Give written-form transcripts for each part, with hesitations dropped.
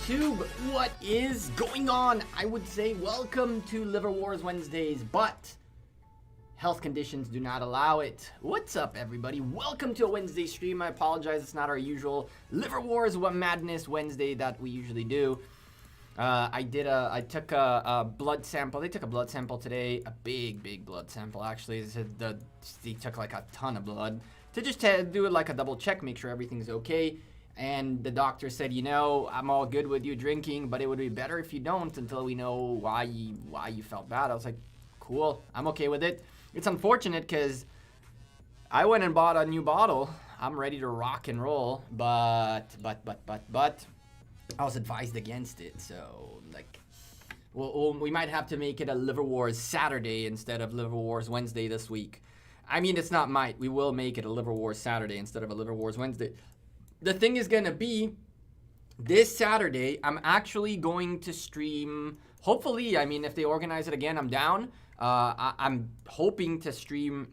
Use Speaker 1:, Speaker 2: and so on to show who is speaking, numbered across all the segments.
Speaker 1: YouTube, what is going on? I would say welcome to Liver Wars Wednesdays, but health conditions do not allow it. What's up, everybody? Welcome to a Wednesday stream. I apologize, it's not our usual Liver Wars Madness Wednesday that we usually do. I took a blood sample. They took a blood sample today, a big blood sample actually. They took like a ton of blood to just do like a double check, make sure everything's okay. And the doctor said, you know, I'm all good with you drinking, but it would be better if you don't until we know why you felt bad. I was like, cool, I'm okay with it. It's unfortunate because I went and bought a new bottle. I'm ready to rock and roll, but I was advised against it. So like, we might have to make it a Liver Wars Saturday instead of Liver Wars Wednesday this week. I mean, it's not might. We will make it a Liver Wars Saturday instead of a Liver Wars Wednesday. The thing is gonna be, this Saturday, I'm actually going to stream, hopefully, I mean, if they organize it again, I'm down. I'm hoping to stream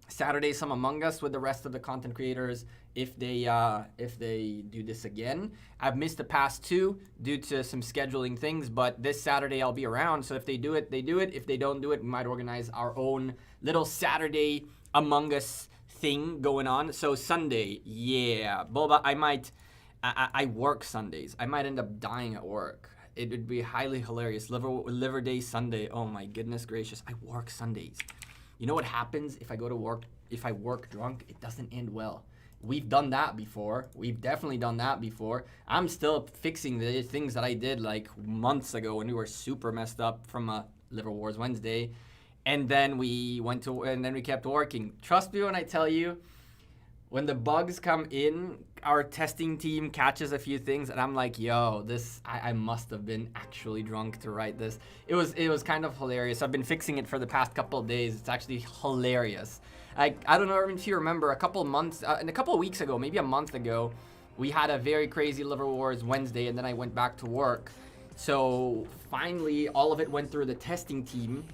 Speaker 1: Saturday some Among Us with the rest of the content creators if they do this again. I've missed the past two due to some scheduling things, but this Saturday I'll be around, so if they do it, they do it. If they don't do it, we might organize our own little Saturday Among Us thing going on. So Sunday, yeah, Boba, I work Sundays. I might end up dying at work. It would be highly hilarious. Liver Day Sunday. Oh my goodness gracious. I work Sundays. You know what happens if I go to work, if I work drunk? It doesn't end well. We've done that before. We've definitely done that before. I'm still fixing the things that I did like months ago when we were super messed up from a Liver Wars Wednesday. And then we kept working. Trust me when I tell you, when the bugs come in, our testing team catches a few things, and I'm like, yo, I must have been actually drunk to write this. It was kind of hilarious. I've been fixing it for the past couple of days. It's actually hilarious. I don't know if you remember, a couple of weeks ago, maybe a month ago, we had a very crazy Liver Wars Wednesday, and then I went back to work. So finally, all of it went through the testing team.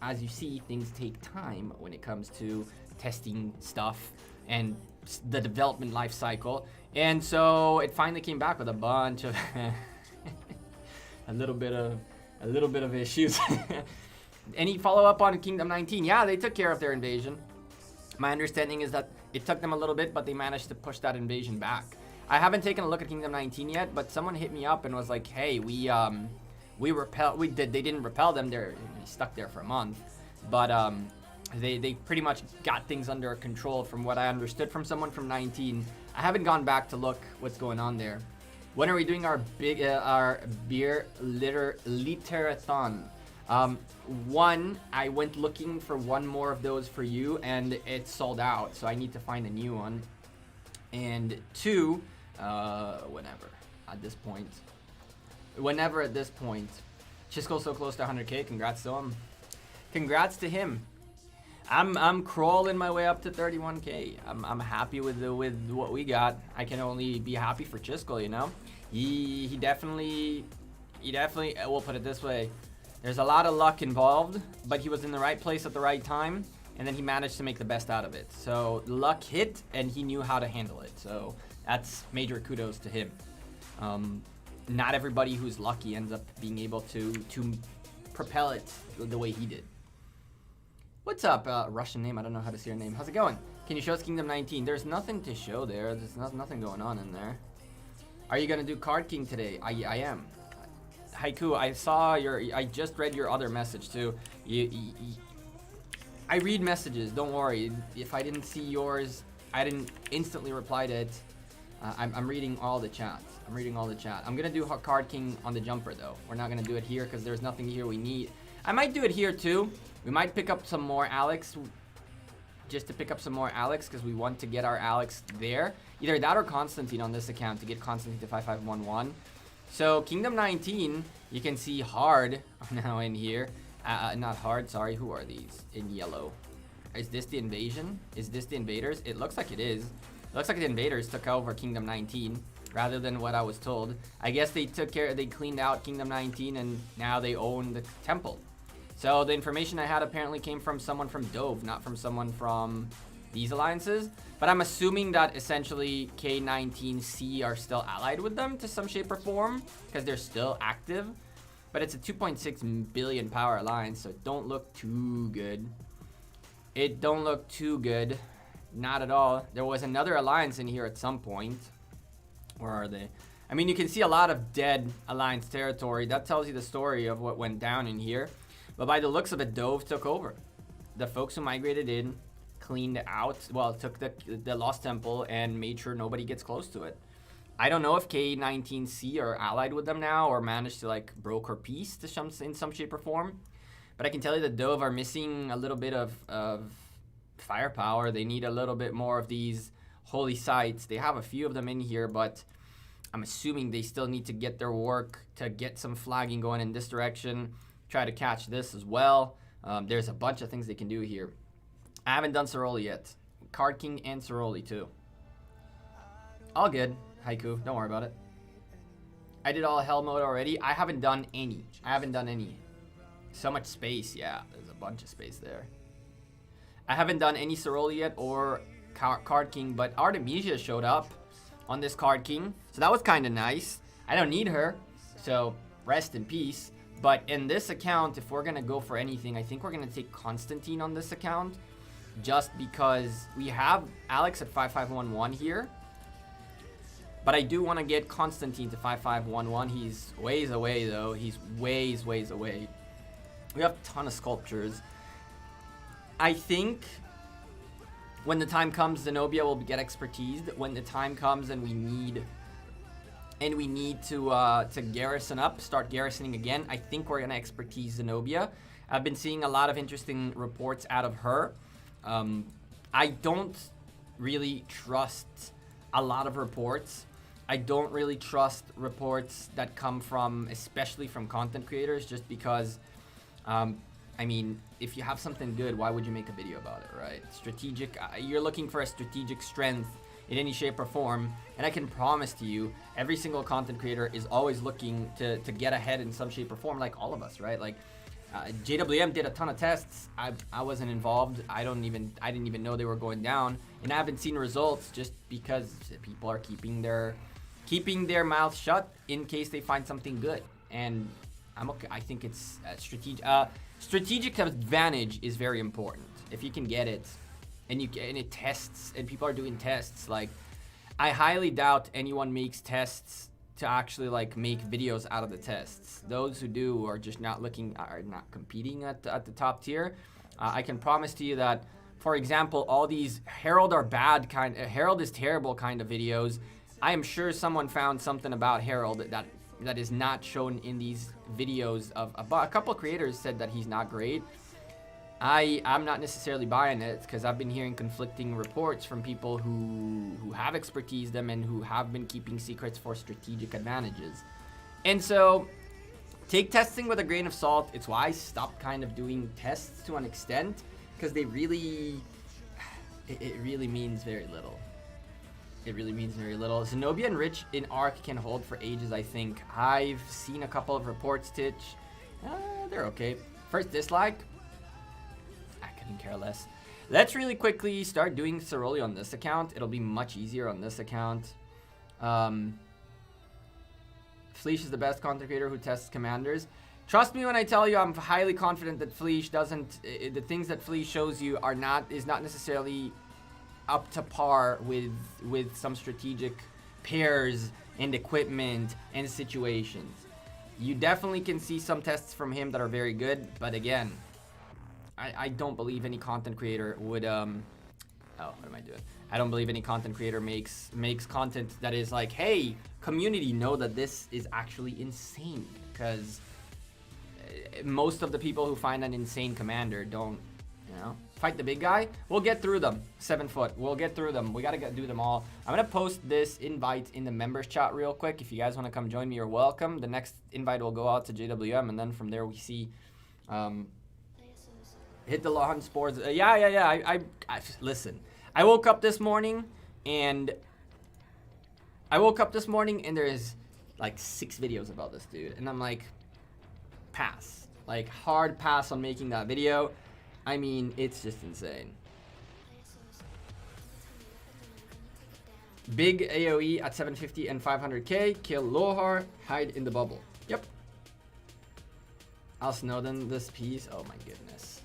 Speaker 1: As you see, things take time when it comes to testing stuff and the development life cycle. And so it finally came back with a bunch of a little bit of issues. Any follow up on Kingdom 19? Yeah, they took care of their invasion. My understanding is that it took them a little bit, but they managed to push that invasion back. I haven't taken a look at Kingdom 19 yet, but someone hit me up and was like, "Hey, we they didn't repel them. They're stuck there for a month, but they pretty much got things under control from what I understood from someone from 19. I haven't gone back to look what's going on there. When are we doing our beer literathon? One, I went looking for one more of those for you, and it's sold out, so I need to find a new one. And two, whenever at this point, Chisco's so close to 100K. Congrats to him. Congrats to him. I'm crawling my way up to 31K. I'm happy with what we got. I can only be happy for Chisco, you know. He definitely. We'll put it this way. There's a lot of luck involved, but he was in the right place at the right time, and then he managed to make the best out of it. So luck hit, and he knew how to handle it. So that's major kudos to him. Not everybody who's lucky ends up being able to propel it the way he did. What's up, Russian name? I don't know how to say your name. How's it going? Can you show us Kingdom 19? There's nothing to show there. There's nothing going on in there. Are you gonna do Card King today? I am. Haiku, I just read your other message too. I read messages, don't worry. If I didn't see yours, I didn't instantly reply to it. I'm reading all the chats. I'm gonna do Card King on the jumper though. We're not gonna do it here because there's nothing here we need. I might do it here too. We might pick up some more Alex. Just to pick up some more Alex because we want to get our Alex there. Either that or Constantine on this account to get Constantine to 5511. So Kingdom 19, you can see hard now in here. Not hard, sorry. Who are these in yellow? Is this the invasion? Is this the invaders? It looks like it is. It looks like the invaders took over Kingdom 19 rather than what I was told. I guess they cleaned out Kingdom 19 and now they own the temple. So the information I had apparently came from someone from Dove, not from someone from these alliances. But I'm assuming that essentially K19C are still allied with them to some shape or form because they're still active. But it's a 2.6 billion power alliance, so it don't look too good. It don't look too good. Not at all. There was another alliance in here at some point. Where are they? I mean, you can see a lot of dead alliance territory. That tells you the story of what went down in here. But by the looks of it, Dove took over. The folks who migrated in cleaned out, well, took the Lost Temple and made sure nobody gets close to it. I don't know if K19C are allied with them now or managed to like broker peace to in some shape or form. But I can tell you that Dove are missing a little bit of firepower. They need a little bit more of these holy sites. They have a few of them in here, but I'm assuming they still need to get their work to get some flagging going in this direction. Try to catch this as well. There's a bunch of things they can do here. I haven't done Ceroli yet. Card King and Ceroli too. All good, Haiku. Don't worry about it. I did all hell mode already. I haven't done any. So much space. Yeah, there's a bunch of space there. I haven't done any Ceroli yet or Card King, but Artemisia showed up on this Card King. So that was kind of nice. I don't need her, so rest in peace. But in this account, if we're going to go for anything, I think we're going to take Constantine on this account. Just because we have Alex at 5511 here. But I do want to get Constantine to 5511. He's ways away though. He's ways away. We have a ton of sculptures. I think when the time comes, Zenobia will get expertised. When the time comes and we need to garrison up, start garrisoning again, I think we're gonna expertise Zenobia. I've been seeing a lot of interesting reports out of her. I don't really trust a lot of reports. I don't really trust reports that come from, especially from content creators, just because, I mean, if you have something good, why would you make a video about it, right? Strategic, you're looking for a strategic strength in any shape or form, and I can promise to you, every single content creator is always looking to get ahead in some shape or form, like all of us, right? Like, JWM did a ton of tests. I wasn't involved. I didn't even know they were going down, and I haven't seen results just because people are keeping their mouth shut in case they find something good. and I'm okay. I think it's strategic advantage is very important. If you can get it, and it tests, and people are doing tests, like I highly doubt anyone makes tests to actually like make videos out of the tests. Those who do are just not competing at the top tier. I can promise to you that, for example, all these Herald is terrible kind of videos, I am sure someone found something about Herald that is not shown in these videos of a couple creators said that he's not great. I'm not necessarily buying it because I've been hearing conflicting reports from people who have expertise them and who have been keeping secrets for strategic advantages. And so take testing with a grain of salt. It's why I stopped kind of doing tests to an extent, because it really means very little. It really means very little. Zenobia and Rich in Arc can hold for ages, I think. I've seen a couple of reports, Titch. They're okay. First dislike. I couldn't care less. Let's really quickly start doing Ceroli on this account. It'll be much easier on this account. Fleesh is the best content creator who tests commanders. Trust me when I tell you, I'm highly confident that Fleesh doesn't. The things that Fleesh shows you is not necessarily up to par with some strategic pairs and equipment and situations. You definitely can see some tests from him that are very good, but again, I don't believe any content creator would what am I doing? I don't believe any content creator makes content that is like, hey, community, know that this is actually insane, because most of the people who find an insane commander don't, fight the big guy. We'll get through them. 7 foot. We'll get through them. We gotta do them all. I'm gonna post this invite in the members chat real quick. If you guys want to come join me, you're welcome. The next invite will go out to JWM, and then from there we see hit the Lohan spores. I listen. I woke up this morning and there's like 6 videos about this dude, and I'm like, pass. Like, hard pass on making that video. I mean, it's just insane. Big AoE at 750 and 500k. Kill Lohar. Hide in the bubble. Yep. Al Snowden this piece. Oh my goodness.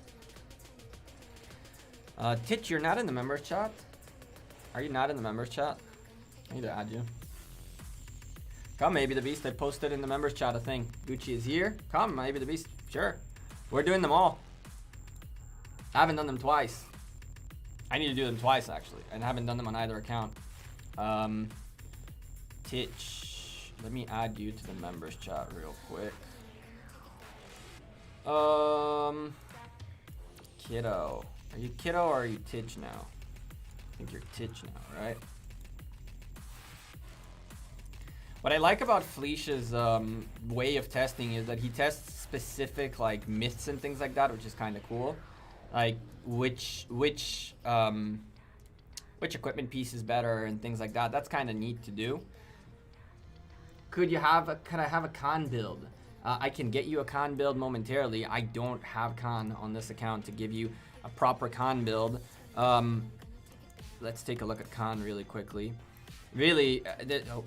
Speaker 1: Titch, you're not in the members chat? Are you not in the members chat? I need to add you. Come, Maybe the Beast. I posted in the members chat a thing. Gucci is here. Come, Maybe the Beast. Sure. We're doing them all. I haven't done them twice. I need to do them twice, actually. And I haven't done them on either account. Titch. Let me add you to the members chat real quick. Kiddo. Are you Kiddo or are you Titch now? I think you're Titch now, right? What I like about Fleesh's way of testing is that he tests specific like myths and things like that, which is kind of cool. Like which equipment piece is better and things like that. That's kind of neat to do. Could I have a Khan build? I can get you a Khan build momentarily. I don't have Khan on this account to give you a proper Khan build. Let's take a look at Khan really quickly. Really, I'll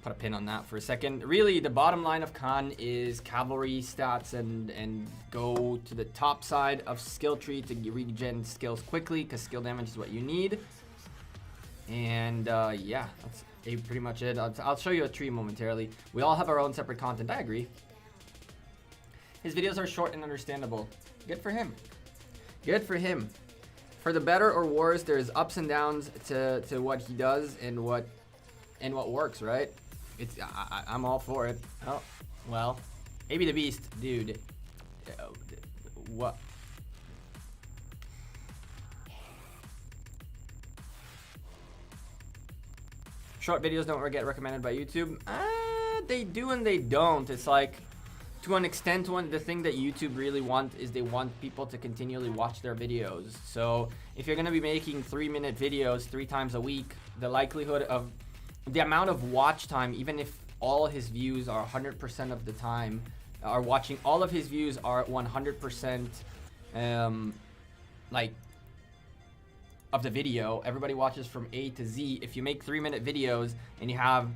Speaker 1: put a pin on that for a second. Really, the bottom line of Khan is cavalry stats and go to the top side of skill tree to regen skills quickly, because skill damage is what you need. And yeah, that's pretty much it. I'll show you a tree momentarily. We all have our own separate content. I agree. His videos are short and understandable. Good for him. Good for him. For the better or worse, there's ups and downs to what he does and what works, right? I'm all for it. Oh, well, Maybe the Beast, dude. What? Short videos don't get recommended by YouTube. They do and they don't. It's like, to an extent, the thing that YouTube really want is they want people to continually watch their videos. So if you're gonna be making 3-minute videos 3 times a week, the likelihood of the amount of watch time, even if all his views are 100% of the time, are watching, all of his views are 100% like of the video, everybody watches from A to Z. If you make 3-minute videos and you have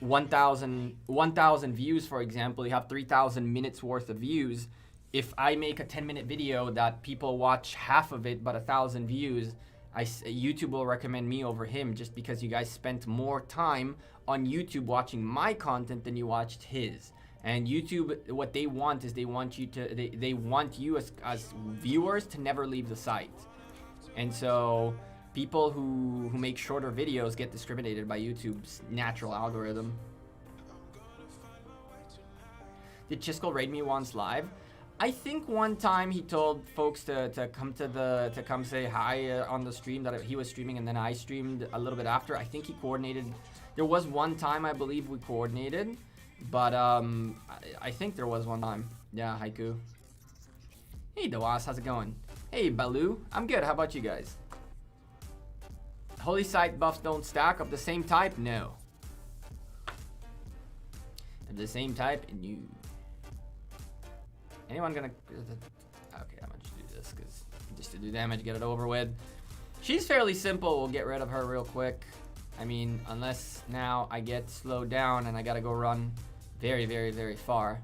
Speaker 1: 1,000 views, for example, you have 3,000 minutes worth of views. If I make a 10-minute video that people watch half of it but 1,000 views, YouTube will recommend me over him just because you guys spent more time on YouTube watching my content than you watched his. And YouTube, what they want is they want you as viewers to never leave the site. And so people who make shorter videos get discriminated by YouTube's natural algorithm. Did Chisco raid me once live? I think one time he told folks to come say hi on the stream, that he was streaming, and then I streamed a little bit after. I think he coordinated. There was one time I believe we coordinated, but I think there was one time. Yeah, Haiku. Hey Dawas, how's it going? Hey Baloo, I'm good. How about you guys? Holy site buffs don't stack of the same type? No. Of the same type? No. Anyone gonna... Okay, I'm gonna just do this because just to do damage, get it over with. She's fairly simple. We'll get rid of her real quick. I mean, unless now I get slowed down and I gotta go run very, very, very far.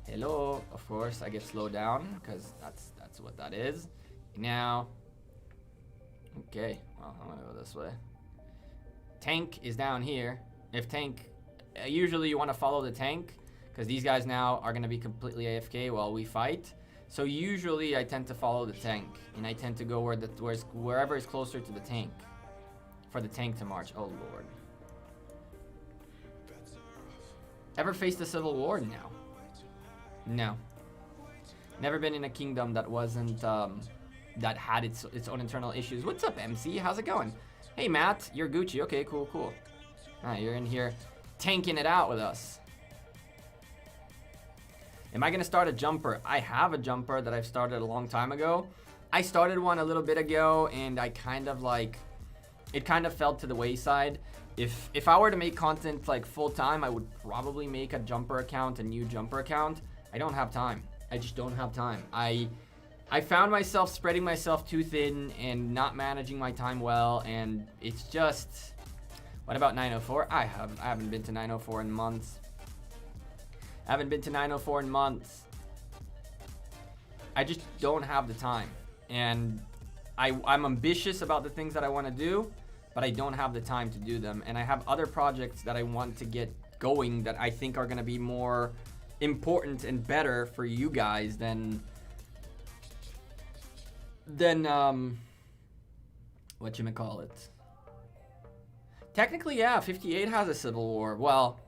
Speaker 1: Hello, of course I get slowed down because that's what that is. Now, okay, well, I'm gonna go this way. Tank is down here. If tank, usually you want to follow the tank, because these guys now are going to be completely AFK while we fight. So usually I tend to follow the tank, and I tend to go wherever is closer to the tank, for the tank to march. Oh lord. Ever faced a civil war? No. No. Never been in a kingdom that wasn't that had its own internal issues. What's up, MC? How's it going? Hey Matt, you're Gucci. Okay, cool, cool. Alright, you're in here tanking it out with us. Am I gonna start a jumper? I have a jumper that I've started a long time ago. I started one a little bit ago, and I kind of like, it kind of fell to the wayside. If I were to make content like full time, I would probably make a jumper account, a new jumper account. I don't have time. I just don't have time. I found myself spreading myself too thin and not managing my time well, and it's just. What about 904? I haven't been to 904 in months. I haven't been to 904 in months. I just don't have the time, and I'm ambitious about the things that I want to do, but I don't have the time to do them. And I have other projects that I want to get going that I think are going to be more important and better for you guys than whatchamacallit. Technically, yeah, 58 has a civil war. Well,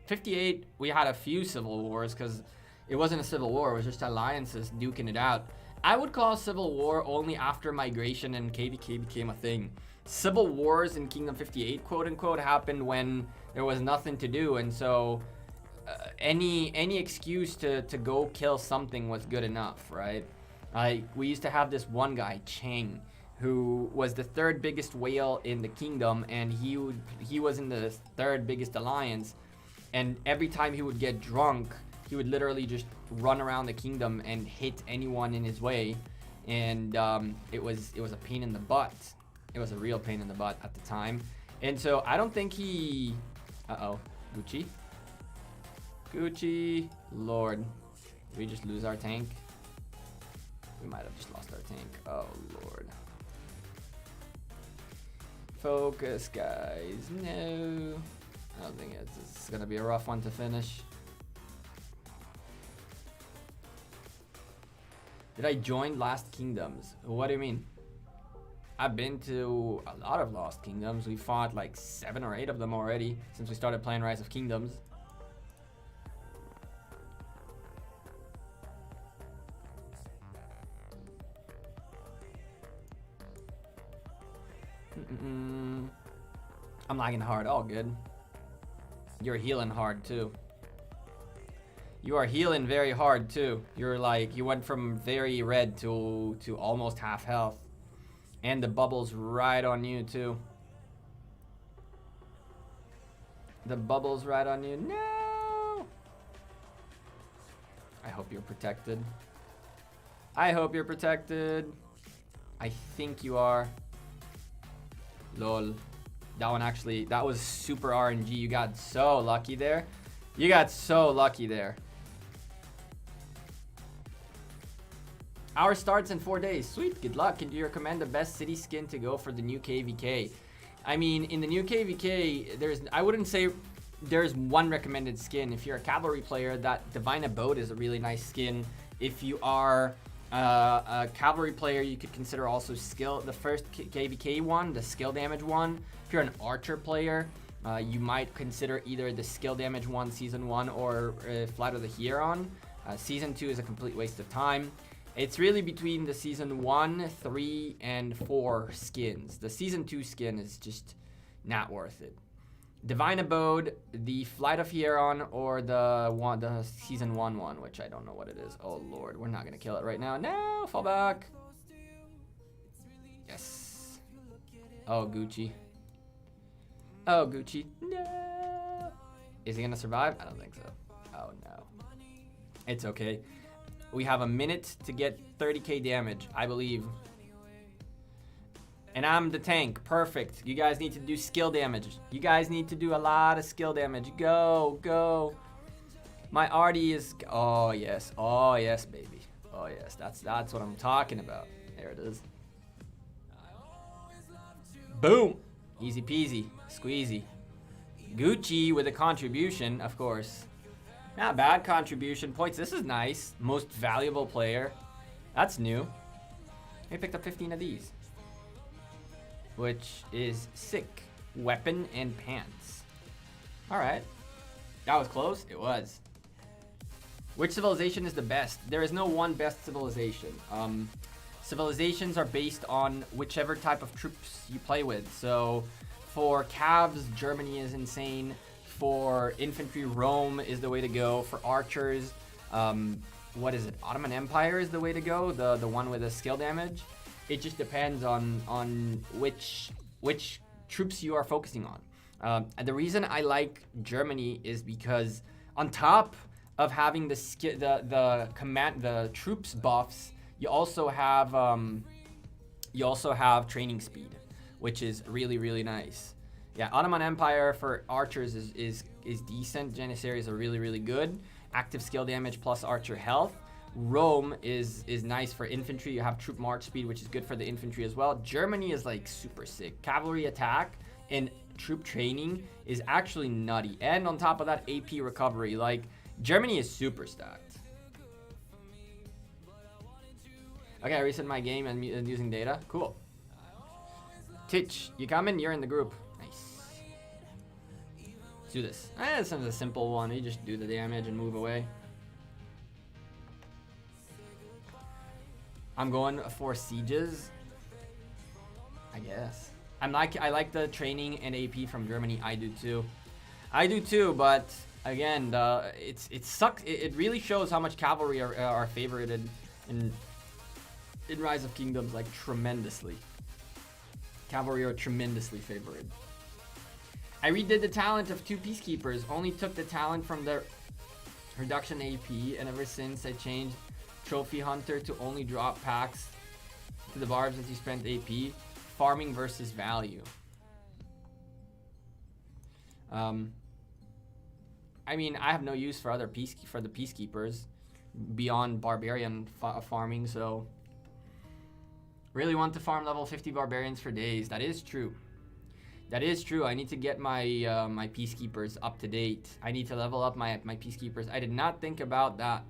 Speaker 1: 58, we had a few civil wars because it wasn't a civil war. It was just alliances duking it out. I would call civil war only after migration and KVK became a thing. Civil wars in Kingdom 58, quote unquote, happened when there was nothing to do, and so any excuse to go kill something was good enough, right? We used to have this one guy, Chang, who was the third biggest whale in the kingdom, and he was in the third biggest alliance. And every time he would get drunk, he would literally just run around the kingdom and hit anyone in his way. And it was a pain in the butt. It was a real pain in the butt at the time. And so I don't think he... Uh-oh. Gucci? Gucci. Lord. Did we just lose our tank? We might have just lost our tank. Oh, Lord. Focus, guys. No. I don't think it's going to be a rough one to finish. Did I join Lost Kingdoms? What do you mean? I've been to a lot of Lost Kingdoms. We fought like 7 or 8 of them already since we started playing Rise of Kingdoms. I'm lagging hard. All good. You're healing hard too. You are healing very hard too. You're like, you went from very red to almost half health. And the bubble's right on you too. The bubble's right on you. No! I hope you're protected. I hope you're protected. I think you are. Lol. That one actually, that was super RNG. You got so lucky there. You got so lucky there. Our starts in 4 days. Sweet, good luck. Can you recommend the best city skin to go for the new KVK? I mean, in the new KVK, I wouldn't say there's one recommended skin. If you're a cavalry player, that Divine Abode is a really nice skin. If you are a cavalry player, you could consider also the first KVK one, the skill damage one. If you're an archer player, you might consider either the skill damage one, season 1, or Flight of the Heron. Season 2 is a complete waste of time. It's really between the season 1, 3, and 4 skins. The season 2 skin is just not worth it. Divine Abode, the Flight of Heron, or the season 1 one, which I don't know what it is. Oh lord, we're not gonna kill it right now. No, fall back. Yes. Oh, Gucci. Oh, Gucci. No. Is he gonna survive? I don't think so. Oh no. It's okay. We have a minute to get 30k damage, I believe. And I'm the tank. Perfect. You guys need to do skill damage. You guys need to do a lot of skill damage. Go, go. My arty is... Oh, yes. Oh, yes, baby. Oh, yes. That's what I'm talking about. There it is. Boom. Easy peasy. Squeezy. Gucci with a contribution, of course. Not bad contribution points. This is nice. Most valuable player. That's new. I picked up 15 of these. Which is sick. Weapon and pants. Alright. That was close. It was. Which civilization is the best? There is no one best civilization. Civilizations are based on whichever type of troops you play with. So for Cavs, Germany is insane. For infantry, Rome is the way to go. For archers, what is it? Ottoman Empire is the way to go. The one with the skill damage. It just depends on which troops you are focusing on. And the reason I like Germany is because on top of having the troops buffs, you also have training speed, which is really nice. Yeah, Ottoman Empire for archers is decent. Janissaries are really good. Active skill damage plus archer health. Rome is nice for infantry. You have troop march speed, which is good for the infantry as well. Germany is like super sick. Cavalry attack and troop training is actually nutty. And on top of that, AP recovery. Like, Germany is super stacked. Okay, I reset my game and using data. Cool. Titch, you coming? You're in the group. Nice. Let's do this. This is a simple one. You just do the damage and move away. I'm going for sieges, I guess. I like the training and AP from Germany. I do too, but again, it sucks. It really shows how much cavalry are favorited in Rise of Kingdoms, like tremendously. Cavalry are tremendously favored. I redid the talent of 2 peacekeepers. Only took the talent from the reduction AP, and ever since I changed Trophy Hunter to only drop packs to the barbs as you spent AP. Farming versus value. I mean, I have no use for the peacekeepers beyond barbarian farming, so really want to farm level 50 barbarians for days. That is true. That is true. I need to get my my peacekeepers up to date. I need to level up my peacekeepers. I did not think about that.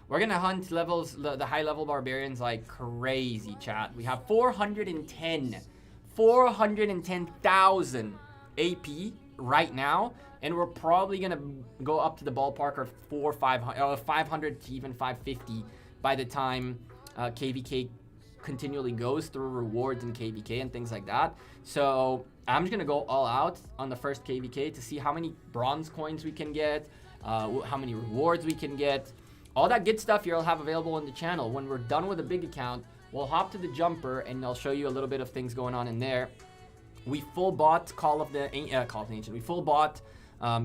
Speaker 1: We're gonna hunt levels, the high level barbarians like crazy, chat. We have 410,000 AP right now, and we're probably gonna go up to the ballpark of 500 to even 550 by the time KVK continually goes through rewards in KVK and things like that. So I'm just gonna go all out on the first KVK to see how many bronze coins we can get, how many rewards we can get. All that good stuff you'll have available on the channel. When we're done with a big account, we'll hop to the jumper and I'll show you a little bit of things going on in there. We full bought Call of the Ancient. We full bought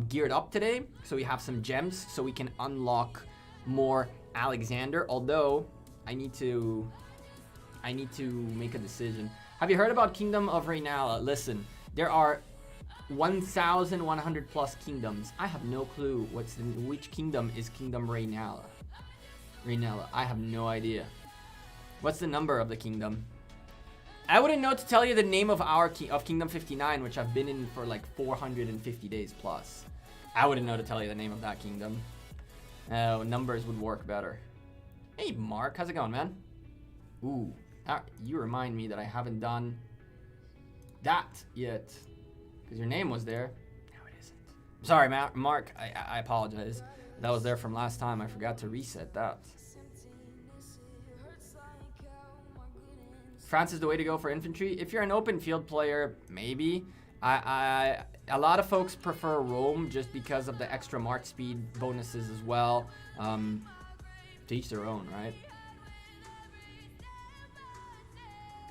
Speaker 1: Geared Up today, so we have some gems so we can unlock more Alexander. Although I need to make a decision. Have you heard about Kingdom of Rhaenala? Listen, there are 1,100 plus kingdoms. I have no clue which kingdom is Kingdom Raynella. I have no idea. What's the number of the kingdom? I wouldn't know to tell you the name of Kingdom 59, which I've been in for like 450 days plus. I wouldn't know to tell you the name of that kingdom. Numbers would work better. Hey, Mark, how's it going, man? Ooh, you remind me that I haven't done that yet, because your name was there. No, it isn't. Sorry, Mark. I apologize. That was there from last time. I forgot to reset that. France is the way to go for infantry. If you're an open field player, maybe. A lot of folks prefer Rome just because of the extra march speed bonuses as well. To each their own, right?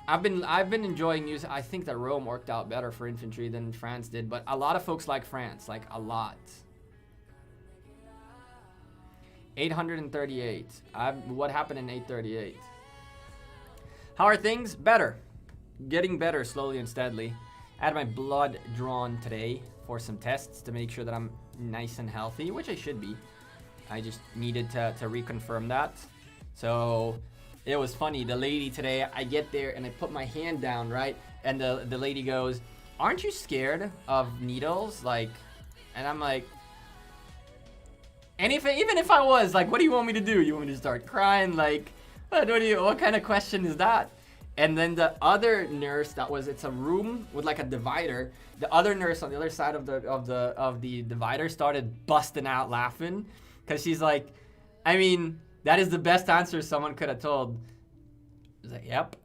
Speaker 1: I've been enjoying using. I think that Rome worked out better for infantry than France did, but a lot of folks like France, like a lot. 838. What happened in 838? How are things? Better. Getting better slowly and steadily. I had my blood drawn today for some tests to make sure that I'm nice and healthy, which I should be. I just needed to reconfirm that. So it was funny. The lady today, I get there and I put my hand down, right? And the lady goes, "Aren't you scared of needles?" Like, and I'm like, and even if I was, like, what do you want me to do? You want me to start crying? Like, what kind of question is that? And then the other nurse it's a room with like a divider. The other nurse on the other side of the divider started busting out laughing because she's like, I mean, that is the best answer someone could have told. I was like, yep.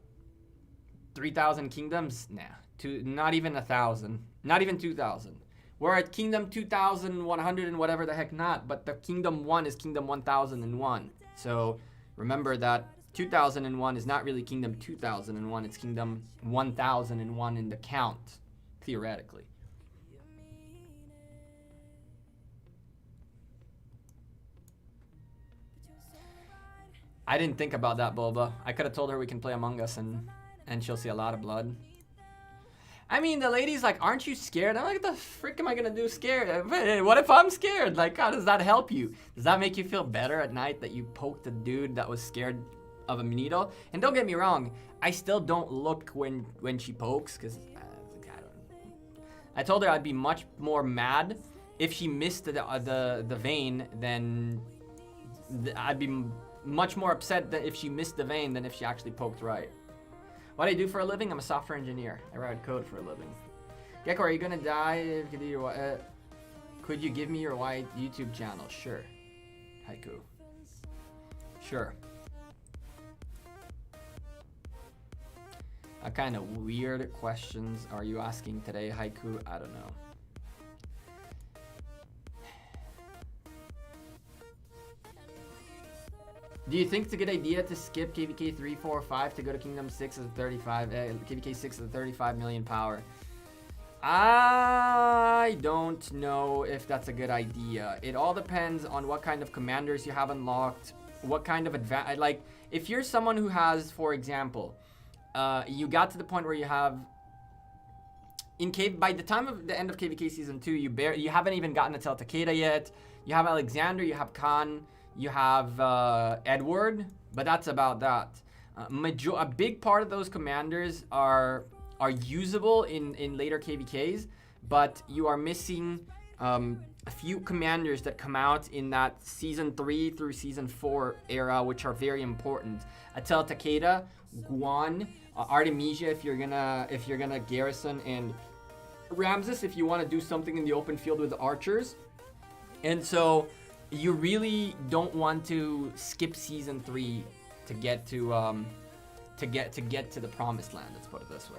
Speaker 1: 3,000 kingdoms? Nah. Not even 1,000. Not even 2,000. We're at Kingdom 2,100 and whatever the heck not, but the Kingdom 1 is Kingdom 1,001. So remember that 2001 is not really Kingdom 2001, it's Kingdom 1001 in the count, theoretically. I didn't think about that, Bulba. I could have told her we can play Among Us and she'll see a lot of blood. I mean, the lady's like, "Aren't you scared?" I'm like, "What the frick am I gonna do scared? What if I'm scared? Like, how does that help you? Does that make you feel better at night that you poked a dude that was scared of a needle?" And don't get me wrong, I still don't look when she pokes, because I told her I'd be much more mad if she missed the vein than I'd be much more upset that if she missed the vein than if she actually poked right. What do I do for a living? I'm a software engineer. I write code for a living. Gecko, are you gonna die? Could you give me your white YouTube channel? Sure. Haiku. Sure. What kind of weird questions are you asking today, Haiku? I don't know. Do you think it's a good idea to skip KVK 3, 4, 5 to go to Kingdom 6 as a 35, KVK 6 as a 35 million power? I don't know if that's a good idea. It all depends on what kind of commanders you have unlocked, what kind of like, if you're someone who has, for example, you got to the point where you have, by the time of the end of KVK Season 2, you haven't even gotten to Tel Takeda yet. You have Alexander, you have Khan, you have Edward, but that's about that. A big part of those commanders are usable in later KVKs, but you are missing a few commanders that come out in that Season 3 through Season 4 era, which are very important. Tel Takeda, Guan, Artemisia if you're gonna garrison, and Ramses if you want to do something in the open field with the archers. And so you really don't want to skip Season 3 to get to the promised land, let's put it this way.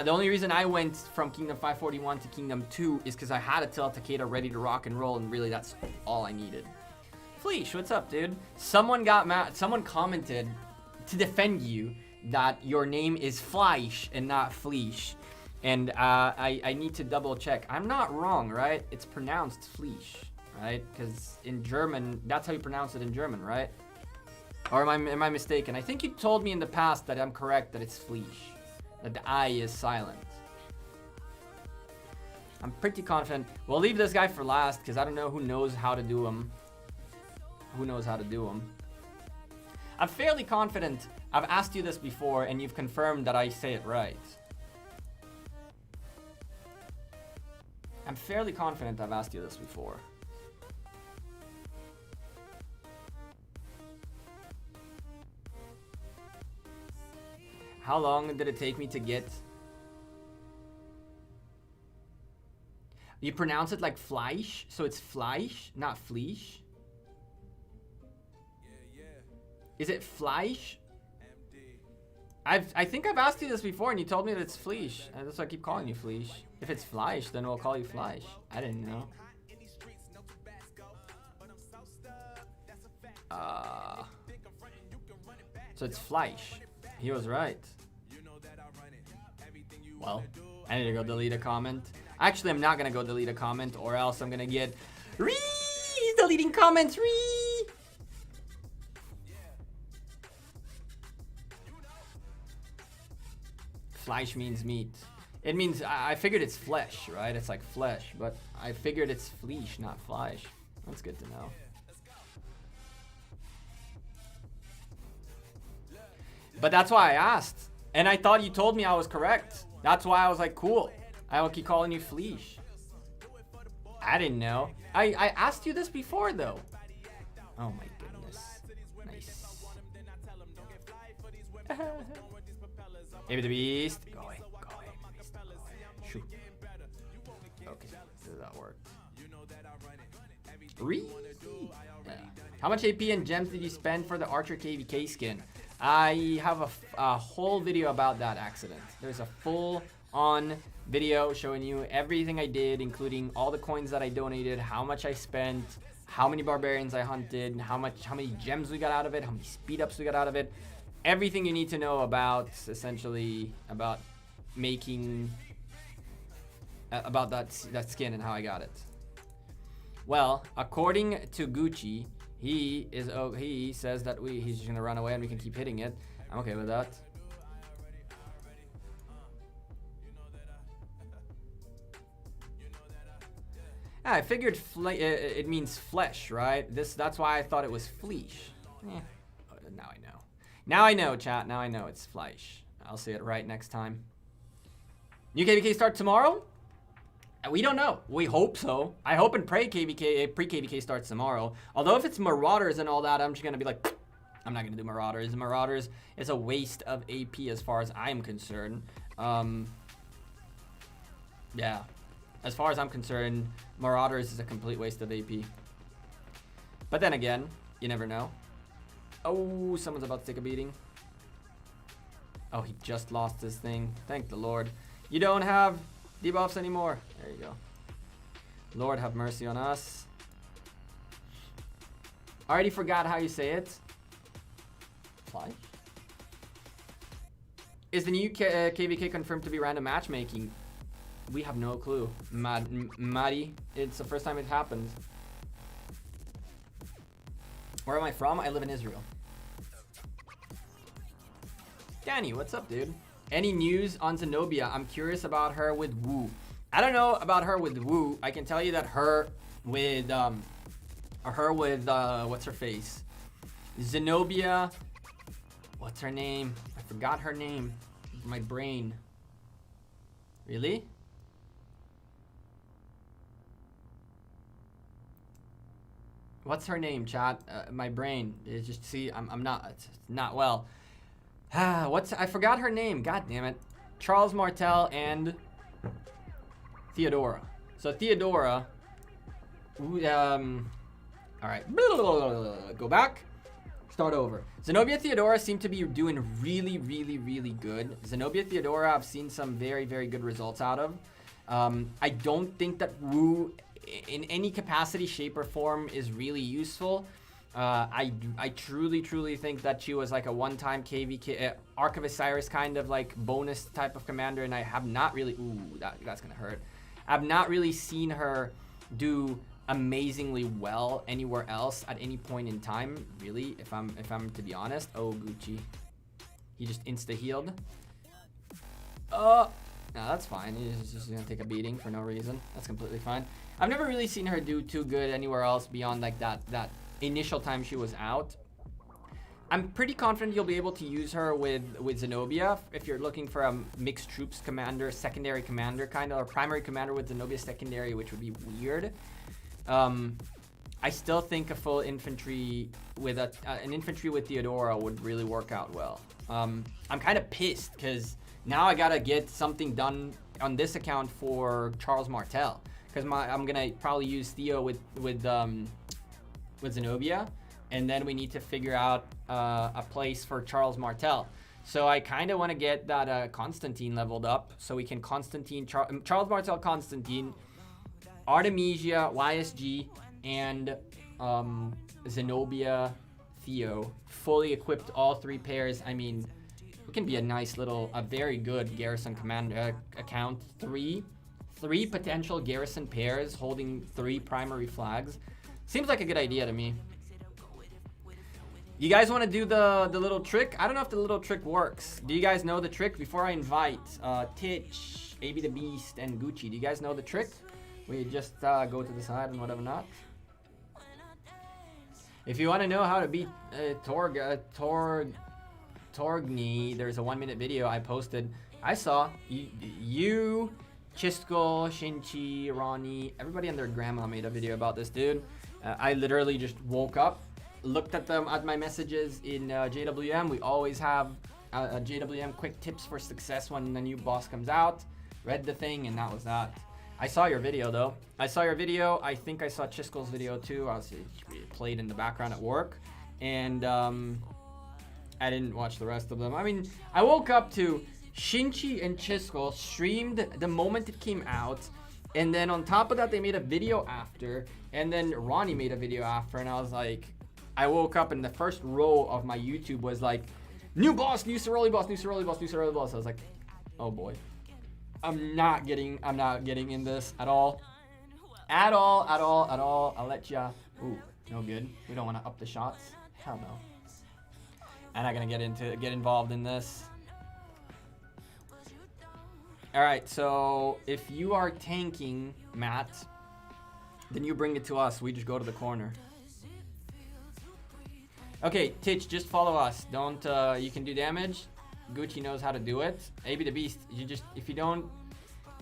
Speaker 1: The only reason I went from Kingdom 541 to Kingdom 2 is because I had a Tel Takeda ready to rock and roll, and really that's all I needed. Fleesh, what's up, dude? Someone got mad. Someone commented to defend you that your name is Fleisch and not Fleesh. And I need to double check. I'm not wrong, right? It's pronounced Fleisch, right? Because in German, that's how you pronounce it in German, right? Or am I mistaken? I think you told me in the past that I'm correct, that it's Fleisch, that the I is silent. I'm pretty confident. We'll leave this guy for last because I don't know who knows how to do him. Who knows how to do him? I'm fairly confident. I've asked you this before and you've confirmed that I say it right. I'm fairly confident I've asked you this before. How long did it take me to get? You pronounce it like Fleisch, so it's Fleisch, not Fleisch. Is it Fleisch? I think I've asked you this before and you told me that it's Fleisch. And that's why I keep calling you Fleisch. If it's Fleisch, then we'll call you Fleisch. I didn't know. So it's Fleisch. He was right. Well, I need to go delete a comment. Actually, I'm not gonna go delete a comment or else I'm gonna get he's deleting comments. Fleisch means meat. It means, I figured it's flesh, right? It's like flesh, but I figured it's Fleisch, not Fleisch. That's good to know. But that's why I asked. And I thought you told me I was correct. That's why I was like, cool. I will keep calling you Fleisch. I didn't know. I asked you this before, though. Oh my goodness. Nice. Maybe the beast. Go away. Go away. Shoot. Okay. That worked. Yeah. How much AP and gems did you spend for the Archer KVK skin? I have a whole video about that accident. There's a full-on video showing you everything I did, including all the coins that I donated, how much I spent, how many barbarians I hunted, how many gems we got out of it, how many speed ups we got out of it. Everything you need to know about, essentially, about making, about that skin and how I got it. Well, according to Gucci, he says that he's just gonna run away and we can keep hitting it. I'm okay with that. Yeah, I figured it means flesh, right? That's why I thought it was Fleisch. Now I know. Now I know, chat. Now I know it's Fleisch. I'll say it right next time. New KVK start tomorrow? We don't know. We hope so. I hope and pray pre-KVK starts tomorrow. Although if it's Marauders and all that, I'm just going to be like, I'm not going to do Marauders. Marauders is a waste of AP as far as I'm concerned. Yeah. As far as I'm concerned, Marauders is a complete waste of AP. But then again, you never know. Oh, someone's about to take a beating. Oh, he just lost this thing. Thank the Lord. You don't have debuffs anymore. There you go. Lord have mercy on us. I already forgot how you say it. Fly. Is the new KVK confirmed to be random matchmaking? We have no clue. Maddie, it's the first time it happened. Where am I from? I live in Israel. Danny, what's up, dude? Any news on Zenobia? I'm curious about her with Wu. I don't know about her with Wu. I can tell you that her with what's her face? Zenobia. What's her name? I forgot her name. My brain. Really? What's her name, chat? My brain is just, see, I'm not well. I forgot her name. God damn it. Charles Martel and Theodora. So Theodora. All right. Go back. Start over. Zenobia Theodora seem to be doing really, really, really good. Zenobia Theodora, I've seen some very, very good results out of. I don't think that Wu, in any capacity, shape, or form, is really useful. I truly, truly think that she was like a one-time KVK, Ark of Osiris kind of like bonus type of commander, and I have not really, that's gonna hurt. I've not really seen her do amazingly well anywhere else at any point in time, really, if I'm to be honest. Oh, Gucci. He just insta-healed. No, that's fine. He's just gonna take a beating for no reason. That's completely fine. I've never really seen her do too good anywhere else beyond like that initial time she was out. I'm pretty confident you'll be able to use her with Zenobia if you're looking for a mixed troops commander, secondary commander kind of, or primary commander with Zenobia secondary, which would be weird. I still think a full infantry with an infantry with Theodora would really work out well. I'm kind of pissed because now I gotta get something done on this account for Charles Martel, because I'm gonna probably use Theo with Zenobia, and then we need to figure out a place for Charles Martel. So I kind of want to get that Constantine leveled up so we can Charles Martel, Constantine, Artemisia, YSG, and Zenobia, Theo, fully equipped, all 3 pairs. I mean, it can be a nice little, a very good garrison commander account. Three potential garrison pairs holding 3 primary flags. Seems like a good idea to me. You guys want to do the little trick? I don't know if the little trick works. Do you guys know the trick? Before I invite Titch, AB the Beast, and Gucci, do you guys know the trick? We just go to the side and whatever not. If you want to know how to beat Torgny, there's a 1-minute video I posted. I saw you, Chisco, Shinchi, Ronnie, everybody and their grandma made a video about this dude. I literally just woke up, looked at my messages in JWM. We always have a JWM quick tips for success when the new boss comes out. Read the thing, and that was that. I saw your video though. I saw your video. I think I saw Chisco's video too. Obviously, it played in the background at work, and I didn't watch the rest of them. I mean, I woke up to Shinchi and Chisco streamed the moment it came out, and then on top of that, they made a video after, and then Ronnie made a video after, and I was like, I woke up and the first row of my YouTube was like, new boss, new Ceroli boss, new Ceroli boss, new Ceroli boss. I was like, oh boy. I'm not getting in this at all. At all. I'll let ya. Ooh, no good. We don't want to up the shots. Hell no. I'm not gonna get involved in this. Alright, so if you are tanking, Matt, then you bring it to us. We just go to the corner. Okay, Titch, just follow us. Don't you can do damage. Gucci knows how to do it. AB the Beast, if you don't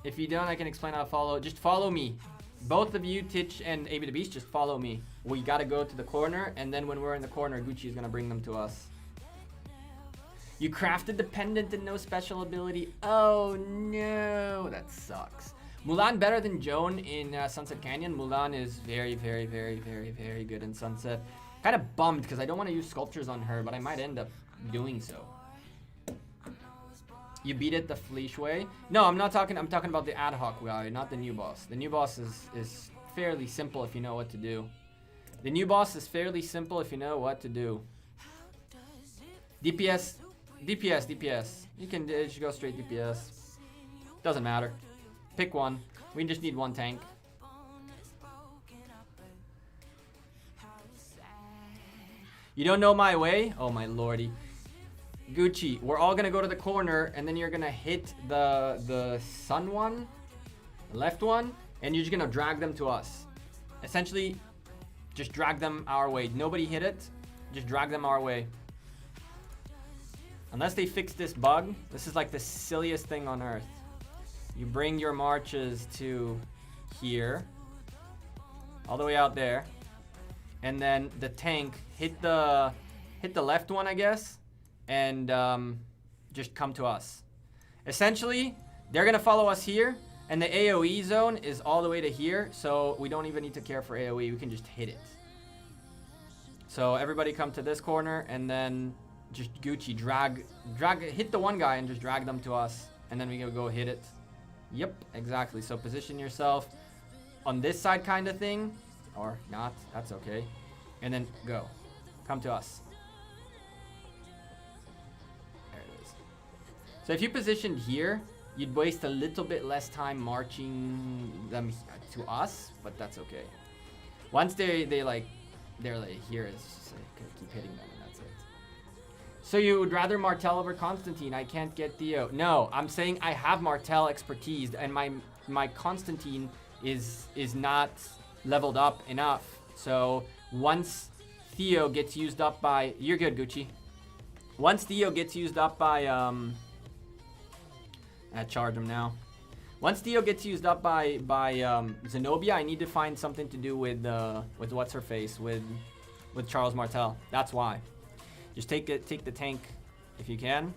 Speaker 1: I can explain how to follow. Just follow me. Both of you, Titch and AB the Beast, just follow me. We gotta go to the corner, and then when we're in the corner, Gucci is gonna bring them to us. You crafted the pendant and no special ability. Oh no, that sucks. Mulan better than Joan in Sunset Canyon. Mulan is very good in Sunset. Kind of bummed because I don't want to use sculptures on her, but I might end up doing so. You beat it the Fleesh way? No, I'm talking about the ad hoc guy, not the new boss. The new boss is fairly simple if you know what to do. The new boss is fairly simple if you know what to do. DPS. You can just go straight DPS. Doesn't matter. Pick one. We just need one tank. You don't know my way? Oh my lordy. Gucci, we're all gonna go to the corner, and then you're gonna hit the sun one, the left one, and you're just gonna drag them to us. Essentially, just drag them our way. Nobody hit it, just drag them our way. Unless they fix this bug, this is like the silliest thing on earth. You bring your marches to here, all the way out there, and then the tank hit the left one, I guess, and just come to us. Essentially, they're gonna follow us here, and the AoE zone is all the way to here, so we don't even need to care for AoE. We can just hit it. So everybody come to this corner, and then just Gucci hit the one guy and just drag them to us, and then we can go hit it. Yep, exactly. So position yourself on this side kind of thing, or not, that's okay, and then go. Come to us. There it is. So if you positioned here, you'd waste a little bit less time marching them to us, but that's okay. Once they're like here, it's just like keep hitting them, and that's it. So you would rather Martel over Constantine? I can't get Theo. No, I'm saying I have Martel expertise, and my Constantine is not leveled up enough. So once Theo gets used up by... You're good, Gucci. Once Theo gets used up by... I charge him now. Once Theo gets used up by Zenobia, I need to find something to do with what's her face, with Charles Martel. That's why. Just take the tank if you can.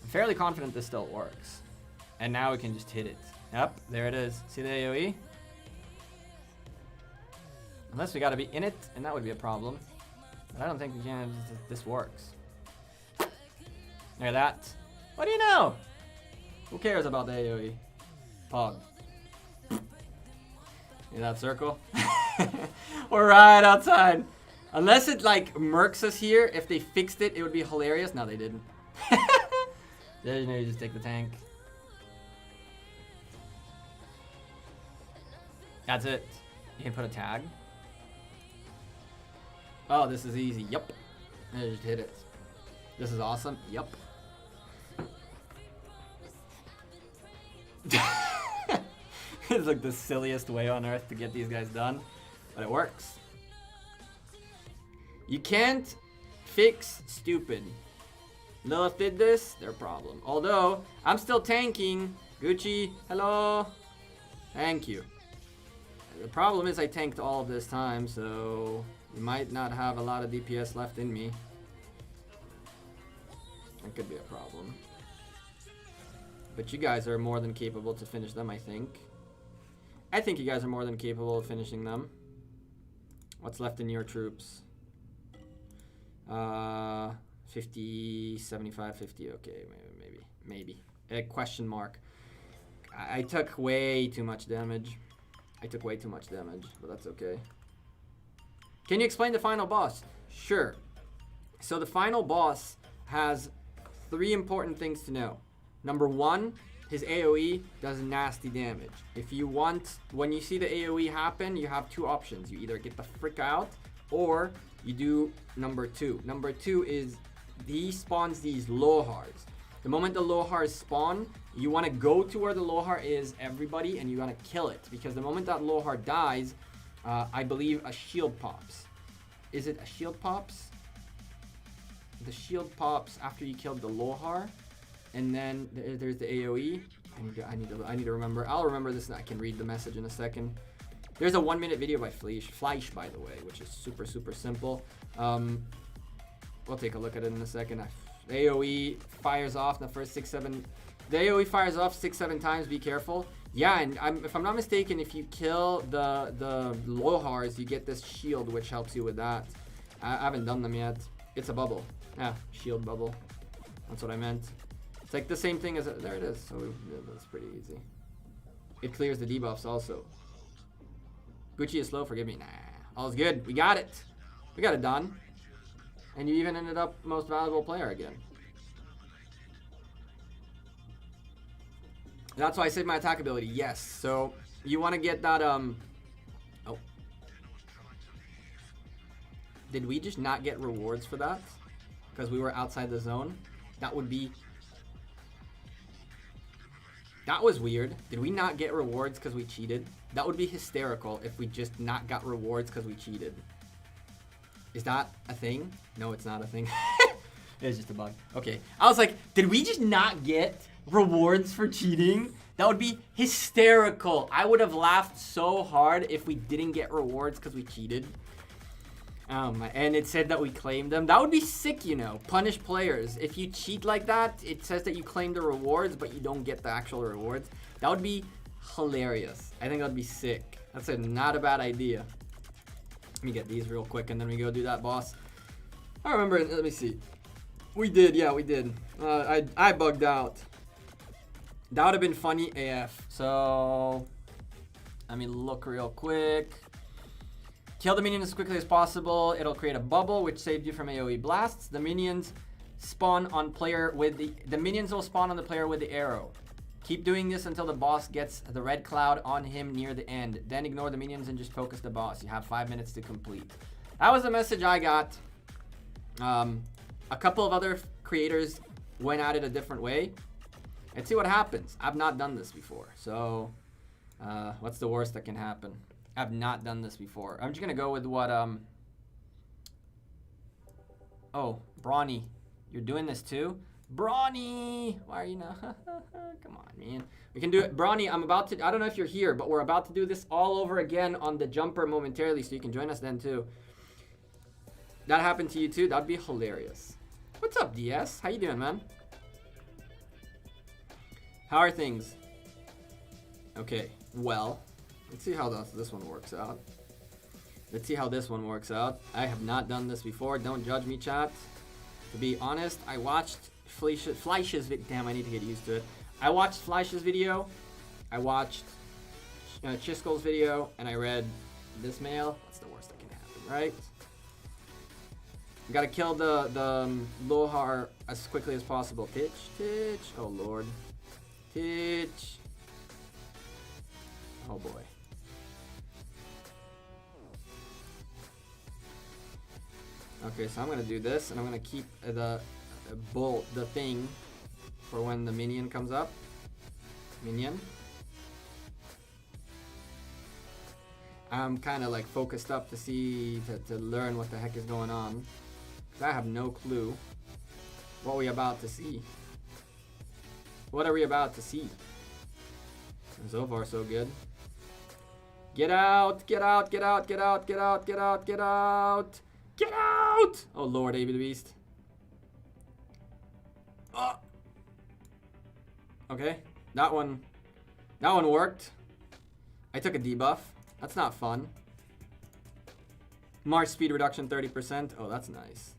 Speaker 1: I'm fairly confident this still works. And now we can just hit it. Yep, there it is. See the AoE? Unless we gotta be in it, and that would be a problem. But I don't think we can. This works. Look at that. What do you know? Who cares about the AoE? Pog. See that circle? We're right outside. Unless it like murks us here, if they fixed it, it would be hilarious. No, they didn't. There, you know, you just take the tank. That's it. You can put a tag. Oh, this is easy. Yup. And just hit it. This is awesome. Yup. It's like the silliest way on earth to get these guys done, but it works. You can't fix stupid. Lilith did this, their problem. Although, I'm still tanking. Gucci, hello. Thank you. The problem is I tanked all of this time, so you might not have a lot of DPS left in me. That could be a problem. But you guys are more than capable to finish them, I think. I think you guys are more than capable of finishing them. What's left in your troops? 50, 75, 50. Okay, maybe. A question mark. I took way too much damage. But that's okay. Can you explain the final boss? Sure. So the final boss has 3 important things to know. Number 1, his AoE does nasty damage. If you want, when you see the AoE happen, you have 2 options. You either get the frick out, or you do number 2. Number 2 is he spawns these Lohars. The moment the Lohars spawn, you want to go to where the Lohar is, everybody, and you want to kill it. Because the moment that Lohar dies, I believe a shield pops. Is it a shield pops? The shield pops after you killed the Lohar. And then there's the AoE. I need to remember. I'll remember this and I can read the message in a second. There's a 1-minute video by Fleisch, by the way, which is super, super simple. We'll take a look at it in a second. The AoE fires off in the first 6-7. The AoE fires off 6-7 times. Be careful. Yeah, and if I'm not mistaken, if you kill the Lohars, you get this shield, which helps you with that. I haven't done them yet. It's a bubble. Yeah, shield bubble. That's what I meant. It's like the same thing as there it is. So that's pretty easy. It clears the debuffs also. Gucci is slow. Forgive me. Nah, all's good. We got it. We got it done. And you even ended up most valuable player again. That's why I saved my attack ability. Yes. So you want to get that Oh. Did we just not get rewards for that? Because we were outside the zone? That would be... That was weird. Did we not get rewards because we cheated? That would be hysterical if we just not got rewards because we cheated. Is that a thing? No, it's not a thing. It's just a bug. Okay. I was like, did we just not get rewards for cheating? That would be hysterical. I would have laughed so hard if we didn't get rewards because we cheated. And it said that we claimed them. That would be sick, you know. Punish players. If you cheat like that, it says that you claim the rewards, but you don't get the actual rewards. That would be hilarious. I think that would be sick. That's not a bad idea. Let me get these real quick, and then we go do that boss. I remember, let me see. We did, yeah, we did. I bugged out. That would have been funny AF. So, let me look real quick. Kill the minion as quickly as possible. It'll create a bubble, which saved you from AoE blasts. The minions spawn on player with the minions will spawn on the player with the arrow. Keep doing this until the boss gets the red cloud on him near the end. Then ignore the minions and just focus the boss. You have 5 minutes to complete. That was the message I got. I A couple of other creators went at it a different way. Let's see what happens. I've not done this before. So, what's the worst that can happen? I've not done this before. I'm just going to go with what, oh, Brawny. You're doing this too? Brawny! Why are you not? Come on, man. We can do it. Brawny, I'm about to, I don't know if you're here, but we're about to do this all over again on the jumper momentarily, so you can join us then too. That happened to you too? That'd be hilarious. What's up, DS? How you doing, man? How are things? Okay, well, let's see how this one works out. Let's see how this one works out. I have not done this before. Don't judge me, chat. To be honest, I watched Fleisch's video. Damn, I need to get used to it. I watched Fleisch's video. I watched Chiskel's video, and I read this mail. That's the worst that can happen, right? You gotta kill the Lohar as quickly as possible. Titch. Oh, Lord. Titch. Oh, boy. Okay, so I'm gonna do this, and I'm gonna keep the thing for when the minion comes up. Minion. I'm kind of like focused up to see, to learn what the heck is going on. Because I have no clue what we're about to see. What are we about to see? And so far, so good. Get out, get out, get out, get out, get out, get out, get out. Get out! Oh, Lord, Abe the Beast. Oh. Okay, that one worked. I took a debuff. That's not fun. March speed reduction 30%. Oh, that's nice.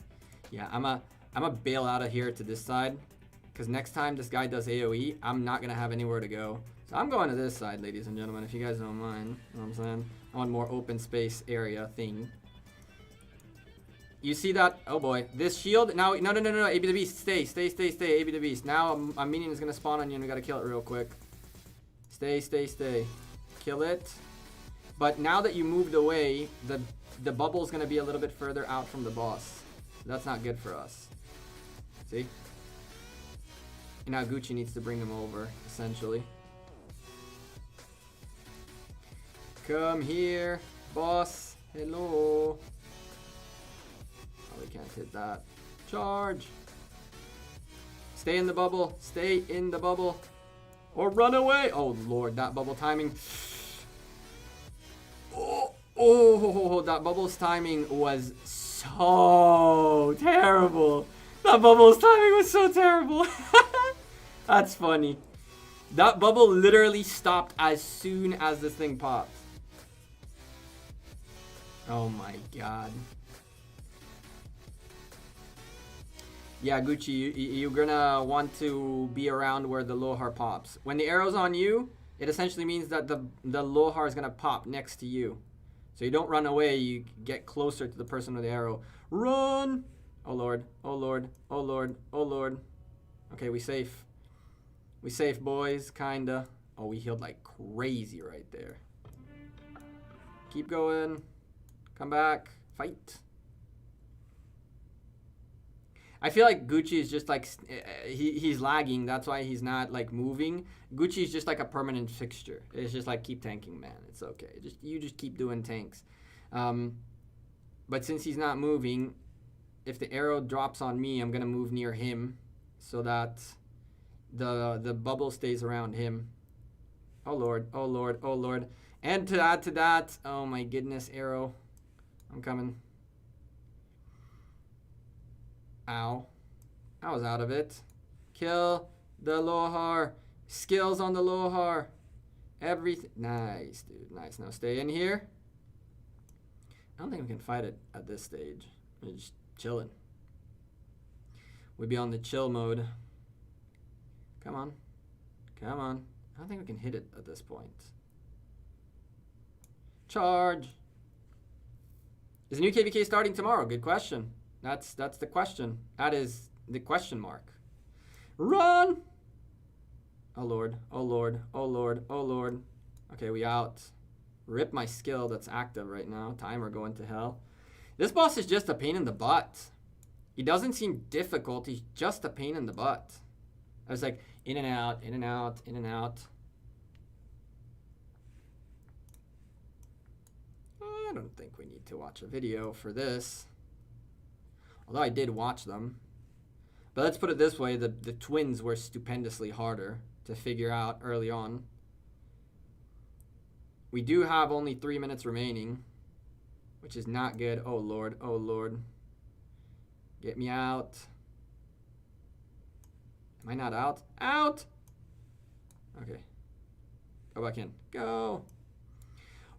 Speaker 1: Yeah, I'm a bail out of here to this side, because next time this guy does AoE, I'm not gonna have anywhere to go. So I'm going to this side, ladies and gentlemen, if you guys don't mind. You know what I'm saying? I want more open space area thing. You see that? Oh boy. This shield. Now, no. AB the Beast. Stay. AB the Beast. Now a minion is going to spawn on you and we got to kill it real quick. Stay. Kill it. But now that you moved away, the bubble is going to be a little bit further out from the boss. That's not good for us. See? And now Gucci needs to bring him over, essentially. Come here, boss. Hello. We can't hit that. Charge! Stay in the bubble. Stay in the bubble. Or run away! Oh, Lord, that bubble timing. Oh, that bubble's timing was so terrible. That bubble's timing was so terrible. That's funny. That bubble literally stopped as soon as this thing popped. Oh my god. Yeah, Gucci, you're gonna want to be around where the Lohar pops. When the arrow's on you, it essentially means that the Lohar is gonna pop next to you. So you don't run away, you get closer to the person with the arrow. Run! Oh Lord, oh Lord, oh Lord, oh Lord. Okay, we safe. We safe, boys, kinda. Oh, we healed like crazy right there. Keep going. Come back. Fight. I feel like Gucci is just like, he's lagging. That's why he's not like moving. Gucci is just like a permanent fixture. It's just like, keep tanking, man. It's okay. You just keep doing tanks. But since he's not moving, if the arrow drops on me, I'm going to move near him so that the bubble stays around him. Oh, Lord. Oh, Lord. Oh, Lord. And to add to that, oh my goodness, arrow. I'm coming. Ow. I was out of it. Kill the Lohar. Skills on the Lohar. Everything. Nice, dude. Nice. Now stay in here. I don't think we can fight it at this stage. We're just chilling. We'd be on the chill mode. Come on. Come on. I don't think we can hit it at this point. Charge. Is the new KVK starting tomorrow? Good question. That's the question. That is the question mark. Run! Oh Lord, oh Lord, oh Lord, oh Lord. Okay, we out. Rip my skill that's active right now. Timer going to hell. This boss is just a pain in the butt. He doesn't seem difficult. He's just a pain in the butt. I was like, in and out, in and out, in and out. I don't think we need to watch a video for this. Although I did watch them. But let's put it this way, the twins were stupendously harder to figure out early on. We do have only 3 minutes remaining, which is not good. Oh, Lord. Oh, Lord. Get me out. Am I not out? Out! Okay. Go back in. Go!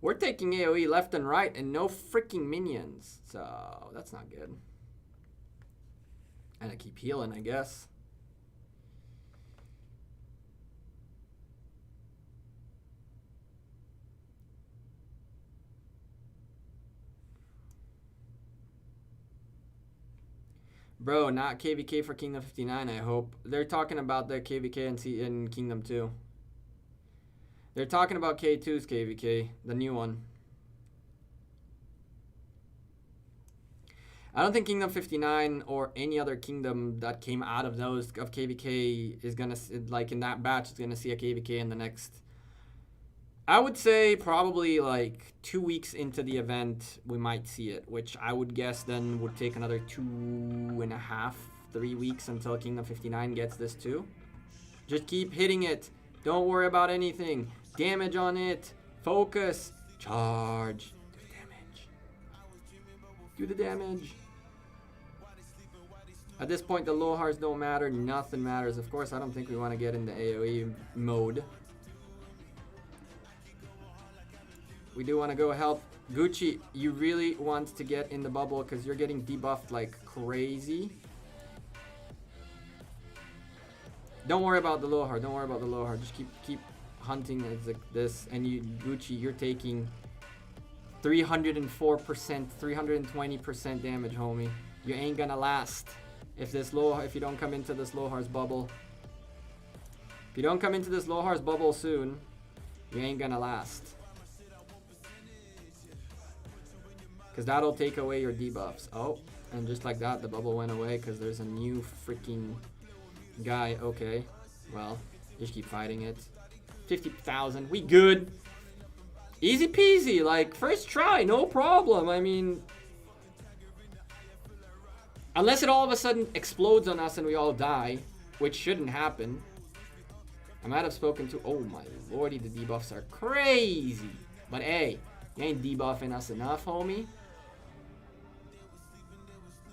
Speaker 1: We're taking AoE left and right and no freaking minions. So, that's not good. And I keep healing, I guess. Bro, not KVK for Kingdom 59, I hope. They're talking about the KVK in Kingdom 2. They're talking about K2's KVK, the new one. I don't think Kingdom 59 or any other kingdom that came out of those of KVK is gonna, like in that batch, is gonna see a KVK in the next. I would say probably like 2 weeks into the event, we might see it, which I would guess then would take another 2.5, 3 weeks until Kingdom 59 gets this too. Just keep hitting it. Don't worry about anything. Damage on it. Focus. Charge. Do the damage. Do the damage. At this point, the Lohars don't matter. Nothing matters. Of course, I don't think we want to get into AoE mode. We do want to go help. Gucci, you really want to get in the bubble because you're getting debuffed like crazy. Don't worry about the Lohar. Don't worry about the Lohar. Just keep hunting like this. And you, Gucci, you're taking 304%, 320% damage, homie. You ain't gonna last if you don't come into this Lohar's bubble. If you don't come into this Lohar's bubble soon, you ain't gonna last. Because that'll take away your debuffs. Oh, and just like that, the bubble went away because there's a new freaking guy. Okay, well, just keep fighting it. 50,000, we good. Easy peasy, like first try, no problem. I mean, unless it all of a sudden explodes on us and we all die, which shouldn't happen. I might have spoken to, oh my lordy, the debuffs are crazy. But hey, you ain't debuffing us enough, homie.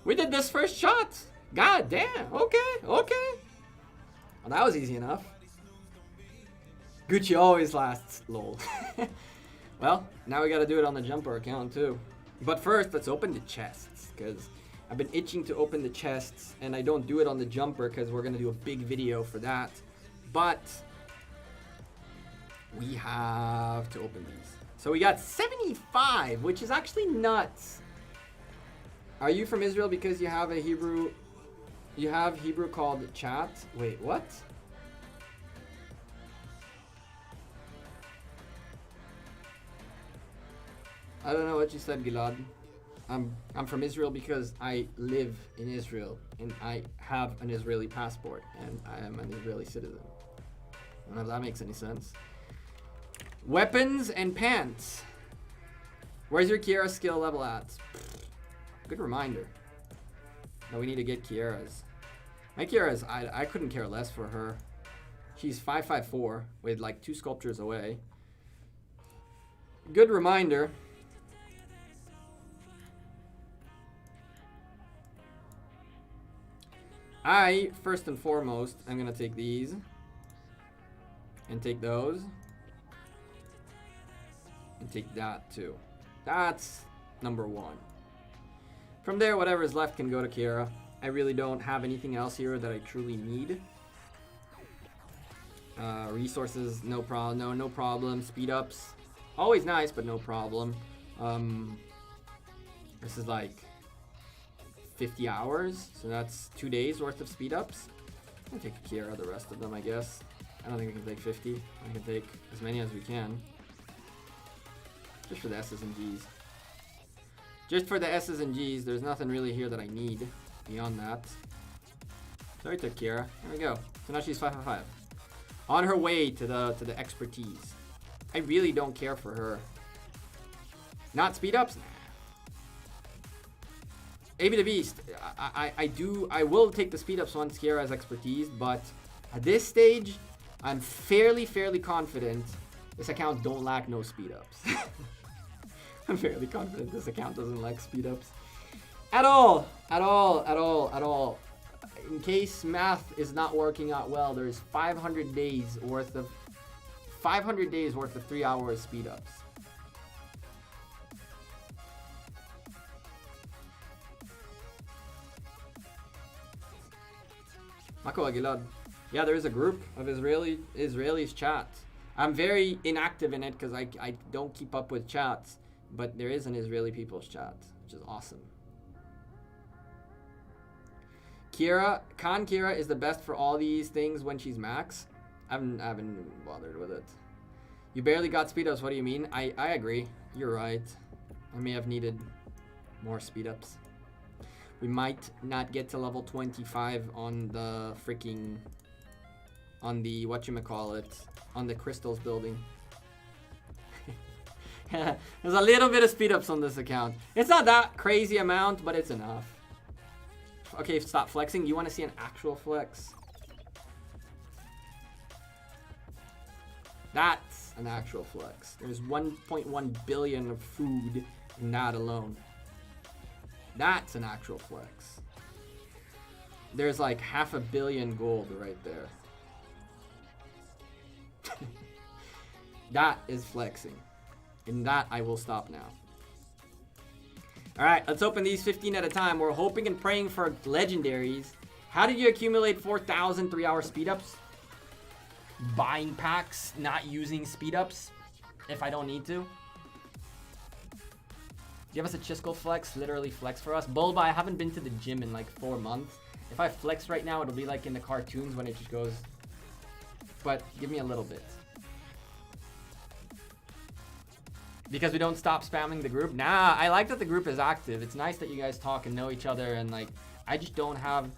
Speaker 1: We did this first shot. God damn. Okay. Well, that was easy enough. Gucci always lasts. Lol. Well, now we gotta do it on the jumper account too. But first, let's open the chests. Because I've been itching to open the chests. And I don't do it on the jumper because we're gonna do a big video for that. But we have to open these. So we got 75, which is actually nuts. Are you from Israel because you have a Hebrew? You have Hebrew called chat? Wait, what? I don't know what you said, Gilad. I'm from Israel because I live in Israel and I have an Israeli passport and I am an Israeli citizen. I don't know if that makes any sense. Weapons and pants. Where's your Kiara skill level at? Good reminder. No, we need to get Kiara's. My Kiara's, I couldn't care less for her. She's 554 with like 2 sculptures away. Good reminder. First and foremost, I'm gonna take these. And take those. And take that too. That's number 1. From there, whatever is left can go to Kiara. I really don't have anything else here that I truly need. Resources, no problem. No problem. Speed ups, always nice, but no problem. This is like 50 hours, so that's 2 days worth of speed ups. I'll take Kiara the rest of them, I guess. I don't think we can take 50. I can take as many as we can. Just for the S's and G's. Just for the S's and G's, there's nothing really here that I need. beyond that. Sorry to Kira. There we go. So now she's 555. On her way to the expertise. I really don't care for her. Not speed ups? Nah. AB the Beast. I will take the speed ups once Kira has expertise, but at this stage, I'm fairly confident this account don't lack no speed ups. I'm fairly confident this account doesn't lack speed ups. At all. In case math is not working out well, there's 500 days worth of 3 hours speed ups. Mako Aguilad. Yeah, there is a group of Israelis chat. I'm very inactive in it because I don't keep up with chats, but there is an Israeli people's chat, which is awesome. Kira is the best for all these things when she's max. I haven't bothered with it. You barely got speed ups, what do you mean? I agree. You're right. I may have needed more speed ups. We might not get to level 25 on the freaking... on the whatchamacallit, on the crystals building. There's a little bit of speed ups on this account. It's not that crazy amount, but it's enough. Okay, stop flexing. You want to see an actual flex? That's an actual flex. There's 1.1 billion of food in that alone. That's an actual flex. There's like 500 million gold right there. That is flexing. And that I will stop now. Alright, let's open these 15 at a time. We're hoping and praying for legendaries. How did you accumulate 4,000 3-hour speed ups? Buying packs, not using speed ups if I don't need to. Give us a Chisco flex, literally flex for us. Bulba, I haven't been to the gym in like 4 months. If I flex right now, it'll be like in the cartoons when it just goes. But give me a little bit. Because we don't stop spamming the group. Nah, I like that the group is active. It's nice that you guys talk and know each other, and like, I just don't have...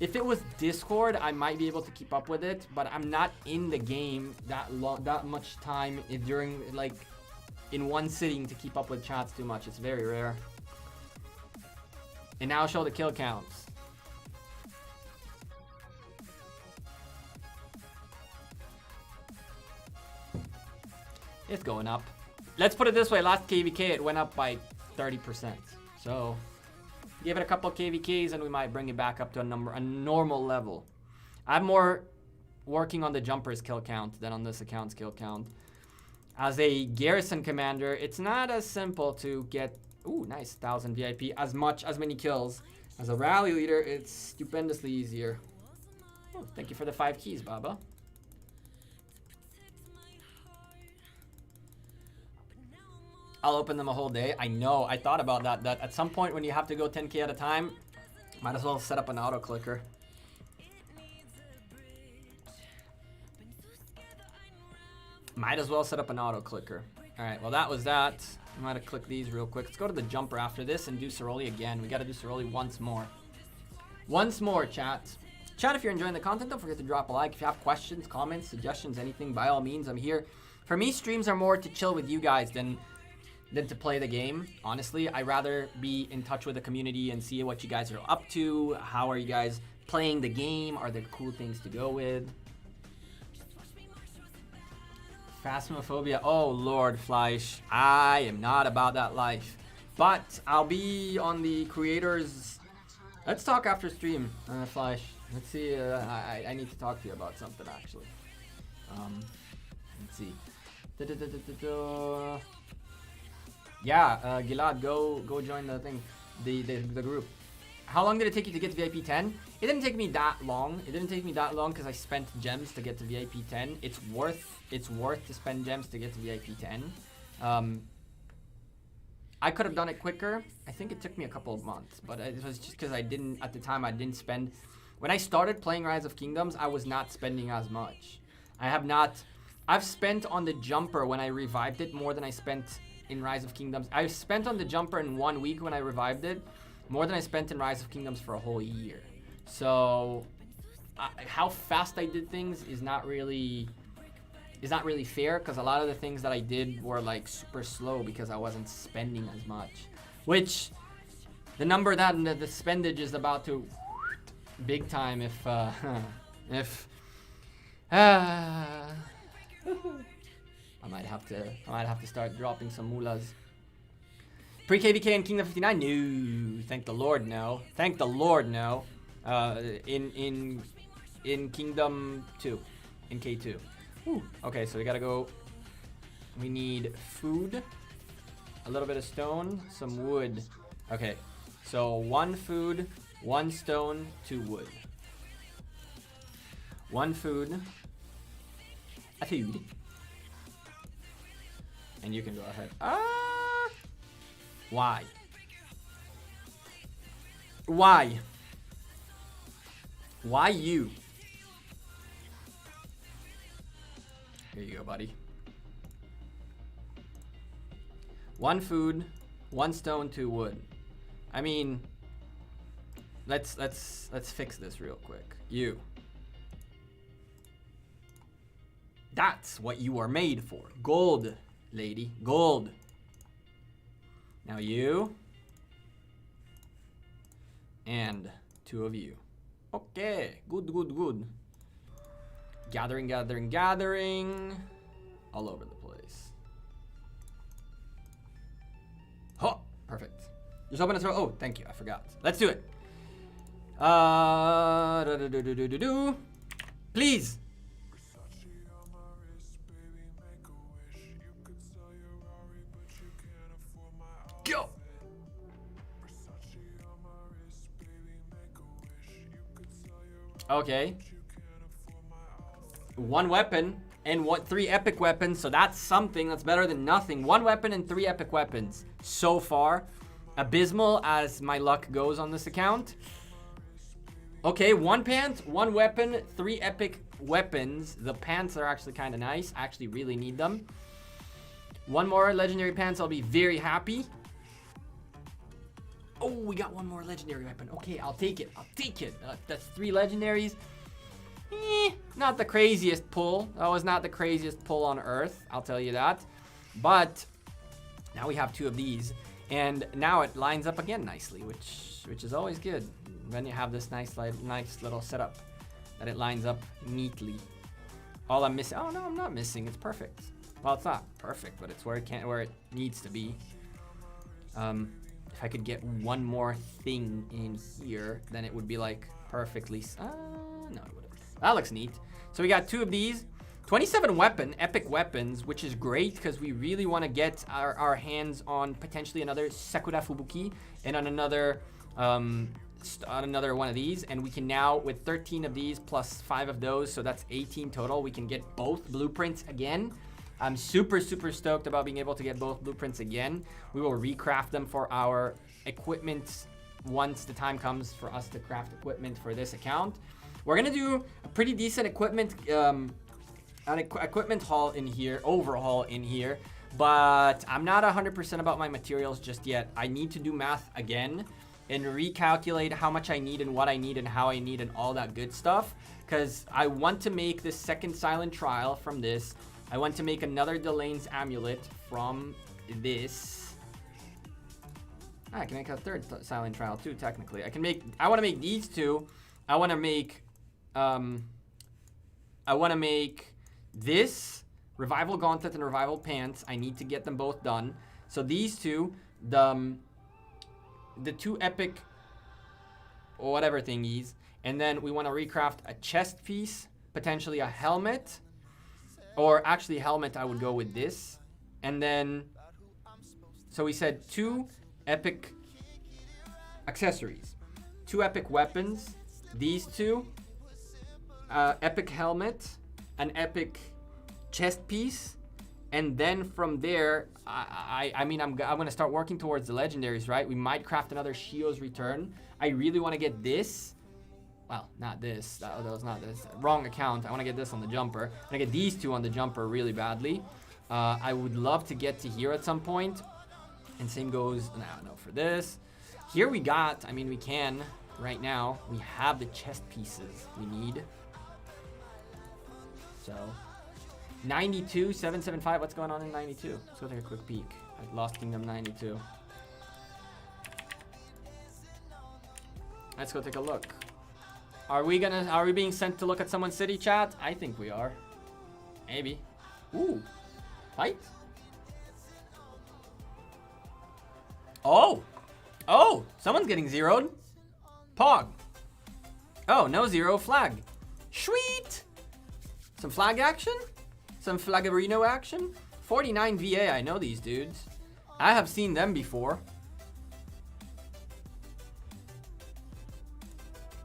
Speaker 1: If it was Discord, I might be able to keep up with it, but I'm not in the game that much time during, like, in one sitting to keep up with chats too much. It's very rare. And now show the kill counts. It's going up. Let's put it this way, last KVK it went up by 30%. So give it a couple of KVKs and we might bring it back up to a normal level. I'm more working on the jumper's kill count than on this account's kill count. As a garrison commander, it's not as simple to get, ooh, nice, 1,000 VIP, as many kills. As a rally leader, it's stupendously easier. Oh, thank you for the 5 keys, Baba. I'll open them a whole day. I know, I thought about that at some point when you have to go 10k at a time, might as well set up an auto clicker. Might as well set up an auto clicker. Alright, well that was that. I'm gonna click these real quick. Let's go to the jumper after this and do Soroli again. We gotta do Soroli once more. Once more, chat. Chat, if you're enjoying the content, don't forget to drop a like. If you have questions, comments, suggestions, anything, by all means, I'm here. For me, streams are more to chill with you guys than to play the game. Honestly, I'd rather be in touch with the community and see what you guys are up to. How are you guys playing the game? Are there cool things to go with? Phasmophobia. Oh, Lord, Fleisch. I am not about that life. But I'll be on the creators. Let's talk after stream, Fleisch. Let's see. I need to talk to you about something, actually. Let's see. Yeah, Gilad, go join the thing, the group. How long did it take you to get to VIP 10? It didn't take me that long. It didn't take me that long because I spent gems to get to VIP 10. It's worth to spend gems to get to VIP 10. I could have done it quicker. I think it took me a couple of months, but it was just because at the time I didn't spend. When I started playing Rise of Kingdoms, I was not spending as much. I've spent on the jumper when I revived it more than I spent in Rise of Kingdoms. I spent on the jumper in 1 week when I revived it More than I spent in Rise of Kingdoms for a whole year. So, how fast I did things is not really fair, because a lot of the things that I did were like super slow because I wasn't spending as much. Which, the number that the spendage is about to big time if I might have to start dropping some mullahs. Pre-KVK in Kingdom 59? No. Thank the Lord, no. Thank the Lord, no. In Kingdom 2. In K2. Whew. Okay, so we gotta go. We need food. A little bit of stone. Some wood. Okay. So 1 food, 1 stone, 2 wood. 1 food. A food. And you can go ahead. Why? Why? Why you? Here you go, buddy. 1 food, 1 stone, 2 wood. I mean, let's fix this real quick. You. That's what you are made for. Gold, lady. Gold. Now you. And 2 of you. Okay. Good, good, good. Gathering, gathering, gathering. All over the place. Oh, perfect. Just open a throw. Oh, thank you. I forgot. Let's do it. Please. Go. Okay. 1 weapon and 3 epic weapons, so that's something. That's better than nothing. 1 weapon and 3 epic weapons so far. Abysmal as my luck goes on this account. Okay, 1 pant, 1 weapon, 3 epic weapons. The pants are actually kind of nice. I actually really need them. 1 more legendary pants, I'll be very happy. Oh, we got 1 more legendary weapon. Okay, I'll take it. I'll take it. That's 3 legendaries. Not the craziest pull. That was not the craziest pull on earth, I'll tell you that. But now we have 2 of these, and now it lines up again nicely, which is always good. Then you have this nice little setup that it lines up neatly. All I'm missing. Oh no, I'm not missing. It's perfect. Well, it's not perfect, but it's where it needs to be. If I could get 1 more thing in here, then it would be like perfectly. No, it wouldn't. That looks neat. So we got 2 of these. 27 epic weapons, which is great because we really want to get our hands on potentially another Sakura Fubuki and on another one of these. And we can now, with 13 of these plus 5 of those, so that's 18 total, we can get both blueprints again. I'm super, super stoked about being able to get both blueprints again. We will recraft them for our equipment once the time comes for us to craft equipment for this account. We're gonna do a pretty decent equipment haul in here, overhaul in here, but I'm not 100% about my materials just yet. I need to do math again and recalculate how much I need and what I need and how I need and all that good stuff, because I want to make this second silent trial from this. I want to make another Delane's amulet from this. I can make a 3rd silent trial too, technically. I want to make these 2. I want to make this Revival Gauntlet and Revival Pants. I need to get them both done. So these 2, the 2 epic or whatever thingies, and then we want to recraft a chest piece, potentially a helmet, or actually helmet. I would go with this, and then so we said 2 epic accessories, 2 epic weapons, these 2. Epic helmet, an epic chest piece, and then from there, I mean, I'm gonna start working towards the legendaries, right? We might craft another Shio's Return. I really want to get this. Well, not this. That was not this. Wrong account. I want to get this on the jumper. I want to get these 2 on the jumper really badly. I would love to get to here at some point. And same goes, no, for this. Here we got, I mean, we can, right now, we have the chest pieces we need. So, 92, 775, what's going on in 92? Let's go take a quick peek at Lost Kingdom 92. Let's go take a look. Are we being sent to look at someone's city, chat? I think we are. Maybe. Ooh. Fight? Oh! Oh! Someone's getting zeroed. Pog. Oh, no zero. Flag. Sweet! Some flag action? Some Flagarino action? 49 VA, I know these dudes. I have seen them before.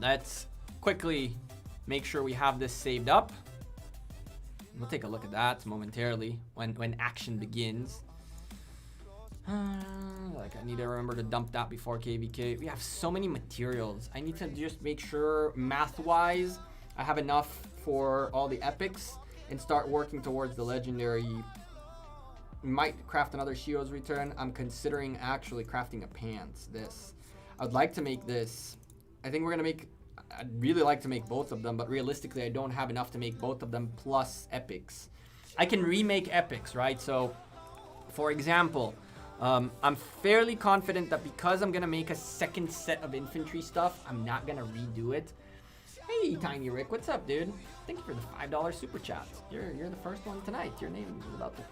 Speaker 1: Let's quickly make sure we have this saved up. We'll take a look at that momentarily when action begins. Like, I need to remember to dump that before KVK. We have so many materials. I need to just make sure math-wise I have enough for all the epics and start working towards the legendary. Might craft another Shio's Return. I'm considering actually crafting a pants. This. I'd like to make this. I think we're gonna make. I'd really like to make both of them, but realistically, I don't have enough to make both of them plus epics. I can remake epics, right? So, for example, I'm fairly confident that because I'm gonna make a second set of infantry stuff, I'm not gonna redo it. Hey, Tiny Rick, what's up, dude? Thank you for the $5 super chat. You're the first one tonight. Your name is about to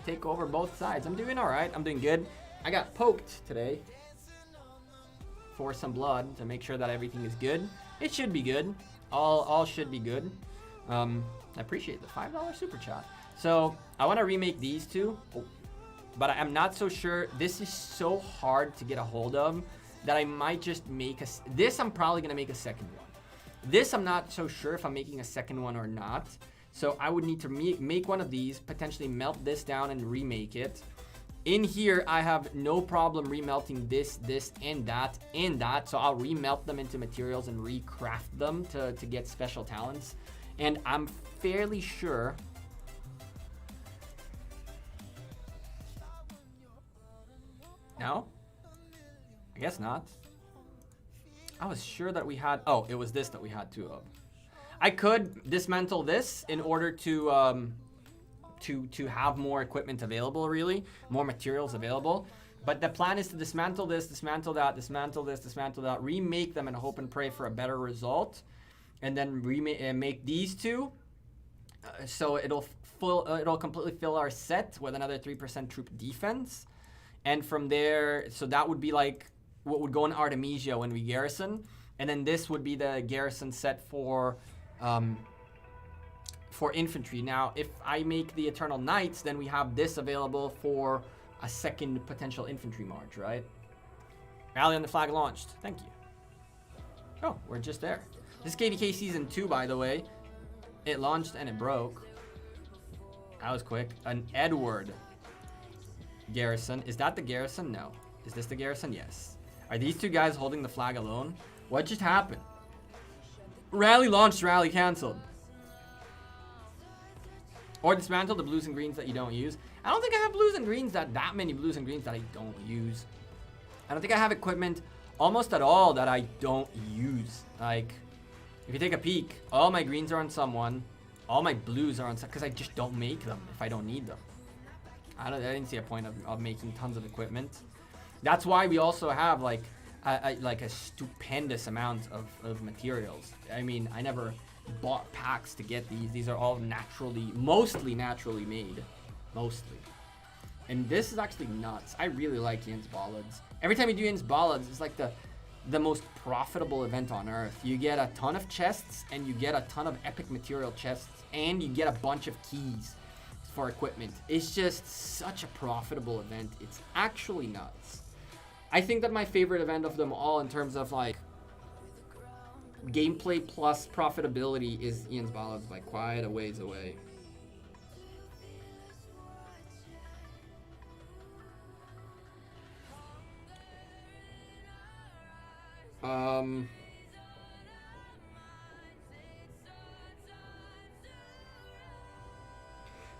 Speaker 1: take over both sides. I'm doing all right. I'm doing good. I got poked today for some blood to make sure that everything is good. It should be good. All should be good. I appreciate the $5 super chat. So I want to remake these two, but I'm not so sure. This is so hard to get a hold of that I might just make this. I'm probably gonna make a second one. This I'm not so sure if I'm making a second one or not. So I would need to make one of these, potentially melt this down and remake it. In here, I have no problem remelting this, and that. So I'll remelt them into materials and recraft them to get special talents. And I'm fairly sure. No? I guess not. I was sure that we had, oh, it was this that we had two of. I could dismantle this in order to have more equipment available, really, more materials available. But the plan is to dismantle this, dismantle that, dismantle this, dismantle that, remake them and hope and pray for a better result, and then make these two. So it'll completely fill our set with another 3% troop defense, and from there, so that would be like what would go in Artemisia when we garrison, and then this would be the garrison set for infantry. Now, if I make the Eternal Knights, then we have this available for a second potential infantry march, right? Rally on the flag launched. Thank you. Oh, we're just there. This KVK Season 2, by the way. It launched and it broke. That was quick. An Edward garrison. Is that the garrison? No. Is this the garrison? Yes. Are these two guys holding the flag alone? What just happened? Rally launched, rally canceled. Or dismantle the blues and greens that you don't use. I don't think I have blues and greens that many blues and greens that I don't use. I don't think I have equipment almost at all that I don't use. Like, if you take a peek, all my greens are on someone. All my blues are on some, because I just don't make them if I don't need them. I didn't see a point of making tons of equipment. That's why we also have like a stupendous amount of materials. I mean, I never bought packs to get these. These are all mostly naturally made. Mostly. And this is actually nuts. I really like Jens Ballads. Every time you do Jens Ballads, it's like the most profitable event on earth. You get a ton of chests, and you get a ton of epic material chests, and you get a bunch of keys for equipment. It's just such a profitable event. It's actually nuts. I think that my favorite event of them all in terms of like gameplay plus profitability is Jens Ballads by quite a ways away.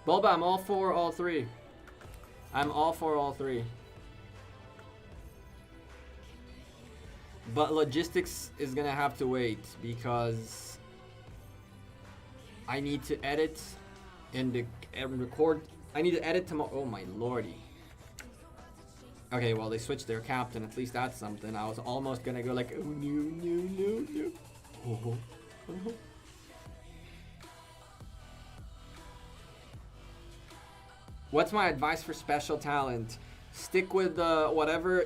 Speaker 1: Bulba, I'm all for all three. I'm all for all three. But logistics is gonna have to wait because I need to edit and record. I need to edit tomorrow. Oh my lordy. Okay, well, they switched their captain. At least that's something. I was almost gonna go like, oh, no. Oh. What's my advice for special talent? Stick with whatever.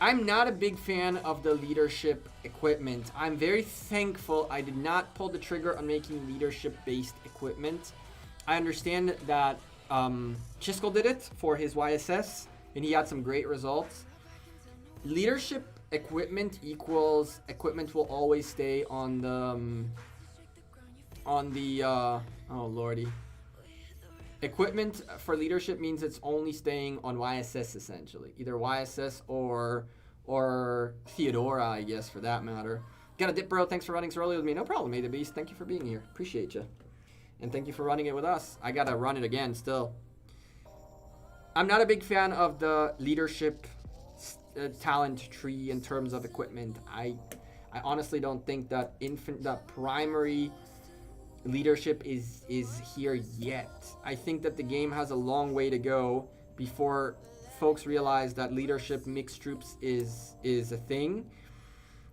Speaker 1: I'm not a big fan of the leadership equipment. I'm very thankful I did not pull the trigger on making leadership-based equipment. I understand that Chiskel did it for his YSS, and he had some great results. Leadership equipment equals equipment will always stay on the oh lordy. Equipment for leadership means it's only staying on YSS essentially, either YSS or Theodora, I guess, for that matter. Got a dip, bro. Thanks for running so early with me. No problem, May the Beast. Thank you for being here. Appreciate you. And thank you for running it with us. I gotta run it again still. I'm not a big fan of the leadership talent tree in terms of equipment. I honestly don't think that primary leadership is here yet. I think that the game has a long way to go before folks realize that leadership mixed troops is a thing.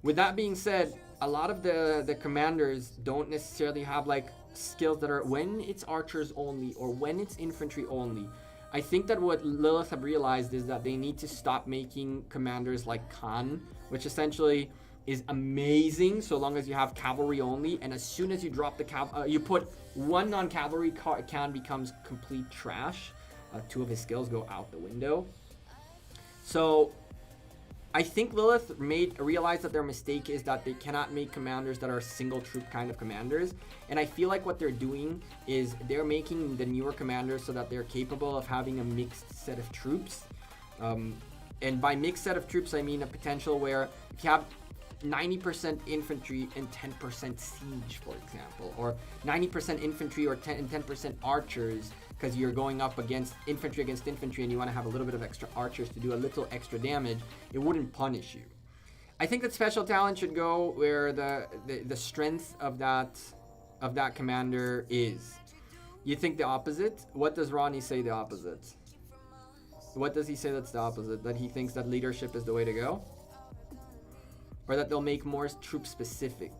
Speaker 1: With that being said, a lot of the commanders don't necessarily have like skills that are when it's archers only or when it's infantry only. I think that what Lilith have realized is that they need to stop making commanders like Khan, which essentially is amazing so long as you have cavalry only, and as soon as you drop the you put one non-cavalry Khan becomes complete trash. 2 of his skills go out the window. So I think Lilith realized that their mistake is that they cannot make commanders that are single troop kind of commanders, and I feel like what they're doing is they're making the newer commanders so that they're capable of having a mixed set of troops. And by mixed set of troops, I mean a potential where if you have 90% infantry and 10% siege, for example, or 90% infantry or 10% archers, because you're going up against infantry and you want to have a little bit of extra archers to do a little extra damage, it wouldn't punish you. I think that special talent should go where the strength of that commander is. You think the opposite? What does Ronnie say the opposite? What does he say that's the opposite? That he thinks that leadership is the way to go? Or that they'll make more troop specific?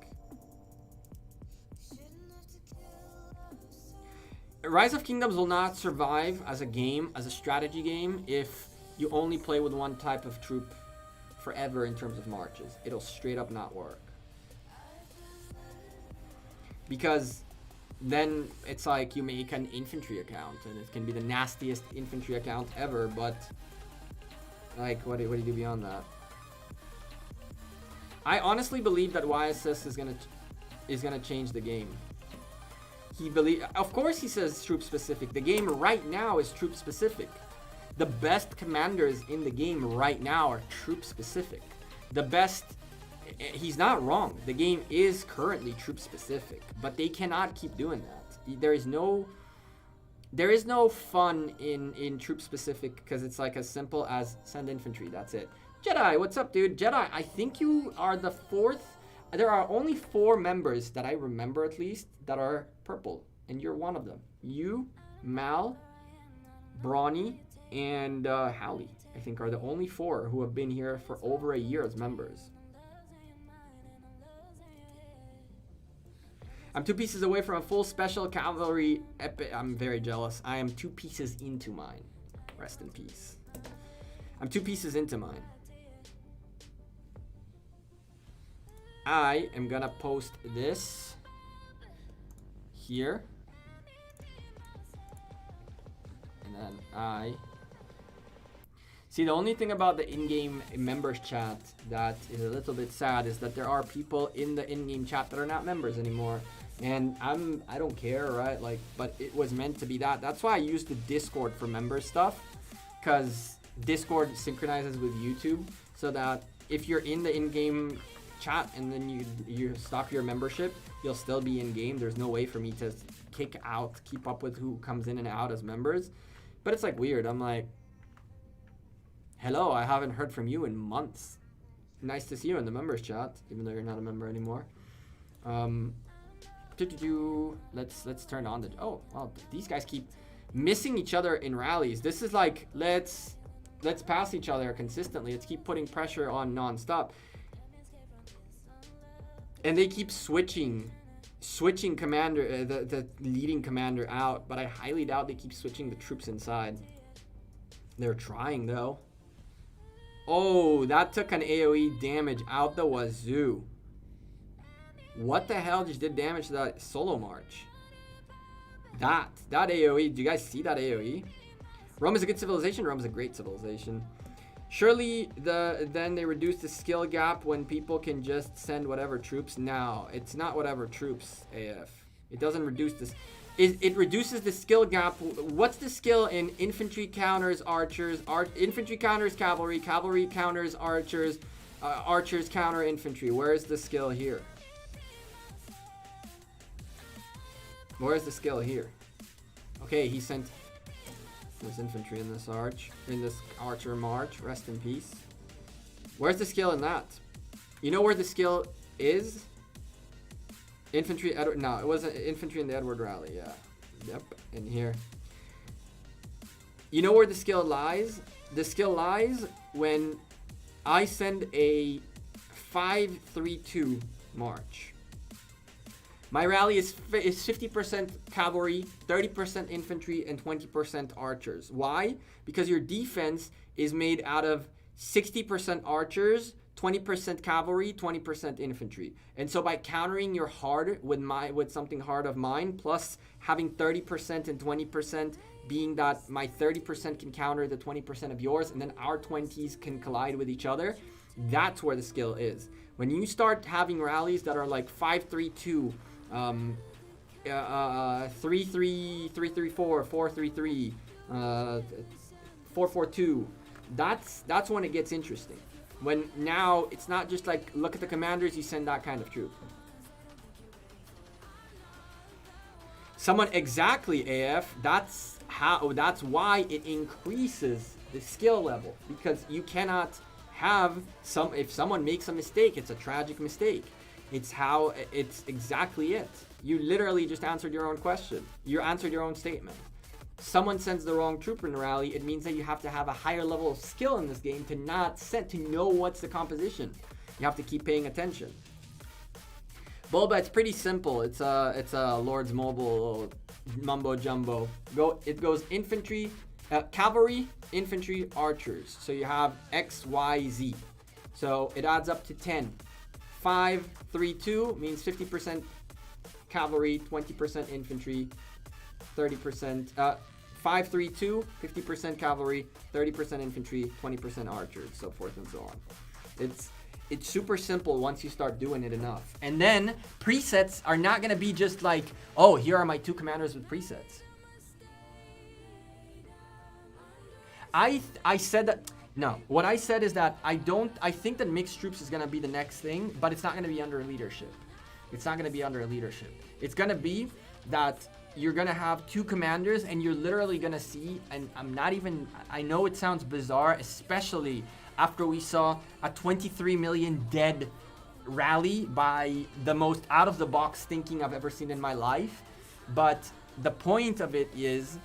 Speaker 1: Rise of Kingdoms will not survive as a game, as a strategy game, if you only play with one type of troop forever in terms of marches. It'll straight up not work. Because then it's like you make an infantry account, and it can be the nastiest infantry account ever, but like, what do you do beyond that? I honestly believe that YSS is gonna change the game. Of course he says troop specific. The game right now is troop specific. The best commanders in the game right now are troop specific. The best, he's not wrong. The game is currently troop specific, but they cannot keep doing that. There is no fun in troop specific because it's like as simple as send infantry. That's it. Jedi, what's up, dude? Jedi, I think you are the 4th. There are only 4 members that I remember at least that are purple, and you're one of them. You, Mal, Brawny, and Hallie, I think, are the only 4 who have been here for over a year as members. I'm 2 pieces away from a full special cavalry epic. I'm very jealous. I am 2 pieces into mine. Rest in peace. I'm 2 pieces into mine. I am gonna post this here, and then see, the only thing about the in-game members chat that is a little bit sad is that there are people in the in-game chat that are not members anymore, and I don't care, right? Like, but it was meant to be that. That's why I use the Discord for member stuff, because Discord synchronizes with YouTube, so that if you're in the in-game chat and then you stop your membership, you'll still be in game. There's no way for me to keep up with who comes in and out as members. But it's like weird. I'm like, Hello, I haven't heard from you in months. Nice to see you in the members chat, even though you're not a member anymore. Let's turn on the. Oh, wow, these guys keep missing each other in rallies. This is like let's pass each other consistently. Let's keep putting pressure on nonstop. And they keep switching commander, the leading commander out, but I highly doubt they keep switching the troops inside. They're trying though. Oh, that took an AoE damage out the wazoo. What the hell just did damage to that solo march? That AoE, do you guys see that AoE? Rome is a good civilization. Rome is a great civilization. Surely then they reduce the skill gap when people can just send whatever troops. No, it's not whatever troops, AF. It doesn't reduce this. It reduces the skill gap. What's the skill in infantry counters archers? Infantry counters cavalry. Cavalry counters archers. Archers counter infantry. Where is the skill here? Where's the skill here? Okay, he sent. There's infantry in this archer march. Rest in peace. Where's the skill in that? You know where the skill is? Infantry. No, it wasn't infantry in the Edward Rally. Yeah. Yep. In here. You know where the skill lies? The skill lies when I send a 5-3-2 march. My rally is 50% cavalry, 30% infantry, and 20% archers. Why? Because your defense is made out of 60% archers, 20% cavalry, 20% infantry. And so by countering your hard with something hard of mine, plus having 30% and 20% being that my 30% can counter the 20% of yours, and then our 20s can collide with each other, that's where the skill is. When you start having rallies that are like 5-3-2, 3-3, 3-3-4, 4-3-3, 4-4-2. That's when it gets interesting. When now it's not just like look at the commanders, you send that kind of troop. Someone exactly AF. That's why it increases the skill level, because you cannot have if someone makes a mistake, it's a tragic mistake. It's exactly it. You literally just answered your own question. You answered your own statement. Someone sends the wrong trooper in the rally, it means that you have to have a higher level of skill in this game to know what's the composition. You have to keep paying attention. Bulba, it's pretty simple. It's a Lord's Mobile mumbo jumbo. It goes infantry, cavalry, infantry, archers. So you have X, Y, Z. So it adds up to 10. 5-3-2 means 50% cavalry, 20% infantry, 30%. 5-3-2, 50% cavalry, 30% infantry, 20% archers, so forth and so on. It's super simple once you start doing it enough. And then presets are not going to be just like, oh, here are my two commanders with presets. I said that. No, what I said is that I think that mixed troops is going to be the next thing, but it's not going to be under leadership. It's not going to be under leadership. It's going to be that you're going to have two commanders and you're literally going to see, and I know it sounds bizarre, especially after we saw a 23 million dead rally by the most out of the box thinking I've ever seen in my life. But the point of it is,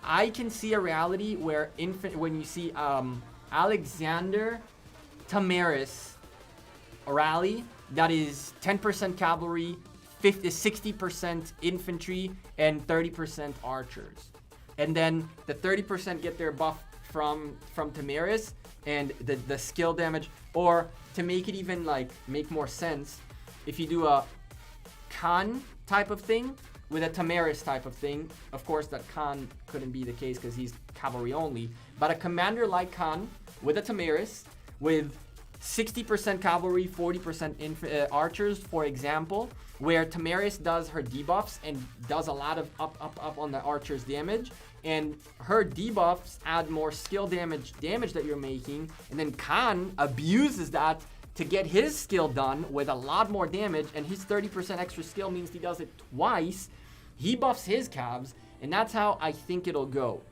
Speaker 1: I can see a reality where when you see Alexander Tamaris rally that is 10% cavalry, 60% infantry, and 30% archers, and then the 30% get their buff from Tamaris and the skill damage. Or to make it even make more sense, if you do a Khan type of thing with a Tamaris type of thing, of course that Khan couldn't be the case because he's cavalry only, but a commander like Khan with a Tamaris with 60% cavalry, 40% archers, for example, where Tamaris does her debuffs and does a lot of up on the archers damage, and her debuffs add more skill damage that you're making, and then Khan abuses that to get his skill done with a lot more damage, and his 30% extra skill means he does it twice. He buffs his calves, and that's how I think it'll go.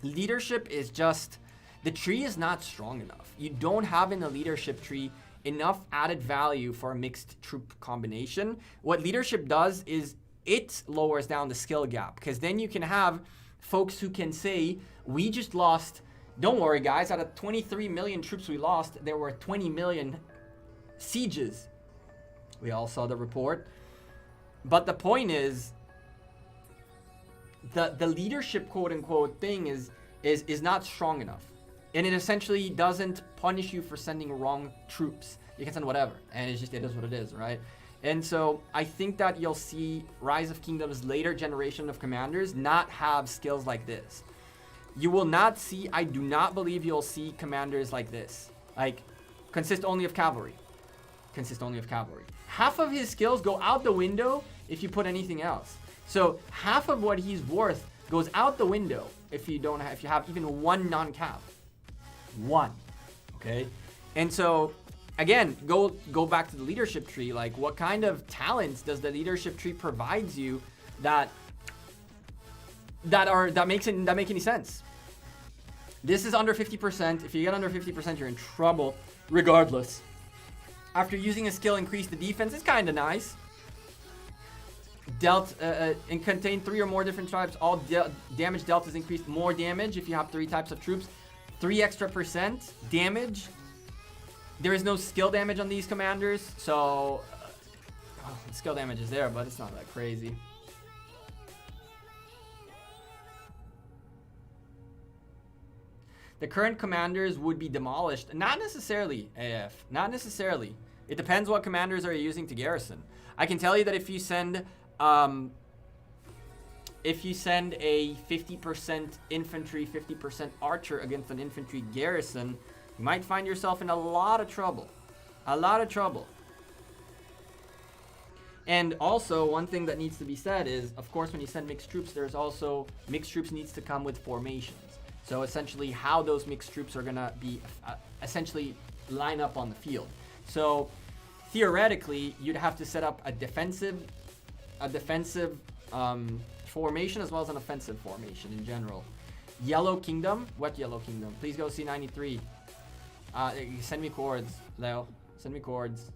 Speaker 1: Leadership is just, The tree is not strong enough. You don't have in the leadership tree enough added value for a mixed troop combination. What leadership does is it lowers down the skill gap, because then you can have folks who can say, we just lost, don't worry guys, out of 23 million troops we lost, there were 20 million sieges. We all saw the report. But the point is, the leadership quote unquote thing is not strong enough. And it essentially doesn't punish you for sending wrong troops. You can send whatever, and it is what it is, right? And so I think that you'll see Rise of Kingdoms' later generation of commanders not have skills like this. You will not see, I do not believe you'll see commanders like this. Like, consist only of cavalry. Consist only of cavalry. Half of his skills go out the window if you put anything else. So half of what he's worth goes out the window if you have even one non-cav. One. Okay? And so again, go back to the leadership tree. Like, what kind of talents does the leadership tree provides you that make any sense? This is under 50%. If you get under 50%, you're in trouble regardless. After using a skill, increase the defense. It's kind of nice. Dealt and contain 3 or more different tribes. All damage dealt is increased. More damage if you have 3 types of troops. 3 extra % damage. There is no skill damage on these commanders, so the skill damage is there, but it's not that crazy. The current commanders would be demolished. Not necessarily, AF. Not necessarily. It depends what commanders are you using to garrison. I can tell you that if you send a 50% infantry, 50% archer against an infantry garrison, you might find yourself in a lot of trouble. A lot of trouble. And also, one thing that needs to be said is, of course, when you send mixed troops, there's also, mixed troops needs to come with formations. So essentially how those mixed troops are going to be essentially line up on the field. So theoretically, you'd have to set up a defensive formation as well as an offensive formation in general. Yellow Kingdom. What Yellow Kingdom? Please go C93. Send me chords, Leo. Send me chords.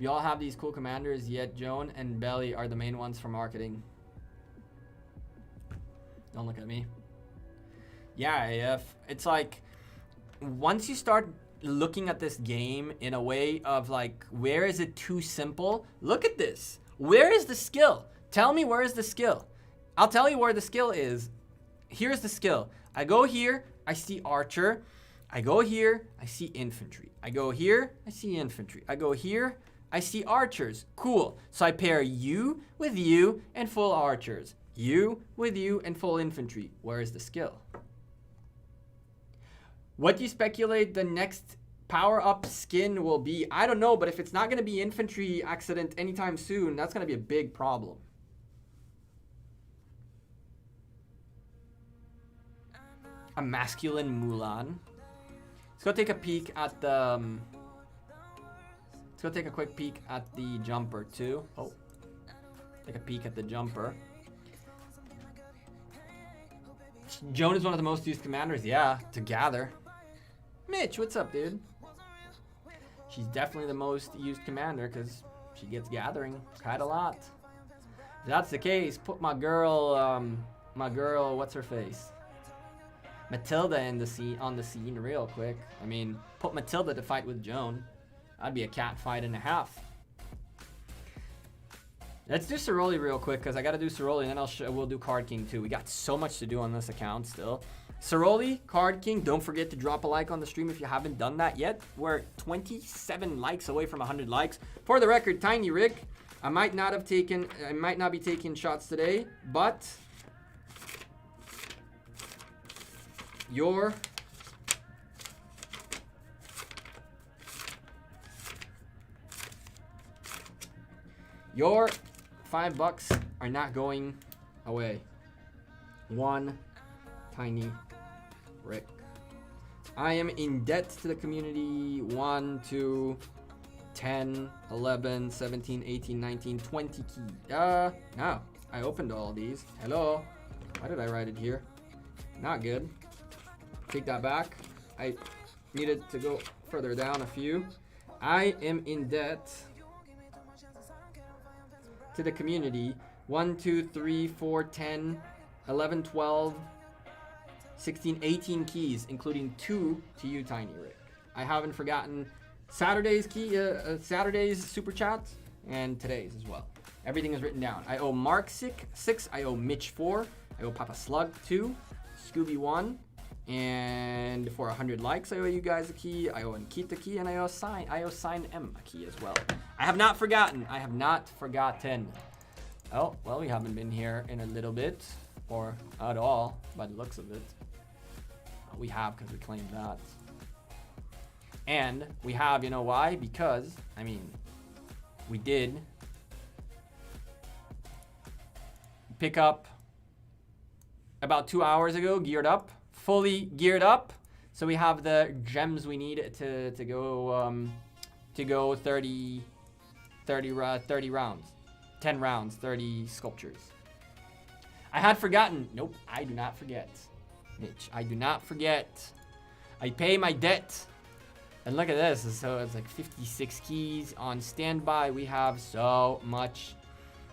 Speaker 1: We all have these cool commanders, yet Joan and Belly are the main ones for marketing. Don't look at me. Yeah, AF. It's like, once you start looking at this game in a way of like, where is it too simple? Look at this. Where is the skill? Tell me where is the skill. I'll tell you where the skill is. Here's the skill. I go here, I see archer. I go here, I see infantry. I go here, I see infantry. I go here, I see archers. Cool. So I pair you with you and full archers. You with you and full infantry. Where is the skill? What do you speculate the next power-up skin will be? I don't know, but if it's not going to be infantry accident anytime soon, that's going to be a big problem. A masculine Mulan. Let's go take a peek at the... let's go take a quick peek at the jumper too. Oh, take a peek at the jumper. Joan is one of the most used commanders, yeah, to gather. Mitch, what's up, dude? She's definitely the most used commander because she gets gathering quite a lot. If that's the case, put my girl, what's her face? Matilda in the scene, on the scene real quick. I mean, put Matilda to fight with Joan. That'd be a cat fight and a half. Let's do Ceroli real quick because I got to do Ceroli and then we'll do Card King too. We got so much to do on this account still. Ceroli, Card King, don't forget to drop a like on the stream if you haven't done that yet. We're 27 likes away from 100 likes. For the record, Tiny Rick, I might not be taking shots today, but your $5 are not going away. One Tiny Rick. I am in debt to the community. 1, 2, 10, 11, 17, 18, 19, 20 key. No, I opened all these. Hello. Why did I write it here? Not good. Take that back. I needed to go further down a few. I am in debt to the community. 1, 2, 3, 4, 10, 11, 12, 16, 18 keys, including 2 to you, Tiny Rick. I haven't forgotten Saturday's Saturday's super chats and today's as well. Everything is written down. I owe Mark 6. I owe Mitch 4. I owe Papa Slug 2. Scooby 1. And for 100 likes, I owe you guys a key. I owe Nikita a key, and I owe Sign M a key as well. I have not forgotten. I have not forgotten. Oh, well, we haven't been here in a little bit, or at all, by the looks of it. We have, because we claimed that. And we have, you know why? Because, I mean, we did pick up about 2 hours ago, geared up, fully geared up. So we have the gems we need to go 30 rounds, 10 rounds, 30 sculptures. I had forgotten. Nope, I do not forget. Mitch, I do not forget. I pay my debt. And look at this. So it's like 56 keys on standby. We have so much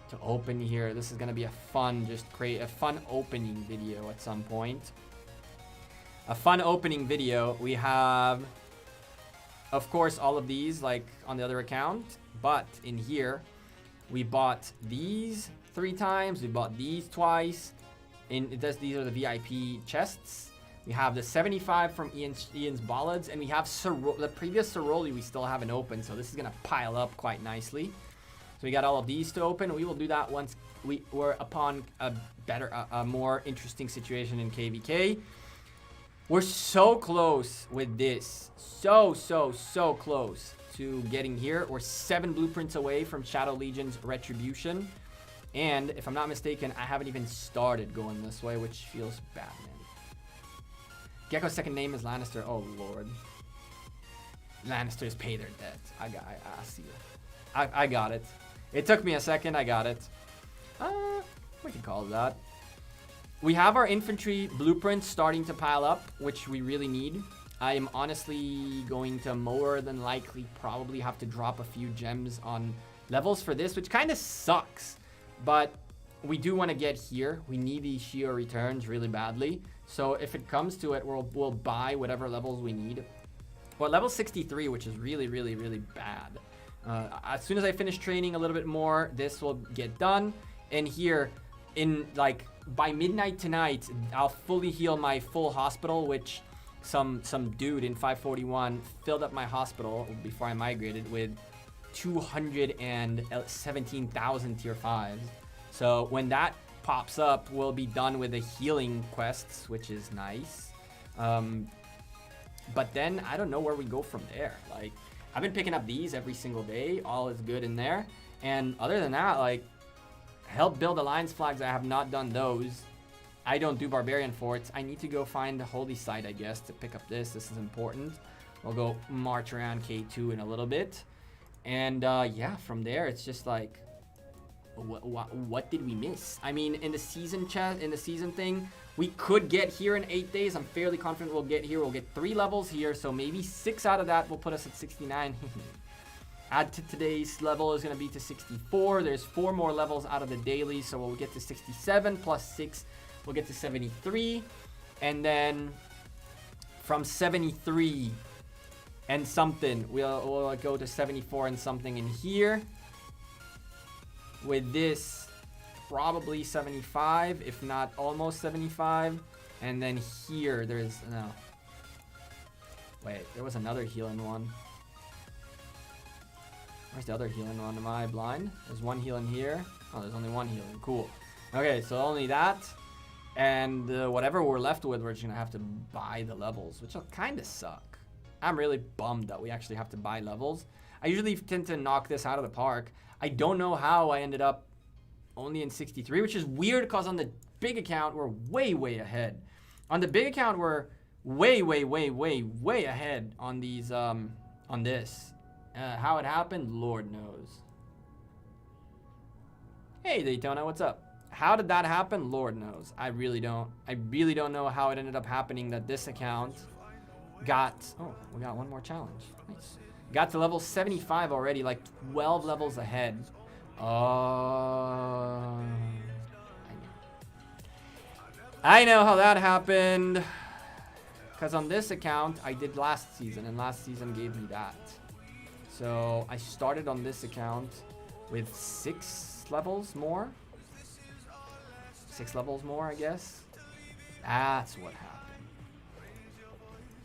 Speaker 1: to open here. This is going to be a fun, just create a fun opening video at some point. A fun opening video. We have, of course, all of these like on the other account. But in here, we bought these 3 times. We bought these twice. These are the VIP chests. We have the 75 from Ian's Ballads, and we have the previous Ceroli we still haven't opened, so this is gonna pile up quite nicely. So we got all of these to open. We will do that once we're upon a more interesting situation in KVK. We're so close with this, so close to getting here. We're 7 blueprints away from Shadow Legion's Retribution, and if I'm not mistaken, I haven't even started going this way, which feels bad, man. Gecko's second name is Lannister. Oh, Lord. Lannisters pay their debt. I see it. I got it. It took me a second. I got it. We can call it that. We have our infantry blueprints starting to pile up, which we really need. I am honestly going to more than likely probably have to drop a few gems on levels for this, which kind of sucks. But we do want to get here. We need these Shio returns really badly. So if it comes to it, we'll buy whatever levels we need. Well, level 63, which is really bad. As soon as I finish training a little bit more, this will get done. And here, in like by midnight tonight, I'll fully heal my full hospital, which some dude in 541 filled up my hospital before I migrated with 217,000 tier 5s. So when that pops up, we'll be done with the healing quests, which is nice. But then I don't know where we go from there. Like, I've been picking up these every single day. All is good in there. And other than that, like, help build alliance flags. I have not done those. I don't do barbarian forts. I need to go find the holy site, I guess, to pick up this. This is important. We'll go march around K2 in a little bit. And yeah, from there, it's just like, what did we miss? I mean, in the season thing, we could get here in 8 days. I'm fairly confident we'll get here. We'll get 3 levels here, so maybe 6 out of that will put us at 69. Add to today's level is going to be to 64. There's 4 more levels out of the daily, so we'll get to 67 plus 6. We'll get to 73, and then from 73 and something, we'll go to 74 and something in here. With this, probably 75, if not almost 75. And then here, there's, no. Wait, there was another healing one. Where's the other healing one? Am I blind? There's one healing here. Oh, there's only one healing. Cool. Okay, so only that. And whatever we're left with, we're just going to have to buy the levels, which will kind of suck. I'm really bummed that we actually have to buy levels. I usually tend to knock this out of the park. I don't know how I ended up only in 63, which is weird because on the big account, we're way ahead. On the big account, we're way ahead on these, on this. How it happened, Lord knows. Hey, Daytona, what's up? How did that happen? Lord knows. I really don't know how it ended up happening that this account got... Oh, we got one more challenge. Nice. Got to level 75 already, like 12 levels ahead. I know how that happened. Because on this account, I did last season, and last season gave me that. So I started on this account with 6 levels more. 6 levels more, I guess. That's what happened.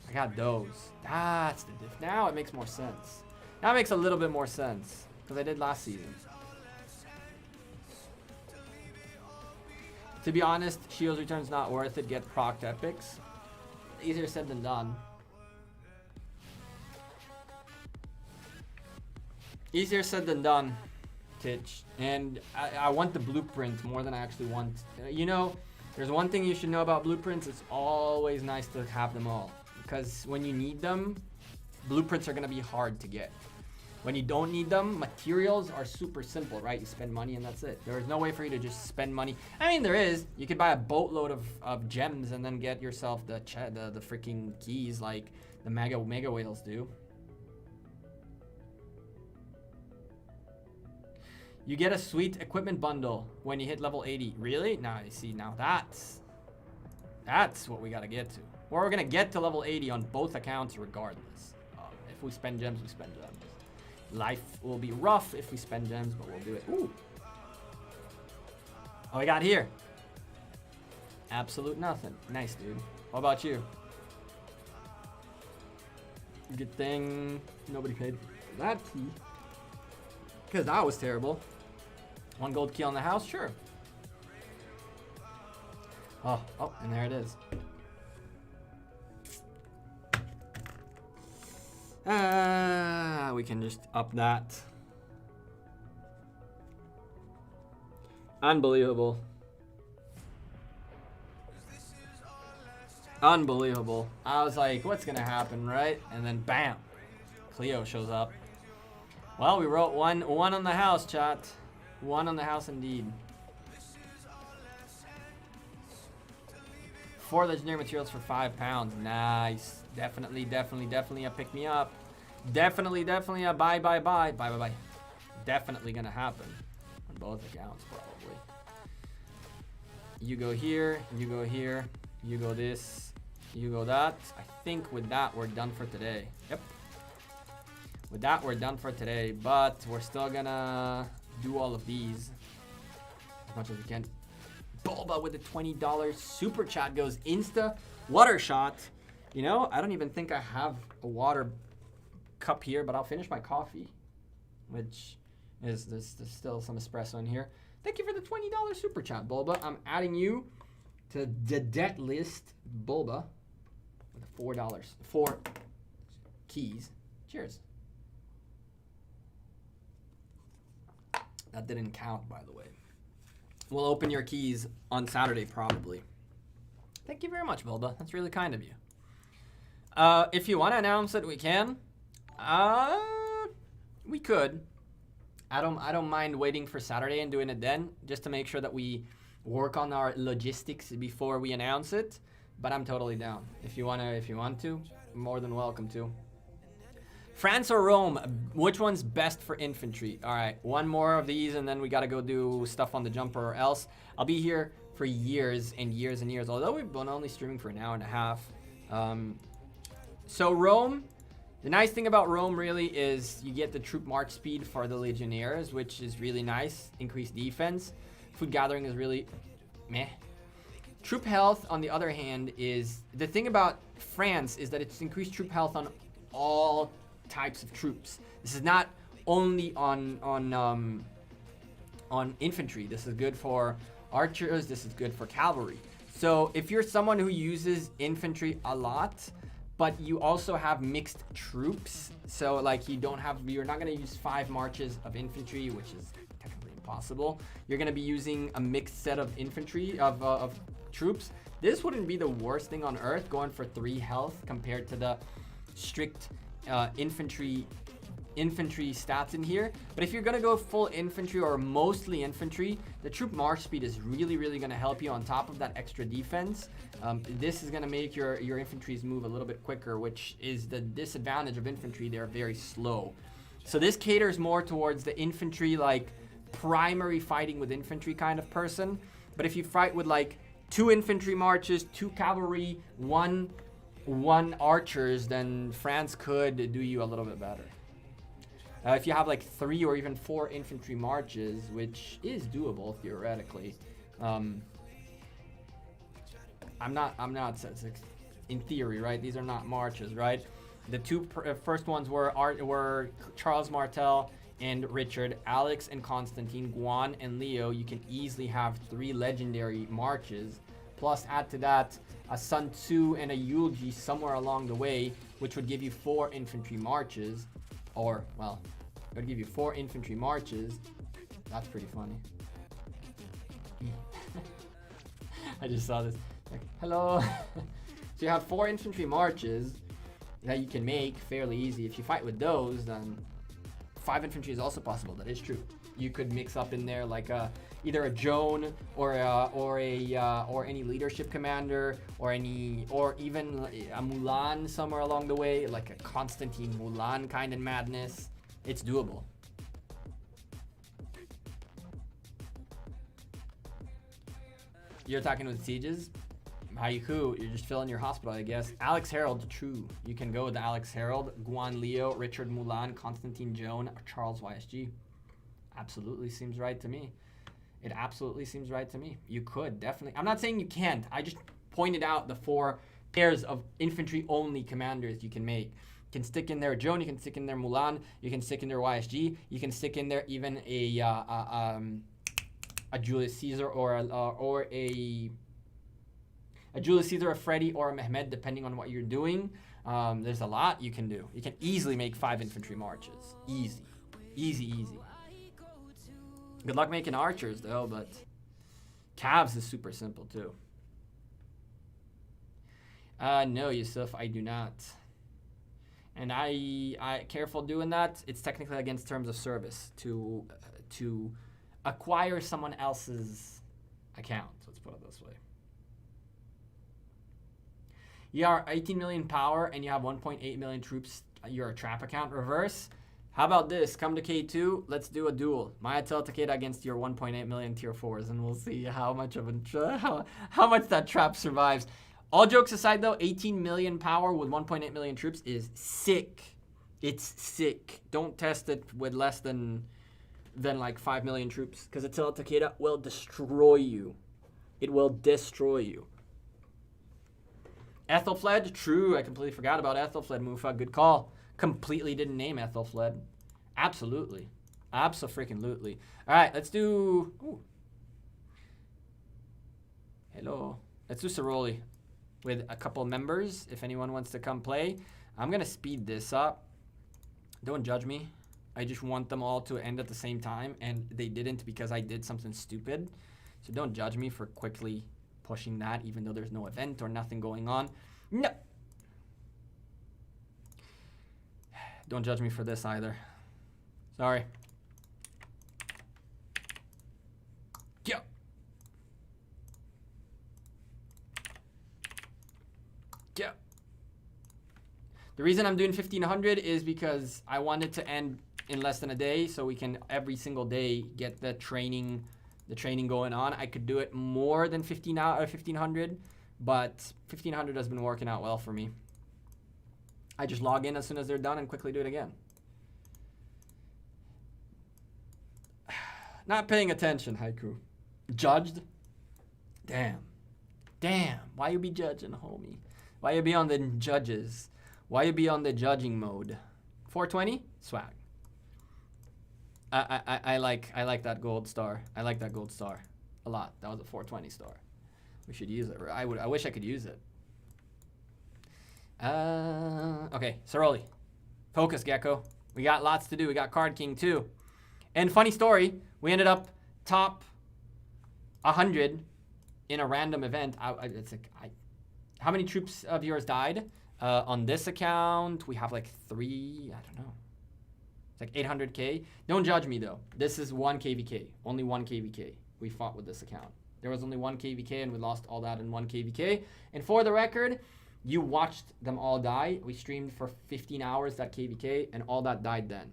Speaker 1: I got those. That's the diff. Now it makes more sense. Now it makes a little bit more sense. Because I did last season. To be honest, Shields Return's not worth it. Get procced epics. Easier said than done. Easier said than done, Titch. And I want the blueprint more than I actually want. You know, there's one thing you should know about blueprints. It's always nice to have them all. Because when you need them, blueprints are going to be hard to get. When you don't need them, materials are super simple, right? You spend money and that's it. There is no way for you to just spend money. I mean, there is. You could buy a boatload of gems and then get yourself the freaking keys like the mega whales do. You get a sweet equipment bundle when you hit level 80. Really? Now you see, now that's what we got to get to. Or we're going to get to level 80 on both accounts regardless. If we spend gems, we spend gems. Life will be rough if we spend gems, but we'll do it. Ooh. Oh, we got here. Absolute nothing. Nice, dude. What about you? Good thing nobody paid for that key. Because that was terrible. 1 gold key on the house? Sure. Oh, and there it is. We can just up that. Unbelievable. Unbelievable. I was like, what's gonna happen, right? And then bam, Cleo shows up. Well, we wrote one on the house, chat. 1 on the house indeed. 4 legendary materials for £5. Nice. Definitely a pick me up. Definitely a buy. Definitely gonna happen on both accounts probably. You go here, you go here, you go this, you go that. I think with that we're done for today. Yep. With that we're done for today, but we're still gonna do all of these as much as we can. Bulba with the $20 super chat goes insta water shot. You know, I don't even think I have a water cup here, but I'll finish my coffee, which is there's still some espresso in here. Thank you for the $20 super chat, Bulba. I'm adding you to the debt list, Bulba, with $4. 4 keys. Cheers. That didn't count, by the way. We'll open your keys on Saturday, probably. Thank you very much, Bulba. That's really kind of you. If you want to announce it, we can. We could. I don't mind waiting for Saturday and doing it then, just to make sure that we work on our logistics before we announce it. But I'm totally down. If you want to, more than welcome to. France or Rome, which one's best for infantry? All right, 1 more of these and then we got to go do stuff on the jumper or else I'll be here for years and years and years, although we've been only streaming for an hour and a half. So Rome, the nice thing about Rome really is you get the troop march speed for the Legionnaires, which is really nice. Increased defense. Food gathering is really meh. Troop health, on the other hand, is the thing about France is that it's increased troop health on all types of troops. This is not only on infantry. This is good for archers. This is good for cavalry. So if you're someone who uses infantry a lot, but you also have mixed troops, so like you're not going to use 5 marches of infantry, which is technically impossible. You're going to be using a mixed set of infantry of troops. This wouldn't be the worst thing on earth, going for 3 health compared to the strict infantry infantry stats in here. But if you're going to go full infantry or mostly infantry, the troop march speed is really, really going to help you on top of that extra defense. This is going to make your infantries move a little bit quicker, which is the disadvantage of infantry. They're very slow. So this caters more towards the infantry, like primary fighting with infantry kind of person. But if you fight with like 2 infantry marches, 2 cavalry, one archers, then France could do you a little bit better. If you have like 3 or even 4 infantry marches, which is doable theoretically, I'm not in theory, right? These are not marches, right? The 2 first ones were Charles Martel and Richard. Alex and Constantine, Guan and Leo. You can easily have 3 legendary marches. Plus add to that a Sun Tzu and a Eulogy somewhere along the way, which would give you 4 infantry marches. Or, well, it would give you 4 infantry marches. That's pretty funny. I just saw this. Like, hello. So you have 4 infantry marches that you can make fairly easy. If you fight with those, then 5 infantry is also possible. That is true. You could mix up in there like either a Joan or any leadership commander or even a Mulan somewhere along the way, like a Constantine Mulan kind of madness. It's doable. You're attacking with sieges? Haiku, you're just filling your hospital, I guess. Alex Harold, true. You can go with Alex Harold, Guan Leo, Richard Mulan, Constantine Joan, or Charles YSG. Absolutely seems right to me. It absolutely seems right to me. You could, definitely. I'm not saying you can't. I just pointed out the 4 pairs of infantry-only commanders you can make. You can stick in there Joan, you can stick in there Mulan, you can stick in there YSG, you can stick in there even a Julius Caesar or a Julius Caesar, a Freddy, or a Mehmed, depending on what you're doing. There's a lot you can do. You can easily make 5 infantry marches. Easy. Easy, easy. Good luck making archers, though, but calves is super simple, too. No, Yusuf, I do not. And I careful doing that. It's technically against terms of service to acquire someone else's account. Let's put it this way. You are 18 million power and you have 1.8 million troops. You're a trap account. Reverse. How about this? Come to K2. Let's do a duel. Mayatel Takeda against your 1.8 million tier 4s, and we'll see how much of how much that trap survives. All jokes aside, though, 18 million power with 1.8 million troops is sick. It's sick. Don't test it with less than like 5 million troops, because Attila Takeda will destroy you. It will destroy you. Ethelfled, true. I completely forgot about Ethelfled. Mufa, good call. Completely didn't name Ethelfled. Absolutely. Abso-freaking-lutely. All right, let's do... Ooh. Hello. Let's do Ceroli with a couple members, if anyone wants to come play. I'm going to speed this up. Don't judge me. I just want them all to end at the same time, and they didn't because I did something stupid. So don't judge me for quickly pushing that, even though there's no event or nothing going on. No. Don't judge me for this either. Sorry. Go. Go. The reason I'm doing 1500 is because I wanted to end in less than a day, so we can every single day get the training going on. I could do it more than 1500, but 1500 has been working out well for me. I just log in as soon as they're done and quickly do it again. Not paying attention, Haiku. Judged? Damn. Damn. Why you be judging, homie? Why you be on the judges? Why you be on the judging mode? 420? Swag. I like that gold star. I like that gold star a lot. That was a 420 star. We should use it. I wish I could use it. Okay, Ceroli. Focus, Gecko. We got lots to do. We got Card King too. And funny story, we ended up top 100 in a random event. How many troops of yours died? On this account, we have like 3, I don't know. It's like 800K. Don't judge me though. This is 1 KVK. Only 1 KVK. We fought with this account. There was only 1 KVK and we lost all that in 1 KVK. And for the record, you watched them all die. We streamed for 15 hours that KVK and all that died then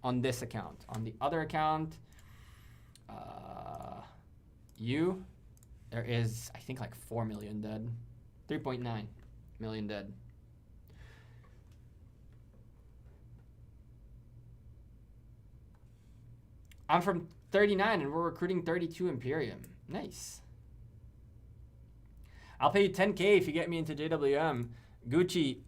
Speaker 1: on this account. On the other account, there is, I think, like 4 million dead. 3.9 million dead. I'm from 39 and we're recruiting 32 Imperium. Nice. I'll pay you 10K if you get me into JWM. Gucci,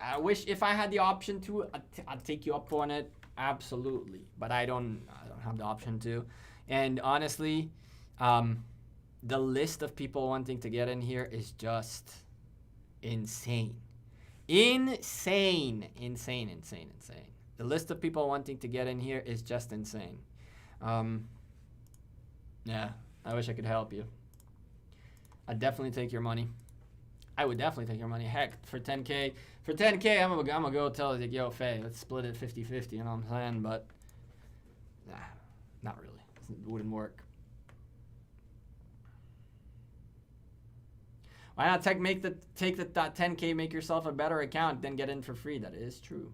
Speaker 1: I wish if I had the option to, I'd take you up on it. Absolutely. But I don't have the option to. And honestly, the list of people wanting to get in here is just insane. Insane. The list of people wanting to get in here is just insane. Yeah, I wish I could help you. I'd definitely take your money. I would definitely take your money. Heck, for 10K, I'm gonna go tell it, like, yo, Faye, let's split it 50-50, you know what I'm saying? But, nah, not really. It wouldn't work. Why not take that 10K, make yourself a better account, then get in for free? That is true.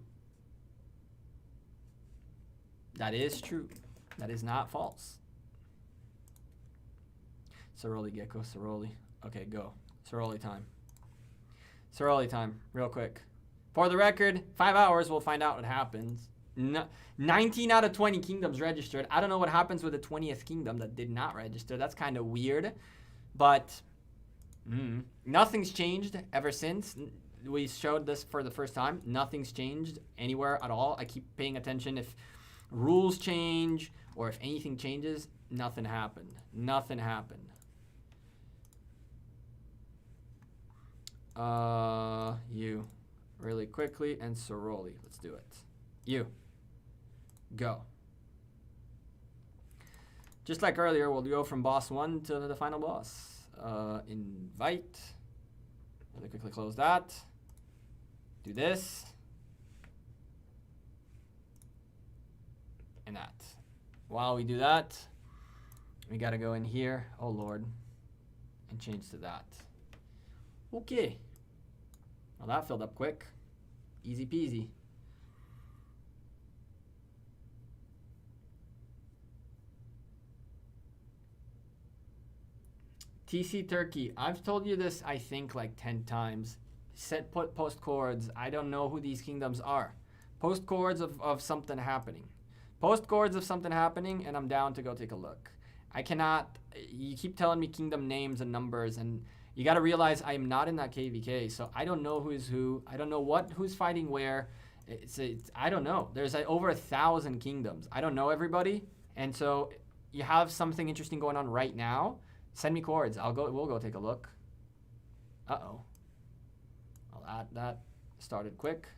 Speaker 1: That is true. That is not false. Ceroli, Gecko, Ceroli. Okay, go. Ceroli time. Ceroli time, real quick. For the record, 5 hours, we'll find out what happens. 19 out of 20 kingdoms registered. I don't know what happens with the 20th kingdom that did not register. That's kind of weird. But nothing's changed ever since we showed this for the first time. Nothing's changed anywhere at all. I keep paying attention if rules change or if anything changes. Nothing happened. Nothing happened. You really quickly and Ceroli. Let's do it. You go. Just like earlier, we'll go from boss 1 to the final boss. Invite. Really quickly close that. Do this. And that. While we do that, we gotta go in here, oh Lord, and change to that. Okay. Well, that filled up quick. Easy peasy. TC Turkey. I've told you this, I think, like 10 times. Put post chords. I don't know who these kingdoms are. Post chords of something happening. Post chords of something happening, and I'm down to go take a look. I cannot. You keep telling me kingdom names and numbers, and you got to realize I am not in that KVK, so I don't know who's who. I don't know who's fighting where. I don't know. There's over 1,000 kingdoms. I don't know everybody, and so you have something interesting going on right now. Send me chords. We'll go take a look. Uh-oh. Well, that started quick.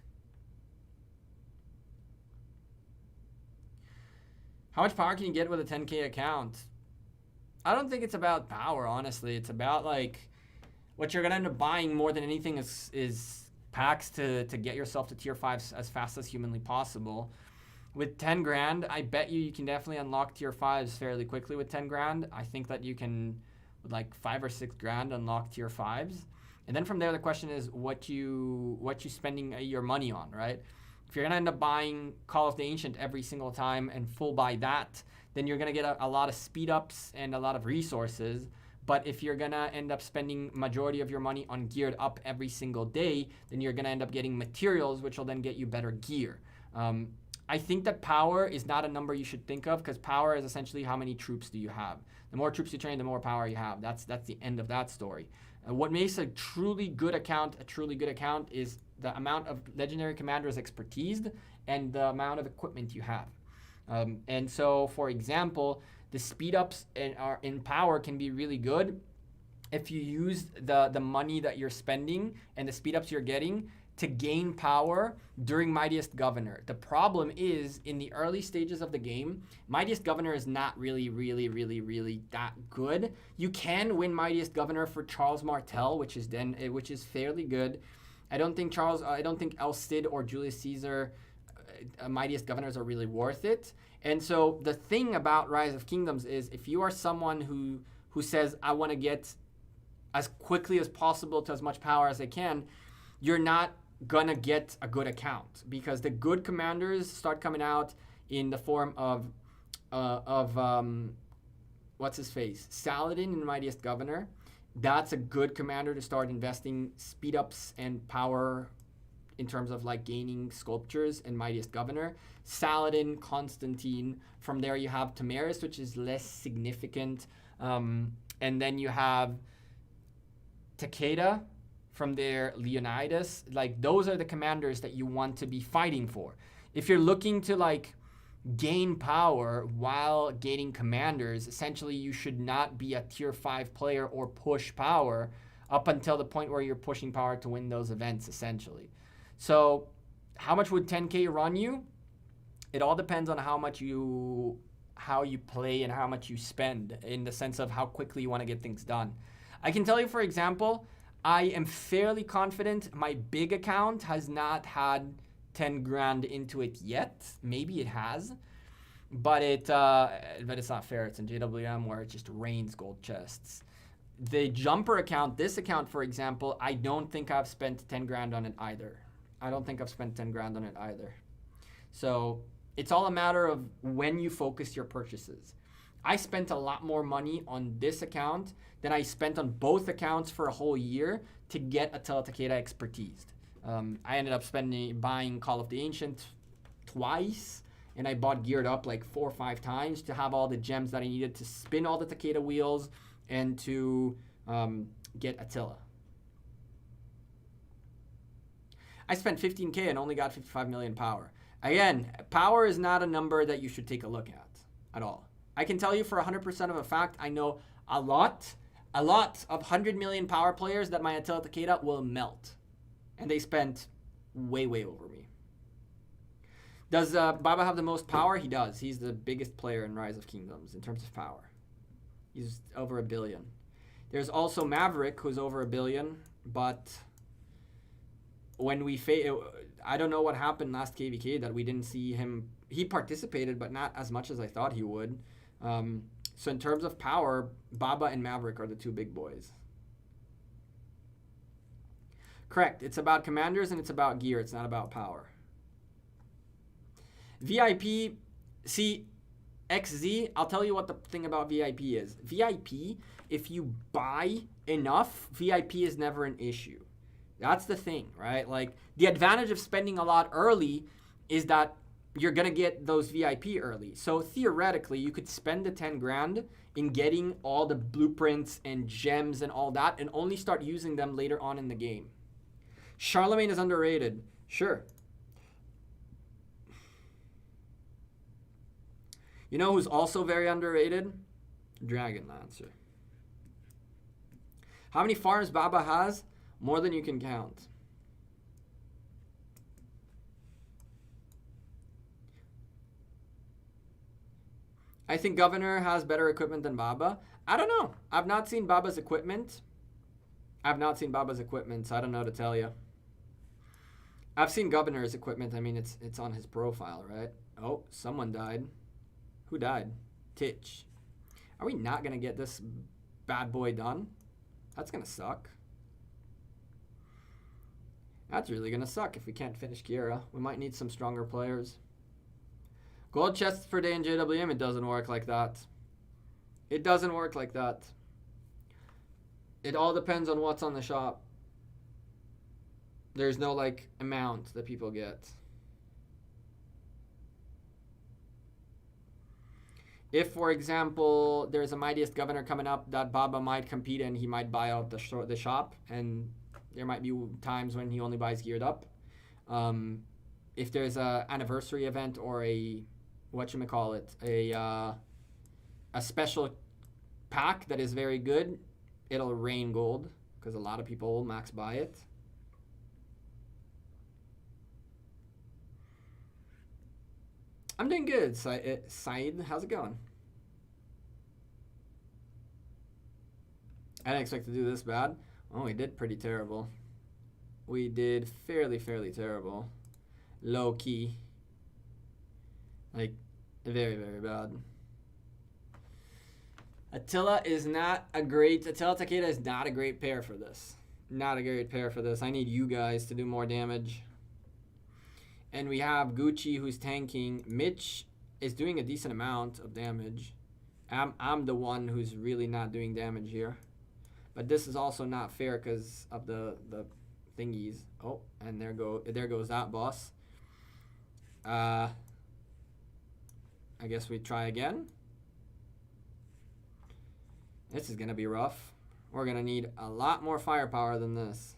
Speaker 1: How much power can you get with a 10K account? I don't think it's about power, honestly. It's about, like, what you're going to end up buying more than anything is packs to get yourself to tier 5 as fast as humanly possible. With 10 grand, I bet you can definitely unlock tier 5s fairly quickly with 10 grand. I think that you can, with like 5 or 6 grand, unlock tier 5s. And then from there, the question is what you spending your money on, right? If you're going to end up buying Call of the Ancient every single time and full buy that, then you're going to get a lot of speed ups and a lot of resources. But if you're going to end up spending majority of your money on geared up every single day, then you're going to end up getting materials, which will then get you better gear. I think that power is not a number you should think of, because power is essentially how many troops do you have. The more troops you train, the more power you have. That's the end of that story. What makes a truly good account is the amount of legendary commander's expertise and the amount of equipment you have. And so, for example, the speed ups in power can be really good if you use the money that you're spending and the speed ups you're getting to gain power during Mightiest Governor. The problem is, in the early stages of the game, Mightiest Governor is not really that good. You can win Mightiest Governor for Charles Martel, which is fairly good. I don't think El Cid or Julius Caesar Mightiest Governors are really worth it. And so the thing about Rise of Kingdoms is if you are someone who says, I want to get as quickly as possible to as much power as I can, you're not going to get a good account, because the good commanders start coming out in the form of what's his face? Saladin in Mightiest Governor. That's a good commander to start investing speed ups and power in terms of like gaining sculptures in Mightiest Governor. Saladin, Constantine. From there you have Tamaris, which is less significant. And then you have Takeda. From there, Leonidas. Like, those are the commanders that you want to be fighting for. If you're looking to like gain power while gaining commanders, essentially you should not be a tier 5 player or push power up until the point where you're pushing power to win those events, essentially. So how much would 10K run you? It all depends on how you play and how much you spend, in the sense of how quickly you want to get things done. I can tell you, for example, I am fairly confident my big account has not had 10 grand into it yet. Maybe it has, but it's not fair. It's in JWM where it just rains gold chests. The jumper account, this account, for example, I don't think I've spent 10 grand on it either. So it's all a matter of when you focus your purchases. I spent a lot more money on this account than I spent on both accounts for a whole year to get Attila Takeda expertised. I ended up buying Call of the Ancient twice, and I bought Geared Up like 4 or 5 times to have all the gems that I needed to spin all the Takeda wheels and to get Attila. I spent 15K and only got 55 million power. Again, power is not a number that you should take a look at all. I can tell you for 100% of a fact, I know a lot of 100 million power players that my Attila Takeda will melt. And they spent way over me. Does Baba have the most power? He does. He's the biggest player in Rise of Kingdoms in terms of power. He's over 1 billion. There's also Maverick, who's over 1 billion, but when we I don't know what happened last KVK that we didn't see him. He participated, but not as much as I thought he would. So in terms of power, Baba and Maverick are the 2 big boys. Correct. It's about commanders and it's about gear. It's not about power. VIP, see, XZ, I'll tell you what the thing about VIP is. VIP, if you buy enough, VIP is never an issue. That's the thing, right? Like, the advantage of spending a lot early is that you're going to get those VIP early. So theoretically, you could spend the 10 grand in getting all the blueprints and gems and all that and only start using them later on in the game. Charlemagne is underrated. Sure. You know who's also very underrated? Dragon Lancer. How many farms Baba has? More than you can count. I think Governor has better equipment than Baba. I don't know. I've not seen Baba's equipment. So I don't know to tell you. I've seen Governor's equipment. I mean, it's on his profile, right? Oh, someone died. Who died? Titch. Are we not going to get this bad boy done? That's going to suck. That's really going to suck if we can't finish Kiera. We might need some stronger players. Gold chests per day in JWM, it doesn't work like that. It doesn't work like that. It all depends on what's on the shop. There's no, like, amount that people get. If, for example, there's a Mightiest Governor coming up that Baba might compete in, he might buy out the shop, and there might be times when he only buys Geared Up. If there's a anniversary event or a special pack that is very good, it'll rain gold because a lot of people will max buy it. I'm doing good, Saeed. How's it going? I didn't expect to do this bad. Oh, we did pretty terrible. We did fairly terrible. Low key. Like, very, very bad. Attila Takeda is not a great pair for this. Not a great pair for this. I need you guys to do more damage. And we have Gucci who's tanking. Mitch is doing a decent amount of damage. I'm the one who's really not doing damage here. But this is also not fair because of the thingies. Oh, and there goes that boss. I guess we try again. This is gonna be rough. We're gonna need a lot more firepower than this.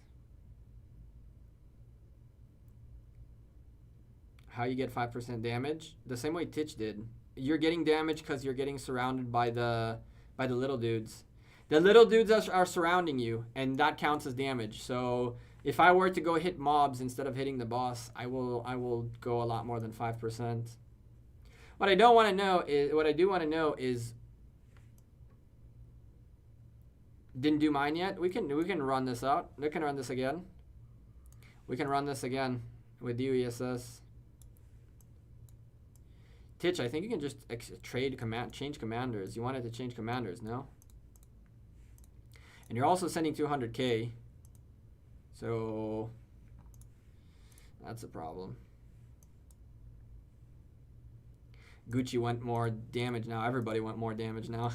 Speaker 1: How you get 5% damage? The same way Titch did. You're getting damage because you're getting surrounded by the little dudes. The little dudes are surrounding you, and that counts as damage. So if I were to go hit mobs instead of hitting the boss, I will go a lot more than 5%. What I do want to know is didn't do mine yet. We can run this out. We can run this again. We can run this again with you, ESS. Titch, I think you can just change commanders. You wanted to change commanders, no? And you're also sending 200k. So that's a problem. Gucci went more damage now. Everybody went more damage now.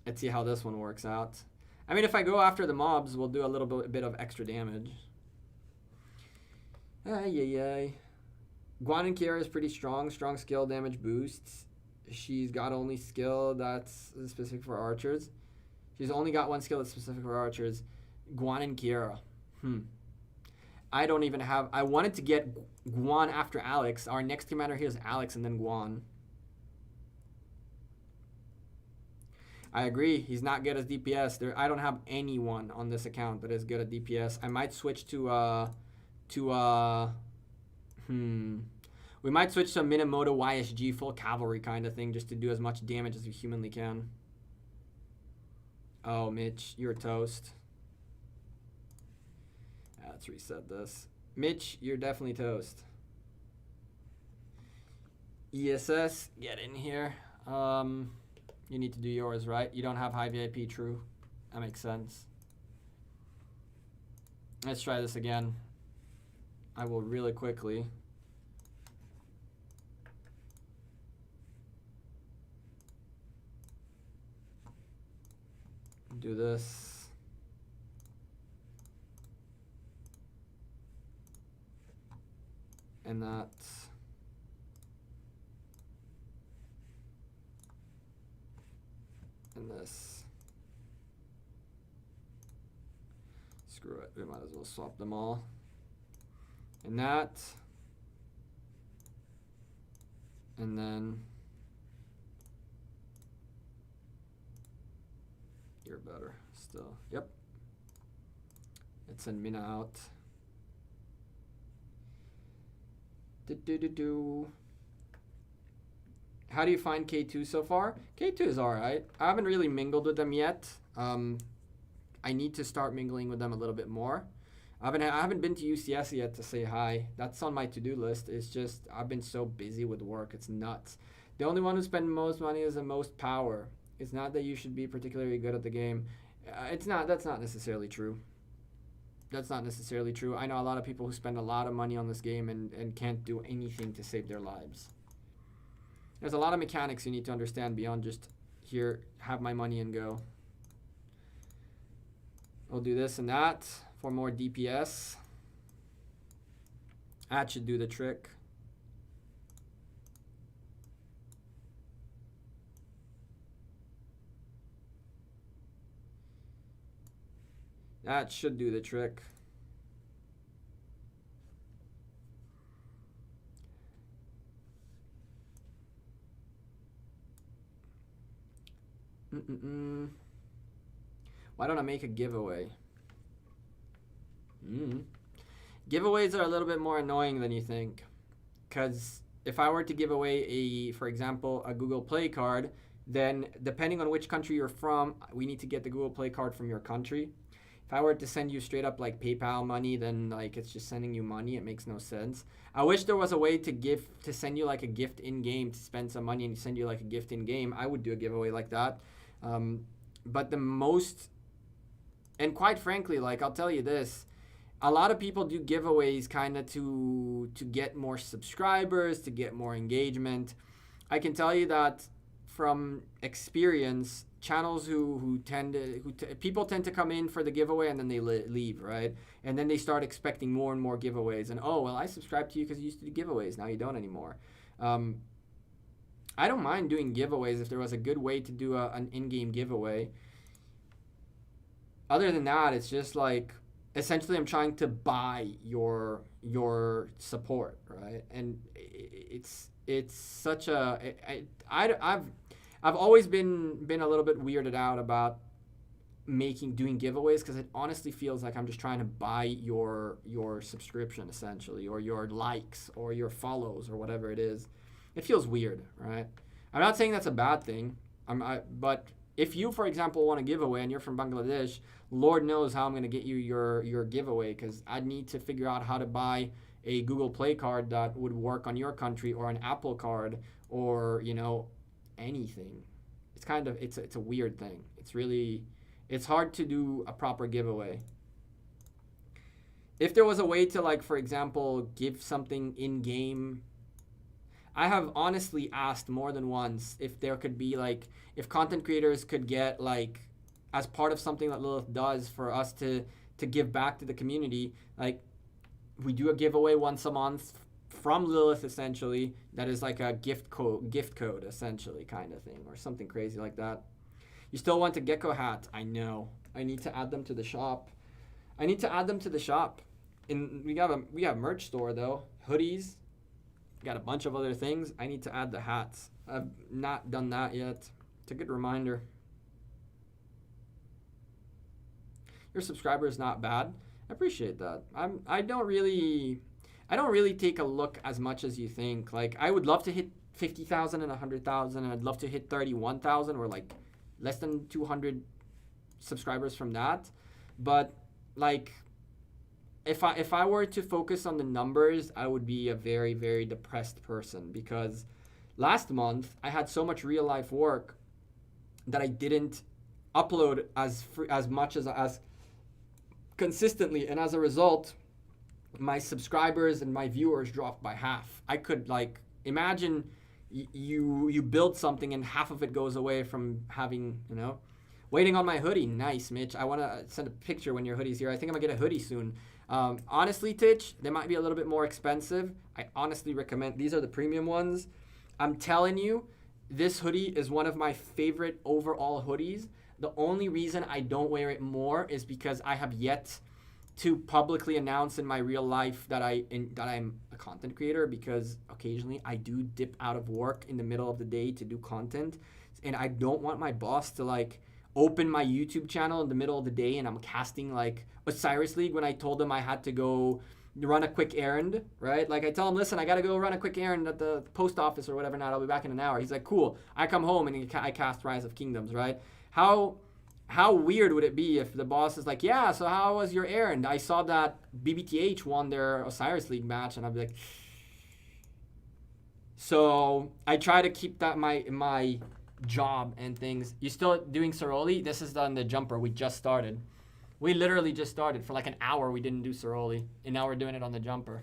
Speaker 1: Let's see how this one works out. I mean, if I go after the mobs, we'll do a little bit of extra damage. Ay. Guan and Kiera is pretty strong. Strong skill damage boosts. She's got only skill that's specific for archers. She's only got one skill that's specific for archers. Guan and Kiera. I don't even have... I wanted to get Guan after Alex. Our next commander here is Alex and then Guan. I agree. He's not good as DPS. I don't have anyone on this account that is good at DPS. I might switch we might switch to a Minamoto YSG full cavalry kind of thing just to do as much damage as we humanly can. Oh, Mitch, you're toast. Let's reset this. Mitch, you're definitely toast. ESS, get in here. You need to do yours, right? You don't have high VIP, true. That makes sense. Let's try this again. I will really quickly. Do this. And that. And this. Screw it, we might as well swap them all. And that. And then. You're better still. Yep. Let's send Mina out. How do you find K2 so far? K2 is alright. I haven't really mingled with them yet. I need to start mingling with them a little bit more. I haven't been to UCS yet to say hi. That's on my to-do list. It's just I've been so busy with work. It's nuts. The only one who spends most money is the most power. It's not that you should be particularly good at the game. That's not necessarily true. That's not necessarily true. I know a lot of people who spend a lot of money on this game and can't do anything to save their lives. There's a lot of mechanics you need to understand beyond just here, have my money and go. I'll do this and that for more DPS. That should do the trick. That should do the trick. Why don't I make a giveaway? Giveaways are a little bit more annoying than you think. Because if I were to give away, for example, a Google Play card, then depending on which country you're from, we need to get the Google Play card from your country. If I were to send you straight up like PayPal money, then like it's just sending you money. It makes no sense. I wish there was a way to send you like a gift in game, to spend some money and send you like a gift in game. I would do a giveaway like that. But the most, and quite frankly, like I'll tell you this, a lot of people do giveaways kind of to get more subscribers, to get more engagement. I can tell you that from experience, channels people tend to come in for the giveaway and then they leave, right? And then they start expecting more and more giveaways. And oh, well, I subscribed to you because you used to do giveaways. Now you don't anymore. I don't mind doing giveaways if there was a good way to do an in-game giveaway. Other than that, it's just like, essentially I'm trying to buy your support, right? And it's such a, I've always been a little bit weirded out about doing giveaways, because it honestly feels like I'm just trying to buy your subscription essentially, or your likes or your follows or whatever it is. It feels weird, right? I'm not saying that's a bad thing. But if you, for example, want a giveaway and you're from Bangladesh, Lord knows how I'm going to get you your giveaway, because I'd need to figure out how to buy a Google Play card that would work on your country, or an Apple card, or, you know, anything. It's kind of, it's a weird thing. It's hard to do a proper giveaway. If there was a way to, like, for example, give something in-game, I have honestly asked more than once if there could be, like, if content creators could get, like, as part of something that Lilith does for us to give back to the community, like, we do a giveaway once a month from Lilith, essentially, that is like a gift code, essentially, kind of thing, or something crazy like that. You still want a gecko hat? I know. I need to add them to the shop. And we have merch store though, hoodies. Got a bunch of other things. I need to add the hats. I've not done that yet. It's a good reminder. Your subscriber is not bad. I appreciate that. I don't really take a look as much as you think. Like, I would love to hit 50,000 and 100,000, and I'd love to hit 31,000, or like less than 200 subscribers from that. But like, if I were to focus on the numbers, I would be a very, very depressed person, because last month I had so much real life work that I didn't upload as much as consistently, and as a result, my subscribers and my viewers dropped by half. I could, like, imagine you build something and half of it goes away from having, you know. Waiting on my hoodie. Nice, Mitch. I want to send a picture when your hoodie's here. I think I'm going to get a hoodie soon. Honestly, Titch, they might be a little bit more expensive. I honestly recommend, these are the premium ones. I'm telling you, this hoodie is one of my favorite overall hoodies. The only reason I don't wear it more is because I have yet to publicly announce in my real life that I'm a content creator, because occasionally I do dip out of work in the middle of the day to do content, and I don't want my boss to, like, open my YouTube channel in the middle of the day and I'm casting, like, Osiris League when I told them I had to go run a quick errand, right? Like, I tell him, listen, I got to go run a quick errand at the post office or whatever, now I'll be back in an hour. He's like, cool. I come home and I cast Rise of Kingdoms, right? How weird would it be if the boss is like, yeah, so how was your errand? I saw that BBTH won their Osiris League match, and I'd be like, so I try to keep that my job and things. You still doing Soroli? This is on the jumper. We just started. We literally just started. For like an hour we didn't do Soroli, and now we're doing it on the jumper.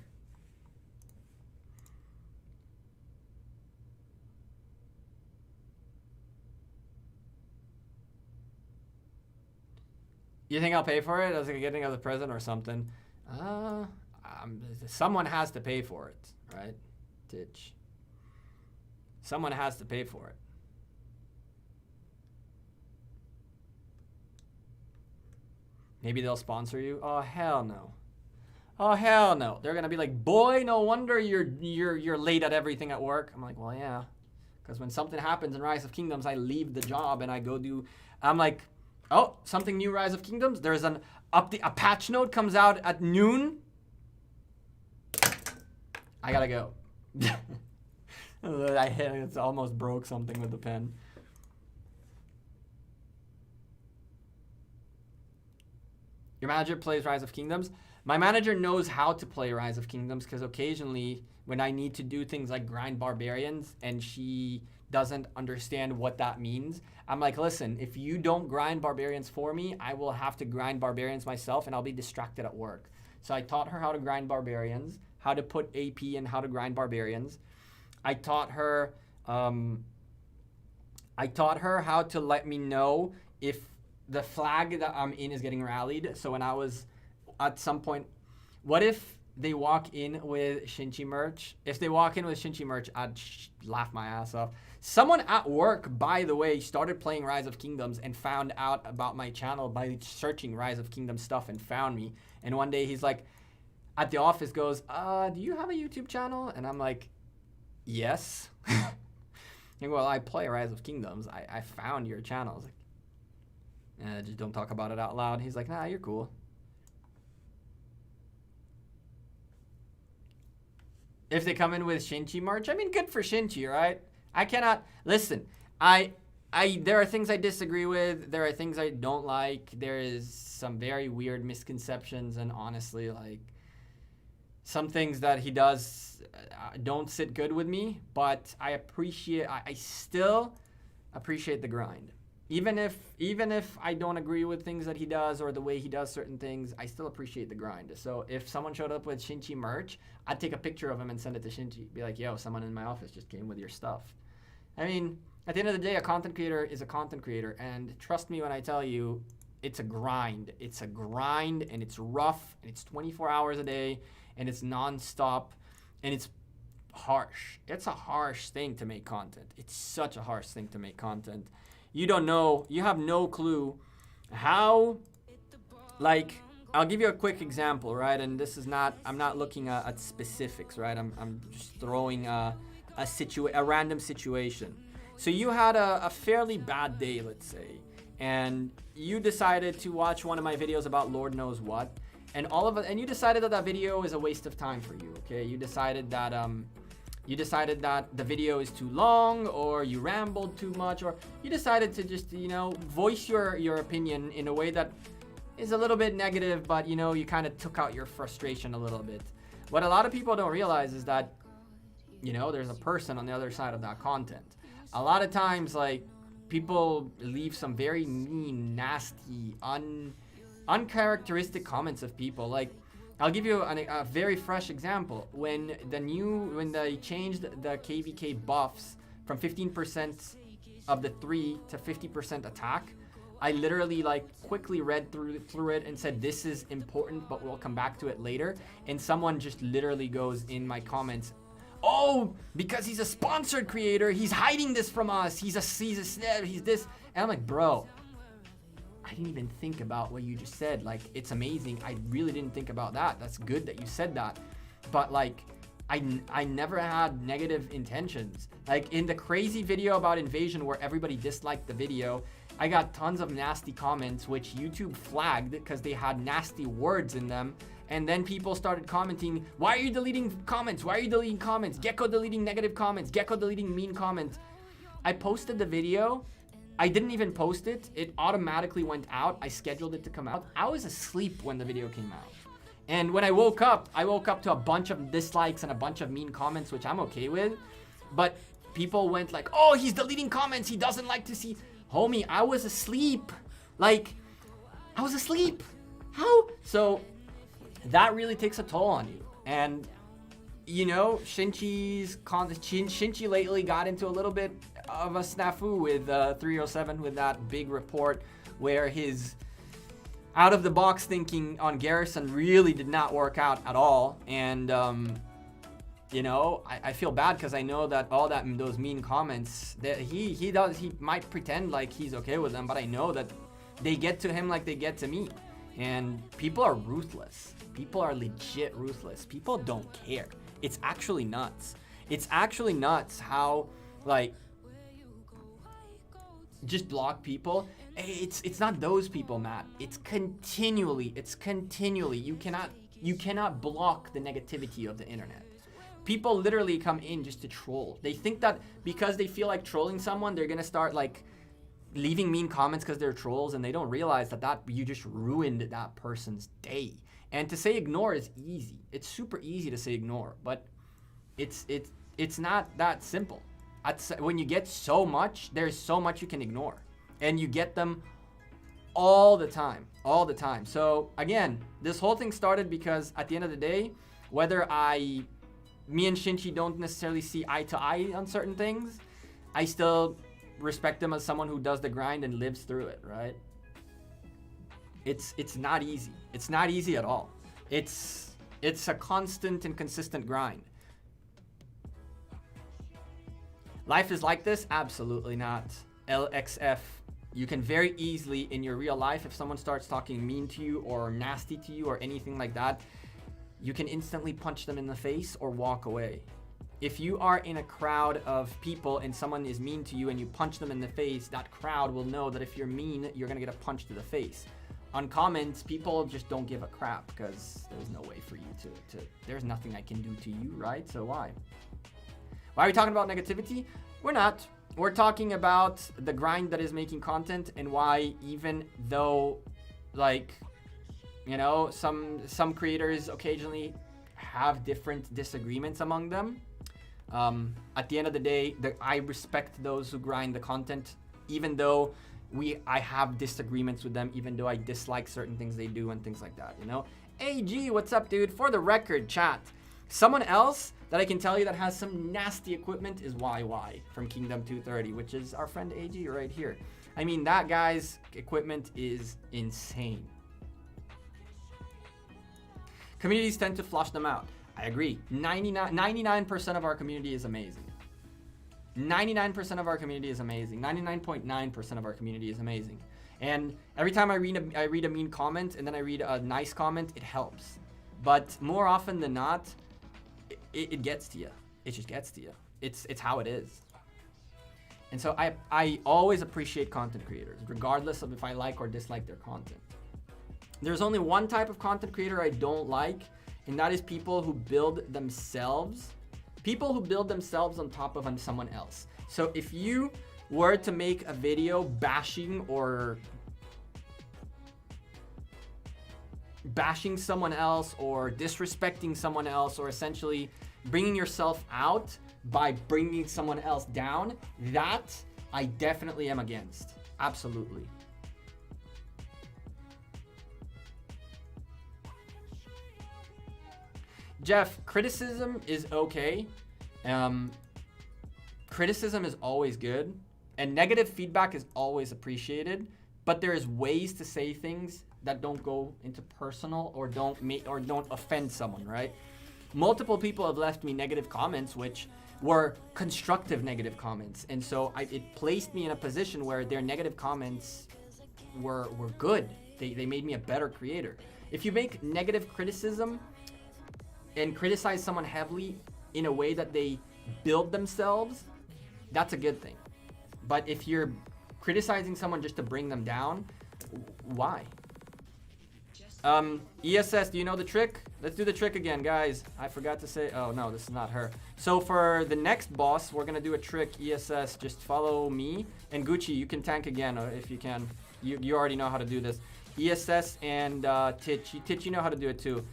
Speaker 1: You think I'll pay for it as a getting as a present or something? Someone has to pay for it, right? Titch. Someone has to pay for it. Maybe they'll sponsor you. Oh, hell no. Oh, hell no. They're gonna be like, boy, no wonder you're late at everything at work. I'm like, well, yeah, because when something happens in Rise of Kingdoms, I leave the job and I go do. I'm like, oh, something new, Rise of Kingdoms. There's a patch note comes out at noon. I gotta go. It's almost broke something with the pen. Your manager plays Rise of Kingdoms. My manager knows how to play Rise of Kingdoms because occasionally when I need to do things like grind barbarians and she doesn't understand what that means, I'm like, listen, if you don't grind barbarians for me, I will have to grind barbarians myself and I'll be distracted at work. So I taught her how to grind barbarians, how to put AP and how to grind barbarians. I taught her how to let me know if the flag that I'm in is getting rallied. So when I was at some point, what if they walk in with Shinchi merch? If they walk in with Shinchi merch, I'd laugh my ass off. Someone at work, by the way, started playing Rise of Kingdoms and found out about my channel by searching Rise of Kingdoms stuff and found me. And one day he's like, at the office goes, do you have a YouTube channel? And I'm like, yes. And well, I play Rise of Kingdoms. I found your channel. I was like, just don't talk about it out loud. He's like, nah, you're cool. If they come in with Shinchi merch, I mean, good for Shinchi, right? I cannot, listen, there are things I disagree with. There are things I don't like. There is some very weird misconceptions and honestly, like, some things that he does don't sit good with me, but I still appreciate the grind. Even if I don't agree with things that he does or the way he does certain things, I still appreciate the grind. So if someone showed up with Shinchi merch, I'd take a picture of him and send it to Shinchi. Be like, yo, someone in my office just came with your stuff. I mean, at the end of the day, a content creator is a content creator. And trust me when I tell you, it's a grind. It's a grind and it's rough and it's 24 hours a day and it's nonstop and it's harsh. It's a harsh thing to make content. It's such a harsh thing to make content. You don't know, you have no clue how, like, I'll give you a quick example, right? And this is not, I'm not looking at specifics, right? I'm just throwing a random situation. So you had a fairly bad day, let's say, and you decided to watch one of my videos about Lord knows what, and and you decided that video is a waste of time for you, okay? You decided that the video is too long, or you rambled too much, or you decided to just, voice your opinion in a way that is a little bit negative, but, you kind of took out your frustration a little bit. What a lot of people don't realize is that, there's a person on the other side of that content. A lot of times, like, people leave some very mean, nasty, uncharacteristic comments of people. Like, I'll give you a very fresh example. When they changed the KVK buffs from 15% of the 3 to 50% attack, I literally quickly read through it and said, this is important, but we'll come back to it later. And someone just literally goes in my comments, oh, because he's a sponsored creator, he's hiding this from us. He's this. And I'm like, bro, I didn't even think about what you just said. Like, it's amazing. I really didn't think about that. That's good that you said that. But I never had negative intentions. Like, in the crazy video about Invasion where everybody disliked the video, I got tons of nasty comments, which YouTube flagged because they had nasty words in them. And then people started commenting, why are you deleting comments? Why are you deleting comments? Gecko deleting negative comments. Gecko deleting mean comments. I posted the video. I didn't even post it. It automatically went out. I scheduled it to come out. I was asleep when the video came out. And when I woke up to a bunch of dislikes and a bunch of mean comments, which I'm okay with. But people went like, oh, he's deleting comments. He doesn't like to see. Homie, I was asleep. I was asleep. How? So that really takes a toll on you. And, Shinchi lately got into a little bit of a snafu with 307 with that big report where his out-of-the-box thinking on Garrison really did not work out at all. And, I feel bad because I know that those mean comments that he might pretend like he's okay with them, but I know that they get to him like they get to me. And people are ruthless. People are legit ruthless. People don't care. It's actually nuts. It's actually nuts how, just block people. It's not those people, Matt. It's continually. You cannot block the negativity of the internet. People literally come in just to troll. They think that because they feel like trolling someone, they're gonna start leaving mean comments because they're trolls, and they don't realize that you just ruined that person's day. And to say ignore is easy. It's super easy to say ignore, but it's not that simple. When you get so much, there's so much you can ignore, and you get them all the time. So again, this whole thing started because at the end of the day, whether me and Shinchi don't necessarily see eye to eye on certain things, I still respect him as someone who does the grind and lives through it, right? It's not easy. It's not easy at all. It's a constant and consistent grind. Life is like this? Absolutely not. LXF. You can very easily in your real life, if someone starts talking mean to you or nasty to you or anything like that, you can instantly punch them in the face or walk away. If you are in a crowd of people and someone is mean to you and you punch them in the face, that crowd will know that if you're mean, you're gonna get a punch to the face. On comments, people just don't give a crap because there's no way for you to there's nothing I can do to you, right? So why? Why are we talking about negativity? We're not. We're talking about the grind that is making content, and why, even though, like, you know, some creators occasionally have different disagreements among them, at the end of the day, I respect those who grind the content, even though I have disagreements with them, even though I dislike certain things they do and things like that, you know? AG, what's up, dude? For the record, chat, someone else that I can tell you that has some nasty equipment is YY from Kingdom 230, which is our friend AG right here. I mean, that guy's equipment is insane. Communities tend to flush them out. I agree. 99% of our community is amazing. 99% of our community is amazing. 99.9% of our community is amazing. And every time I read a mean comment and then I read a nice comment, it helps. But more often than not, it gets to you. It just gets to you. It's how it is. And so I always appreciate content creators, regardless of if I like or dislike their content. There's only one type of content creator I don't like, and that is people who build themselves. People who build themselves on top of someone else. So if you were to make a video bashing someone else or disrespecting someone else, or essentially bringing yourself out by bringing someone else down, that I definitely am against. Absolutely. Jeff, criticism is okay. Criticism is always good, and negative feedback is always appreciated, but there is ways to say things that don't go into personal or don't offend someone, right? Multiple people have left me negative comments, which were constructive negative comments, and so it placed me in a position where their negative comments were good. They made me a better creator. If you make negative criticism and criticize someone heavily in a way that they build themselves, that's a good thing. But if you're criticizing someone just to bring them down, why? ESS, do you know the trick? Let's do the trick again, guys. I forgot to say, oh no, this is not her. So for the next boss, we're gonna do a trick. ESS, just follow me. And Gucci, you can tank again if you can. You already know how to do this. ESS and Titch. Titch, you know how to do it too.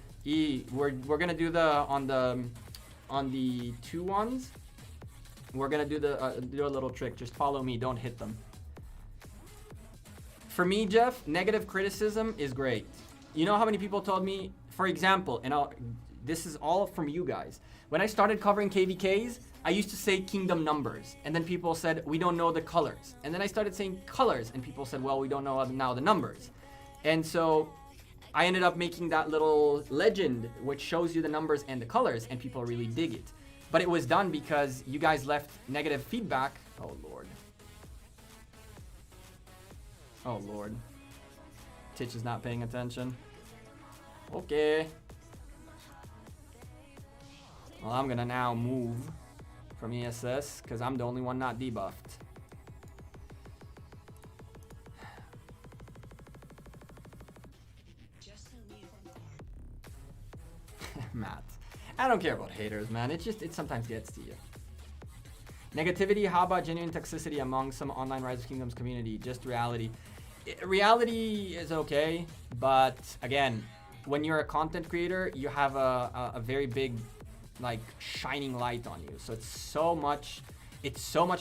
Speaker 1: We're gonna do on the two ones. We're gonna do do a little trick. Just follow me, don't hit them. For me, Jeff, negative criticism is great. You know how many people told me, for example, and this is all from you guys. When I started covering KVKs, I used to say kingdom numbers, and then people said, we don't know the colors. And then I started saying colors, and people said, well, we don't know now the numbers. And so I ended up making that little legend which shows you the numbers and the colors, and people really dig it. But it was done because you guys left negative feedback. Oh, Lord. Oh, Lord. Titch is not paying attention. Okay. Well, I'm gonna now move from ESS because I'm the only one not debuffed. Matt, I don't care about haters, man. It sometimes gets to you. Negativity, how about genuine toxicity among some online Rise of Kingdoms community? Just reality. Reality is okay, but again, when you're a content creator, you have a very big, like, shining light on you. So it's so much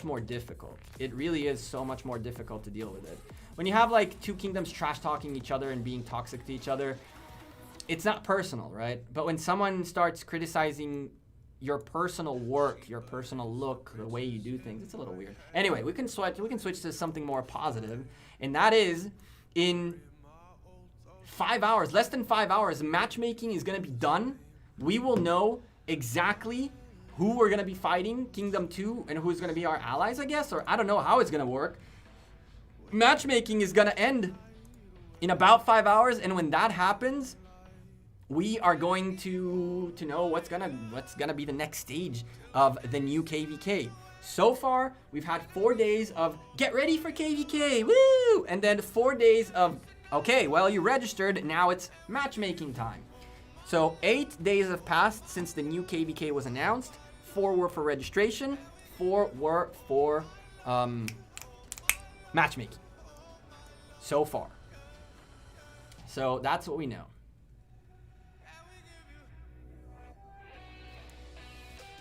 Speaker 1: more difficult. It really is so much more difficult to deal with it. When you have like two kingdoms trash talking each other and being toxic to each other, it's not personal, right? But when someone starts criticizing your personal work, your personal look, the way you do things, it's a little weird. Anyway, we can switch to something more positive, and that is in 5 hours, less than 5 hours, matchmaking is gonna be done. We will know exactly who we're gonna be fighting, Kingdom 2, and who's gonna be our allies, I guess, or I don't know how it's gonna work. Matchmaking is gonna end in about 5 hours, and when that happens, we are going to know what's gonna be the next stage of the new KVK. So far, we've had 4 days of get ready for KVK, woo! And then 4 days of, okay, well, you registered, now it's matchmaking time. So 8 days have passed since the new KVK was announced. 4 were for registration, 4 were for matchmaking so far. So that's what we know.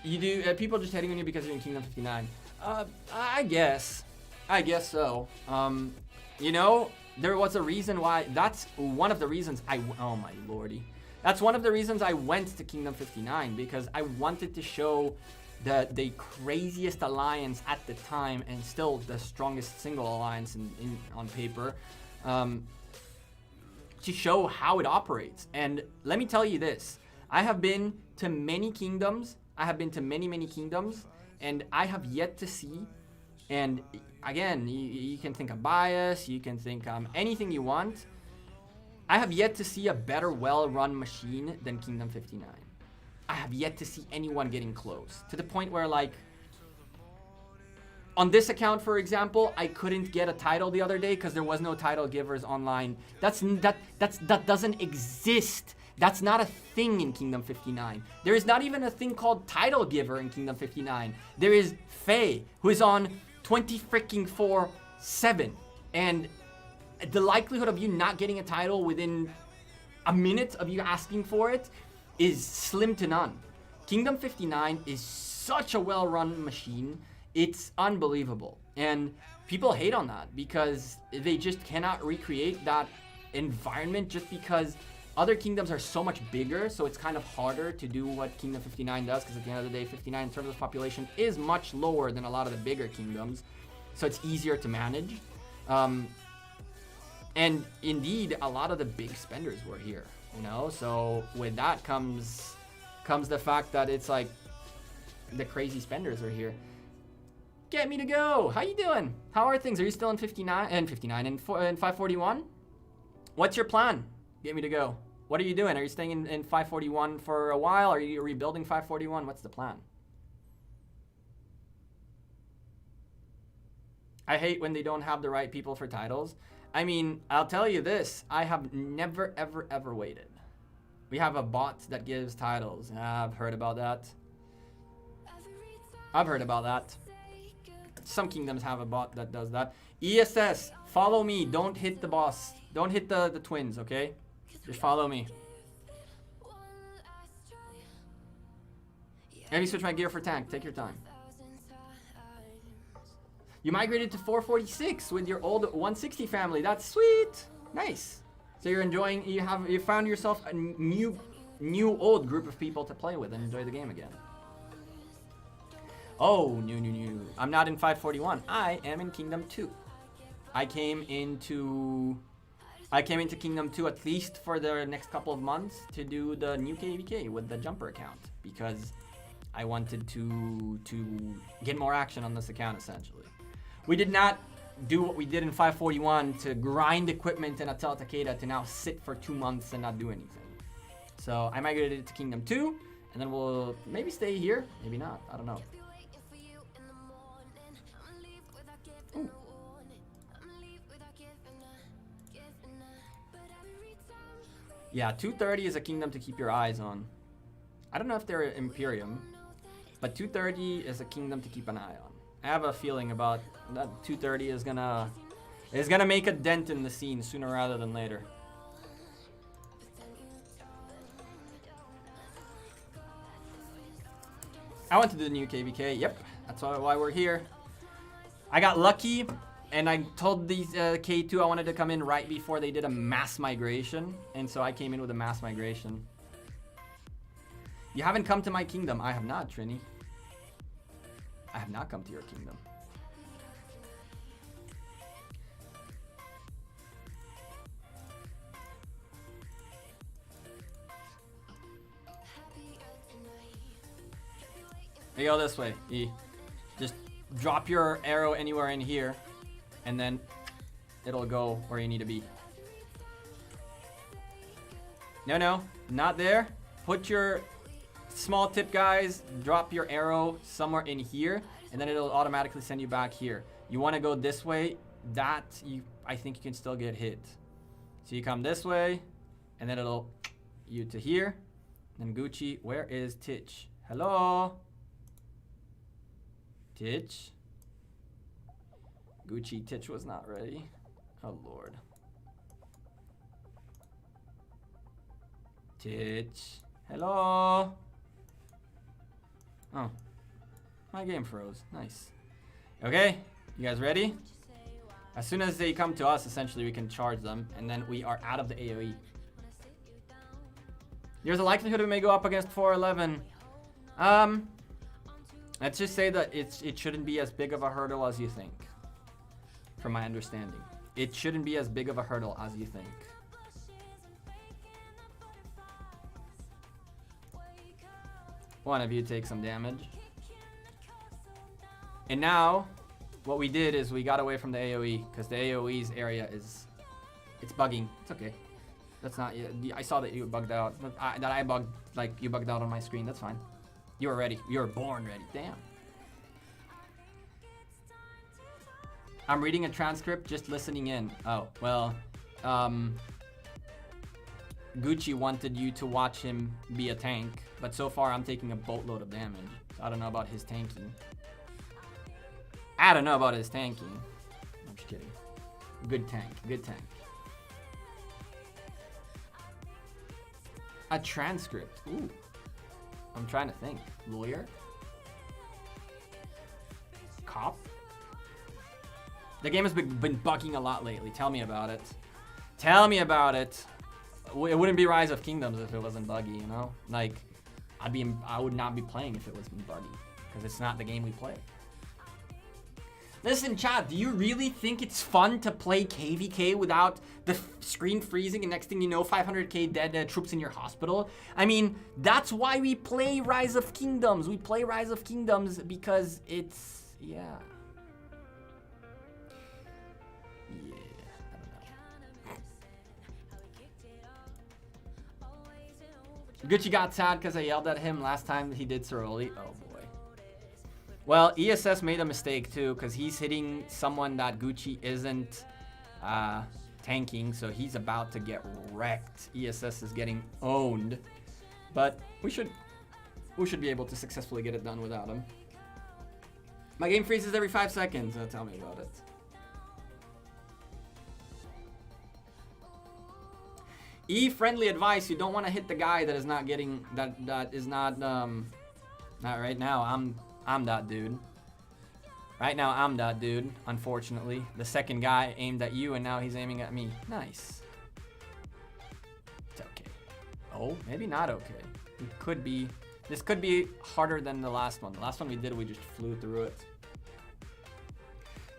Speaker 1: You do people just hating on you because you're in Kingdom 59? I guess so. You know, there was a reason why. That's one of the reasons oh my lordy. That's one of the reasons I went to Kingdom 59, because I wanted to show the craziest alliance at the time, and still the strongest single alliance on paper, to show how it operates. And let me tell you this, I have been to many kingdoms. I have been to many kingdoms, and I have yet to see, and again, you can think I'm biased, you can think I'm anything you want, I have yet to see a better well-run machine than Kingdom 59. I have yet to see anyone getting close, to the point where, like, on this account, for example, I couldn't get a title the other day because there was no title givers online. That doesn't exist. That's not a thing in Kingdom 59. There is not even a thing called title giver in Kingdom 59. There is Faye, who is on 24/7, and the likelihood of you not getting a title within a minute of you asking for it is slim to none. Kingdom 59 is such a well-run machine. It's unbelievable. And people hate on that because they just cannot recreate that environment, just because other kingdoms are so much bigger, so it's kind of harder to do what Kingdom 59 does, because at the end of the day, 59 in terms of population is much lower than a lot of the bigger kingdoms, so it's easier to manage. And indeed, a lot of the big spenders were here, you know? So with that comes the fact that it's like the crazy spenders are here. Get me to go. How you doing? How are things? Are you still in 59 and 541? What's your plan? Get me to go. What are you doing? Are you staying in 541 for a while? Are you rebuilding 541? What's the plan? I hate when they don't have the right people for titles. I mean, I'll tell you this. I have never, ever waited. We have a bot that gives titles. I've heard about that. Some kingdoms have a bot that does that. ESS, follow me. Don't hit the boss. Don't hit the twins, okay? Just follow me. Maybe switch my gear for tank. Take your time. You migrated to 446 with your old 160 family. That's sweet. Nice. So you're enjoying. You found yourself a new old group of people to play with and enjoy the game again. Oh, no. I'm not in 541. I am in Kingdom 2. I came into Kingdom 2 at least for the next couple of months to do the new KVK with the jumper account, because I wanted to get more action on this account, essentially. We did not do what we did in 541 to grind equipment in Atel Takeda to now sit for 2 months and not do anything. So I migrated to Kingdom 2, and then we'll maybe stay here, maybe not, I don't know. Ooh. Yeah, 230 is a kingdom to keep your eyes on. I don't know if they're Imperium, but 230 is a kingdom to keep an eye on. I have a feeling about that 230 is gonna make a dent in the scene sooner rather than later. I went to the new KVK. Yep, that's why we're here. I got lucky, and I told these K2 I wanted to come in right before they did a mass migration, and so I came in with a mass migration. You haven't come to my kingdom. I have not, Trini. I have not come to your kingdom. You go this way, E. Just drop your arrow anywhere in here, and then it'll go where you need to be. No, not there. Put your small tip, guys. Drop your arrow somewhere in here, and then it'll automatically send you back here. You want to go this way. I think you can still get hit. So you come this way, and then it'll you to here. Then Gucci, where is Titch? Hello? Titch? Gucci, Titch was not ready. Oh, Lord. Titch. Hello? Oh. My game froze. Nice. Okay. You guys ready? As soon as they come to us, essentially, we can charge them. And then we are out of the AoE. There's a likelihood we may go up against 411. Let's just say that it shouldn't be as big of a hurdle as you think. From my understanding. It shouldn't be as big of a hurdle as you think. One of you take some damage. And now, what we did is we got away from the AoE, because the AoE's area it's bugging. It's okay. That's not, I saw that you bugged out. You bugged out on my screen. That's fine. You were ready. You were born ready. Damn. I'm reading a transcript, just listening in. Oh, well, Gucci wanted you to watch him be a tank, but so far I'm taking a boatload of damage. So I don't know about his tanking. I'm just kidding. Good tank. Good tank. A transcript. Ooh. I'm trying to think. Lawyer? Cop? The game has been bugging a lot lately. Tell me about it. Tell me about it. It wouldn't be Rise of Kingdoms if it wasn't buggy, you know? Like, I would not be playing if it wasn't buggy. Because it's not the game we play. Listen, chat, do you really think it's fun to play KVK without the screen freezing and next thing you know, 500k dead troops in your hospital? I mean, that's why we play Rise of Kingdoms. We play Rise of Kingdoms because it's, yeah. Yeah, I don't know. Gucci got sad because I yelled at him last time he did Soroli. Oh, boy. Well, ESS made a mistake too, because he's hitting someone that Gucci isn't tanking, so he's about to get wrecked. ESS is getting owned, but we should be able to successfully get it done without him. My game freezes every 5 seconds. Tell me about it. Friendly advice: you don't want to hit the guy that is not getting that is not right now. I'm that dude. Right now, I'm that dude, unfortunately. The second guy aimed at you, and now he's aiming at me. Nice. It's okay. Oh, maybe not okay. It could be. This could be harder than the last one. The last one we did, we just flew through it.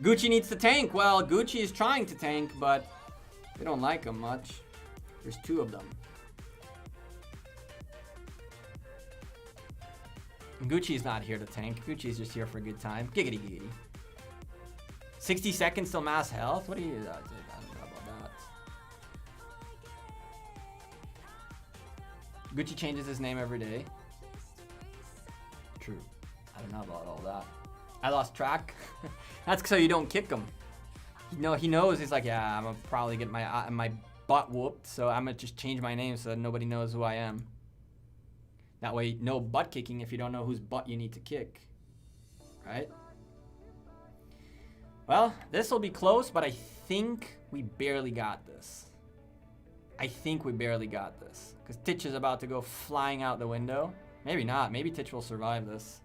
Speaker 1: Gucci needs to tank. Well, Gucci is trying to tank, but they don't like him much. There's 2 of them. Gucci's not here to tank. Gucci's just here for a good time. Giggity giggity. 60 seconds till mass health? What do you... I don't know about that. Gucci changes his name every day. True. I don't know about all that. I lost track. That's so you don't kick him. He knows. He's like, yeah, I'm gonna probably get my butt whooped, so I'm gonna just change my name so that nobody knows who I am. That way, no butt kicking if you don't know whose butt you need to kick. Right? Well, this will be close, but I think we barely got this. I think we barely got this. Because Titch is about to go flying out the window. Maybe not. Maybe Titch will survive this.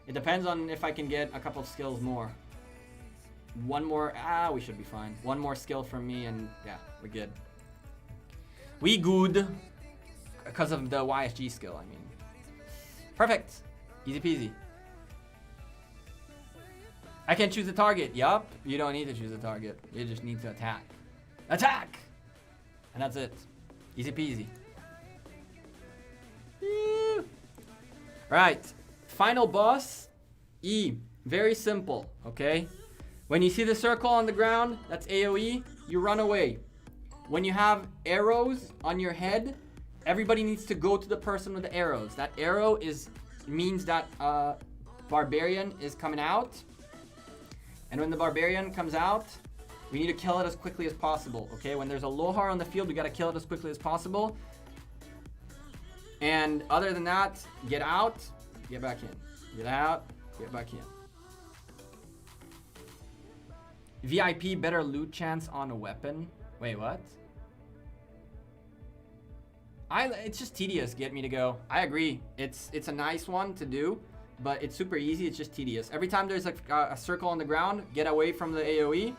Speaker 1: It depends on if I can get a couple of skills more. One more. We should be fine. One more skill from me and yeah, we're good. We good. Because of the YSG skill, I mean. Perfect. Easy peasy. I can choose a target. Yup. You don't need to choose a target. You just need to attack. Attack! And that's it. Easy peasy. Right. Final boss. E. Very simple. Okay? When you see the circle on the ground, that's AoE. You run away. When you have arrows on your head, everybody needs to go to the person with the arrows. That arrow means that barbarian is coming out. And when the barbarian comes out, we need to kill it as quickly as possible. Okay, when there's a Lohar on the field, we gotta kill it as quickly as possible. And other than that, get out, get back in. Get out, get back in. VIP better loot chance on a weapon. Wait, what? It's just tedious. Get me to go. I agree. It's a nice one to do, but it's super easy. It's just tedious. Every time there's like a circle on the ground, get away from the AoE.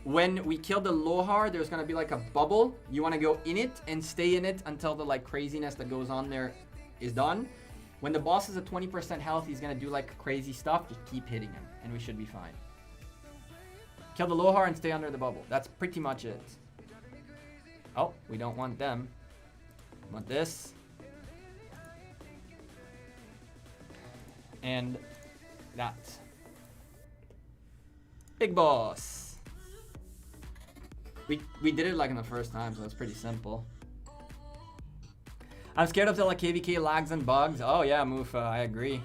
Speaker 1: When we kill the Lohar, there's gonna be like a bubble. You want to go in it and stay in it until the like craziness that goes on there is done. When the boss is at 20% health, he's gonna do like crazy stuff. Just keep hitting him, and we should be fine. Kill the Lohar and stay under the bubble. That's pretty much it. Oh, we don't want them. We want this. And that. Big boss. We did it like in the first time, so it's pretty simple. I'm scared of the like KVK lags and bugs. Oh yeah, Mufa, I agree.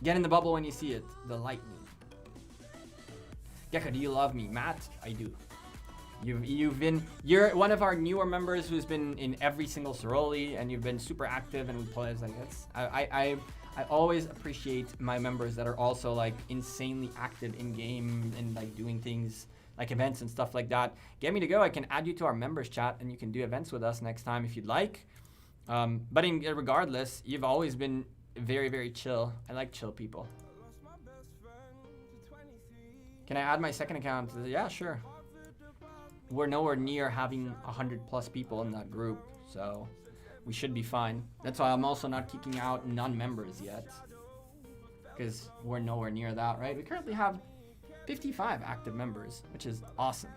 Speaker 1: Get in the bubble when you see it. The lightning. Gekka, do you love me? Matt, I do. You're one of our newer members who's been in every single Soroli, and you've been super active and we play like this. I always appreciate my members that are also like insanely active in game and like doing things like events and stuff like that. Get me to go. I can add you to our members chat and you can do events with us next time if you'd like. But regardless, you've always been very, very chill. I like chill people. Can I add my second account? Yeah, sure. We're nowhere near having 100+ people in that group, so we should be fine. That's why I'm also not kicking out non-members yet, because we're nowhere near that, right? We currently have 55 active members, which is awesome.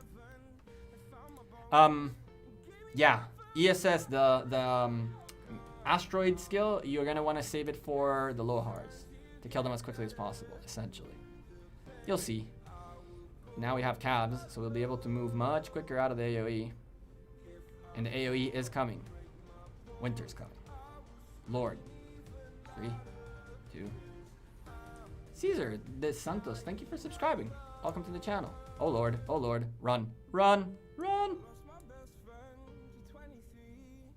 Speaker 1: Yeah, ESS, the asteroid skill, you're gonna want to save it for the Lohars to kill them as quickly as possible, essentially. You'll see. Now we have cabs, so we'll be able to move much quicker out of the AoE. And the AoE is coming. Winter's coming. Lord. 3, 2. Caesar de Santos, thank you for subscribing. Welcome to the channel. Oh Lord, oh Lord. Run, run, run.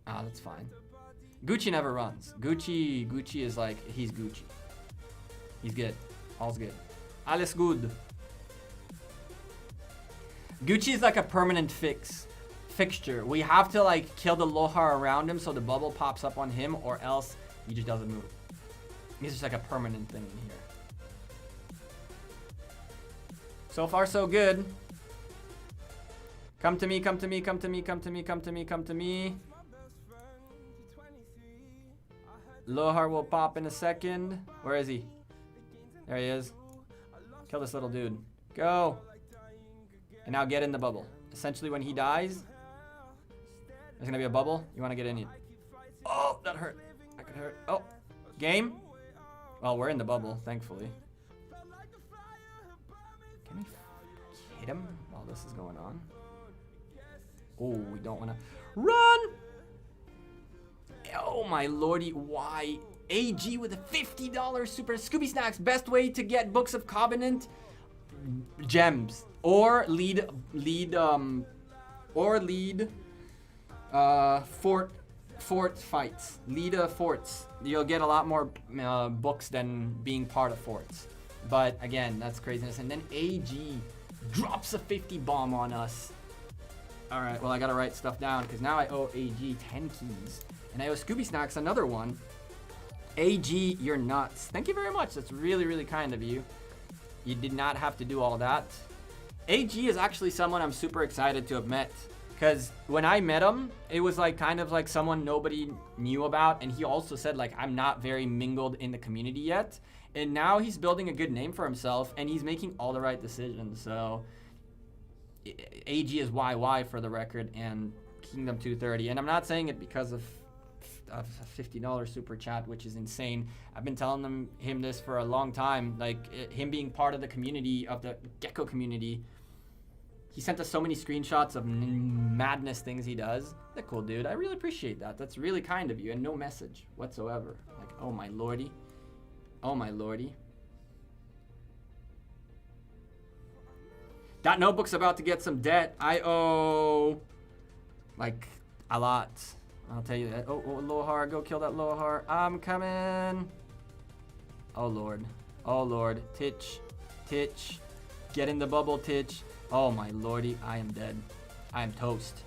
Speaker 1: Ah, that's fine. Gucci never runs. Gucci is like, he's Gucci. He's good. All's good. Alles good. Gucci is like a permanent fixture. We have to like kill the Lohar around him so the bubble pops up on him, or else he just doesn't move. He's just like a permanent thing in here. So far so good. Come to me, come to me, come to me, come to me, come to me, come to me. Lohar will pop in a second. Where is he? There he is. Kill this little dude. Go. And now get in the bubble. Essentially, when he dies, there's gonna be a bubble. You want to get in it. Oh, that hurt. That could hurt. Oh, game. Well, we're in the bubble, thankfully. Can we hit him while this is going on? Oh, we don't want to run. Oh my lordy, why? AG with a $50 super Scooby Snacks. Best way to get Books of Covenant gems. Or lead fort fights. Lead forts. You'll get a lot more books than being part of forts. But again, that's craziness. And then AG drops a 50 bomb on us. All right, well, I got to write stuff down because now I owe AG 10 keys. And I owe Scooby Snacks another one. AG, you're nuts. Thank you very much. That's really, really kind of you. You did not have to do all that. AG is actually someone I'm super excited to have met. Because when I met him, it was like kind of like someone nobody knew about. And he also said, like, I'm not very mingled in the community yet. And now he's building a good name for himself. And he's making all the right decisions. So AG is YY for the record. And Kingdom 230. And I'm not saying it because of a $50 super chat, which is insane. I've been telling him this for a long time. Like, him being part of the community, of the Gecko community. He sent us so many screenshots of madness things he does. That's cool, dude. I really appreciate that. That's really kind of you. And no message whatsoever. Like, oh my lordy. Oh my lordy. That notebook's about to get some debt. I owe, like, a lot. I'll tell you that. Oh, Lohar, go kill that Lohar. I'm coming. Oh, Lord. Oh, Lord. Titch. Titch. Get in the bubble, Titch. Oh, my lordy. I am dead. I am toast.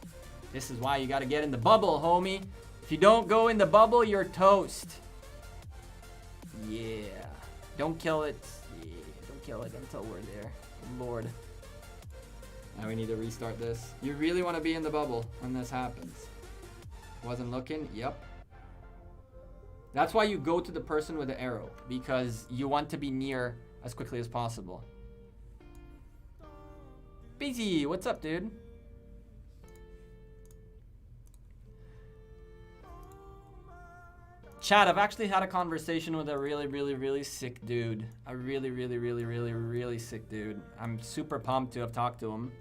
Speaker 1: This is why you got to get in the bubble, homie. If you don't go in the bubble, you're toast. Yeah. Don't kill it. Yeah. Don't kill it until we're there. Lord. Now we need to restart this. You really want to be in the bubble when this happens. Wasn't looking? Yep. That's why you go to the person with the arrow. Because you want to be near as quickly as possible. Busy, what's up, dude? Chad, I've actually had a conversation with a really sick dude. A really sick dude. I'm super pumped to have talked to him.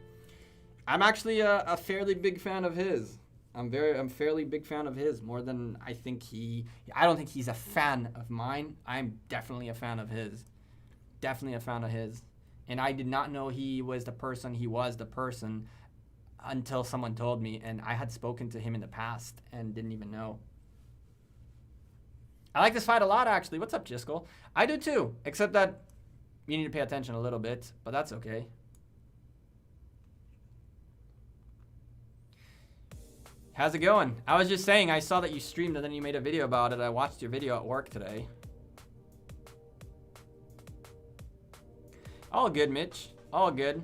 Speaker 1: I'm actually a fairly big fan of his. I'm fairly big fan of his, more than I think I don't think he's a fan of mine. I'm definitely a fan of his. Definitely a fan of his. And I did not know he was the person until someone told me, and I had spoken to him in the past and didn't even know. I like this fight a lot, actually. What's up, Jiskel? I do too, except that you need to pay attention a little bit, but that's okay. How's it going? I was just saying, I saw that you streamed and then you made a video about it. I watched your video at work today. All good, Mitch. All good.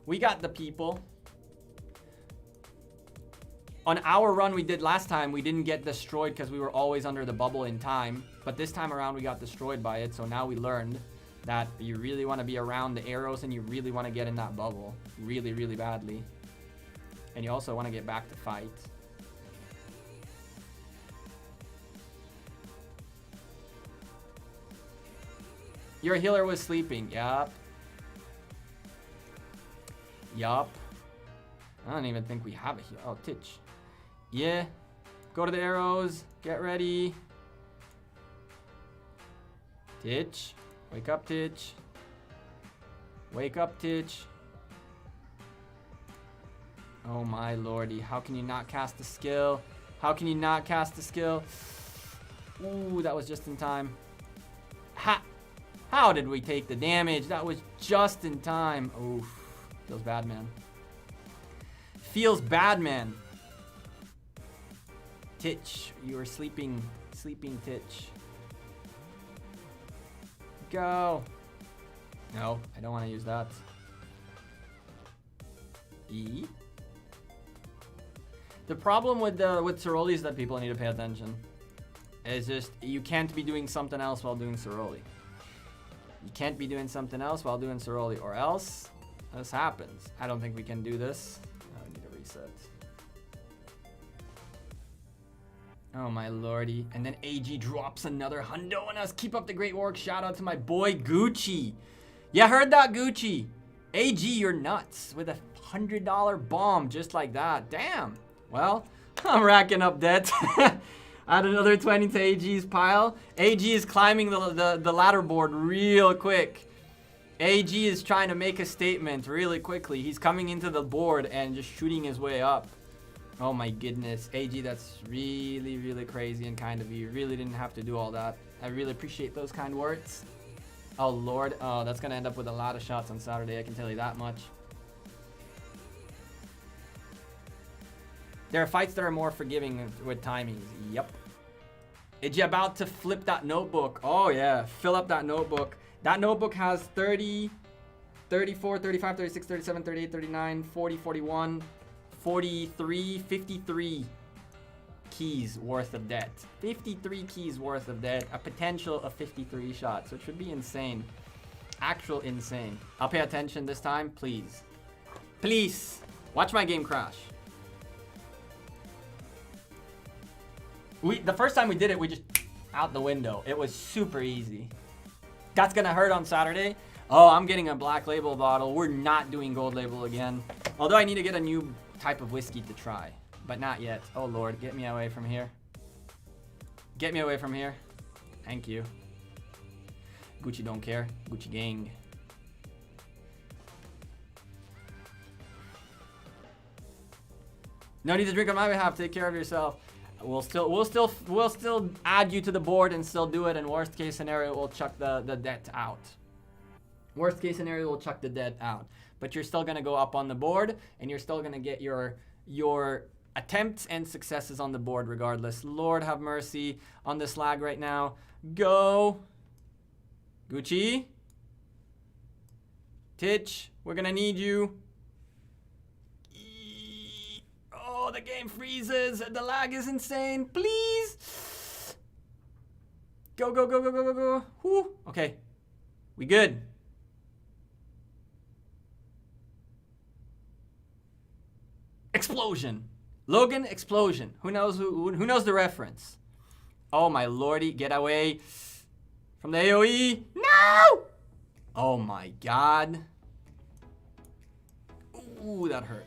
Speaker 1: We got the people. On our run we did last time, we didn't get destroyed because we were always under the bubble in time. But this time around we got destroyed by it. So now we learned that you really want to be around the arrows and you really want to get in that bubble. Really badly. And you also want to get back to fight. Your healer was sleeping. Yup. Yup. I don't even think we have a healer. Oh, Titch. Yeah. Go to the arrows. Get ready. Titch. Wake up, Titch. Wake up, Titch. Oh my lordy. How can you not cast the skill? How can you not cast the skill? Ooh, that was just in time. How did we take the damage? That was just in time. Oof. Feels bad, man. Feels bad, man. Titch. You were sleeping. Sleeping, Titch. Go. No, I don't want to use that. E. The problem with Soroli is that people need to pay attention. It's just, you can't be doing something else while doing Soroli. You can't be doing something else while doing Soroli, or else this happens. I don't think we can do this. I need to reset. Oh my lordy. And then AG drops another hundo on us. Keep up the great work. Shout out to my boy Gucci. Yeah, heard that, Gucci. AG, you're nuts. With a $100 bomb just like that. Damn. Well, I'm racking up debt. Add another 20 to AG's pile. AG is climbing the ladder board real quick. AG is trying to make a statement really quickly. He's coming into the board and just shooting his way up. Oh my goodness. AG, that's really crazy and kind of you. You really didn't have to do all that. I really appreciate those kind words. Oh, Lord. Oh, that's going to end up with a lot of shots on Saturday. I can tell you that much. There are fights that are more forgiving with timings. Yep. Is you about to flip that notebook? Oh, yeah. Fill up that notebook. That notebook has 30, 34, 35, 36, 37, 38, 39, 40, 41, 43, 53 keys worth of debt. 53 keys worth of debt. A potential of 53 shots, which would be insane. Actual insane. I'll pay attention this time, please. Please. Watch my game crash. The first time we did it, we just out the window. It was super easy. That's gonna hurt on Saturday. Oh, I'm getting a black label bottle. We're not doing gold label again. Although I need to get a new type of whiskey to try, but not yet. Oh Lord, get me away from here. Get me away from here. Thank you. Gucci don't care. Gucci gang. No need to drink on my behalf. Take care of yourself. We'll still add you to the board and still do it. And worst case scenario, we'll chuck the debt out. Worst case scenario, we'll chuck the debt out. But you're still gonna go up on the board, and you're still gonna get your attempts and successes on the board regardless. Lord have mercy on this lag right now. Go, Gucci, Titch. We're gonna need you. Oh, the game freezes. The lag is insane. Please. Go, go, go, go, go, go, go. Whew. Okay. We good. Explosion. Logan, explosion. Who knows who knows the reference? Oh my lordy, get away from the AoE. No! Oh my god. Ooh, that hurt.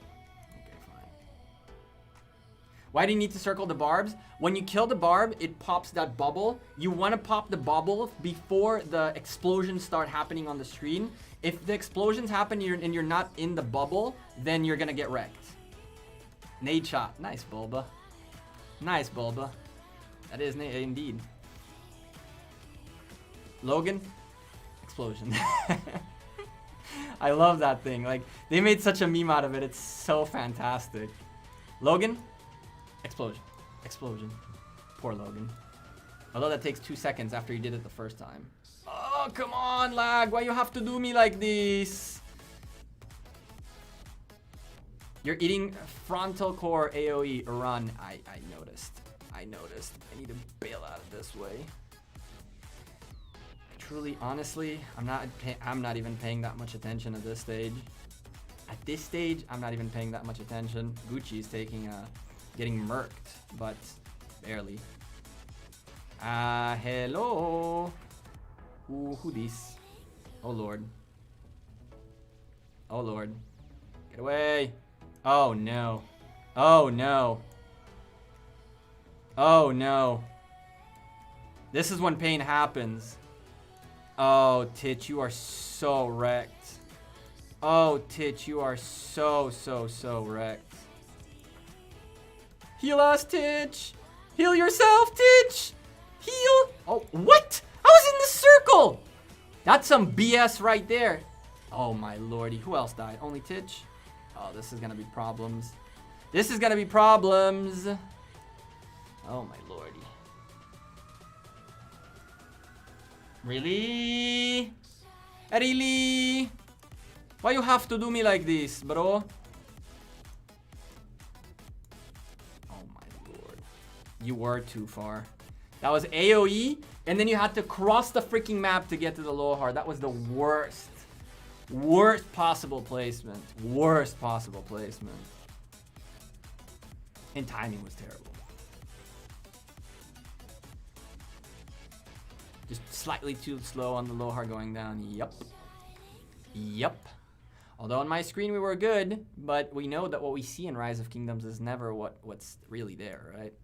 Speaker 1: Why do you need to circle the barbs? When you kill the barb, it pops that bubble. You want to pop the bubble before the explosions start happening on the screen. If the explosions happen and you're not in the bubble, then you're going to get wrecked. Nade shot. Nice, Bulba. Nice, Bulba. That is indeed. Logan. Explosion. I love that thing. Like, they made such a meme out of it. It's so fantastic. Logan. Explosion. Explosion. Poor Logan. Although that takes 2 seconds after he did it the first time. Oh, come on, lag. Why you have to do me like this? You're eating frontal core AoE. Run. I noticed. I noticed. I need to bail out of this way. Truly, honestly, I'm not even paying that much attention at this stage. At this stage, I'm not even paying that much attention. Gucci's taking getting murked, but barely. Hello. Ooh, who this? Oh Lord. Oh Lord. Get away. Oh no. Oh no. Oh no. This is when pain happens. Oh, Titch, you are so wrecked. Oh, Titch, you are so wrecked. Heal us, Titch. Heal yourself, Titch. Heal. Oh, what? I was in the circle. That's some BS right there. Oh, my lordy. Who else died? Only Titch? Oh, this is going to be problems. This is going to be problems. Oh, my lordy. Really? Really? Why you have to do me like this, bro? You were too far. That was AoE, and then you had to cross the freaking map to get to the low hard. That was the worst. Worst possible placement. Worst possible placement. And timing was terrible. Just slightly too slow on the low hard going down. Yup. Yup. Although on my screen we were good, but we know that what we see in Rise of Kingdoms is never what's really there, right?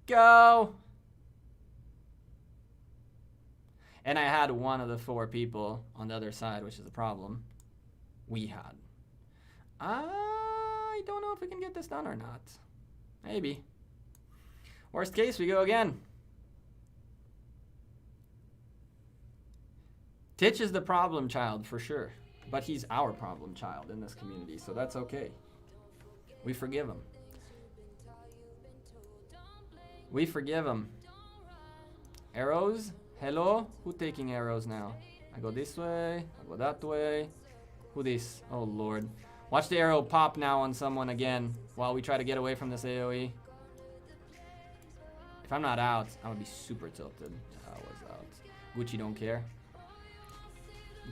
Speaker 1: Go. And I had one of the 4 people on the other side, which is a problem. We had. I don't know if we can get this done or not. Maybe. Worst case, we go again. Titch is the problem child for sure. But he's our problem child in this community, so that's okay. We forgive him. We forgive him. Arrows? Hello? Who taking arrows now? I go this way. I go that way. Who this? Oh, Lord. Watch the arrow pop now on someone again while we try to get away from this AoE. If I'm not out, I'm gonna be super tilted. I was out. Gucci don't care.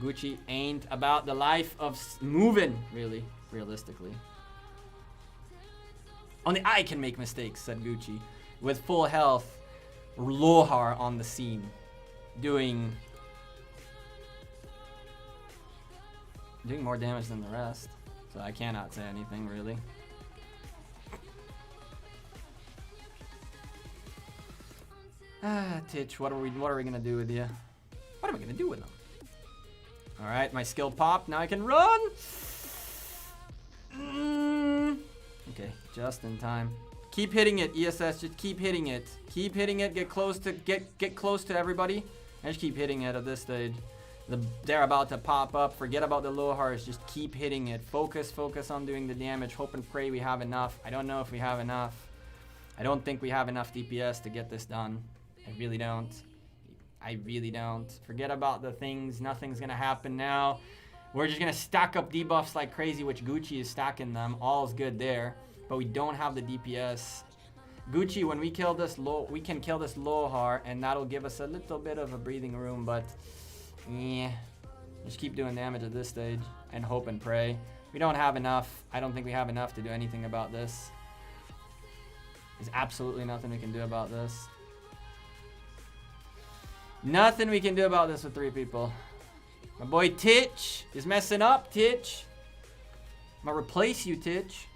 Speaker 1: Gucci ain't about the life of moving, really, realistically. Only I can make mistakes, said Gucci. With full health, Lohar on the scene. Doing more damage than the rest. So I cannot say anything, really. Ah, Titch, what are we gonna do with you? What am I gonna do with him? Alright, my skill popped. Now I can run! Okay, just in time. Keep hitting it, ESS. Just keep hitting it. Keep hitting it. Get close to everybody. And just keep hitting it at this stage. They're about to pop up. Forget about the Lohars. Just keep hitting it. Focus on doing the damage. Hope and pray we have enough. I don't know if we have enough. I don't think we have enough DPS to get this done. I really don't. I really don't. Forget about the things. Nothing's gonna happen now. We're just gonna stack up debuffs like crazy, which Gucci is stacking them. All's good there. But we don't have the DPS. Gucci, when we kill this we can kill this Lohar, and that'll give us a little bit of a breathing room, but yeah. Just keep doing damage at this stage and hope and pray. We don't have enough. I don't think we have enough to do anything about this. There's absolutely nothing we can do about this. Nothing we can do about this with 3 people. My boy Titch is messing up, Titch. I'm gonna replace you, Titch.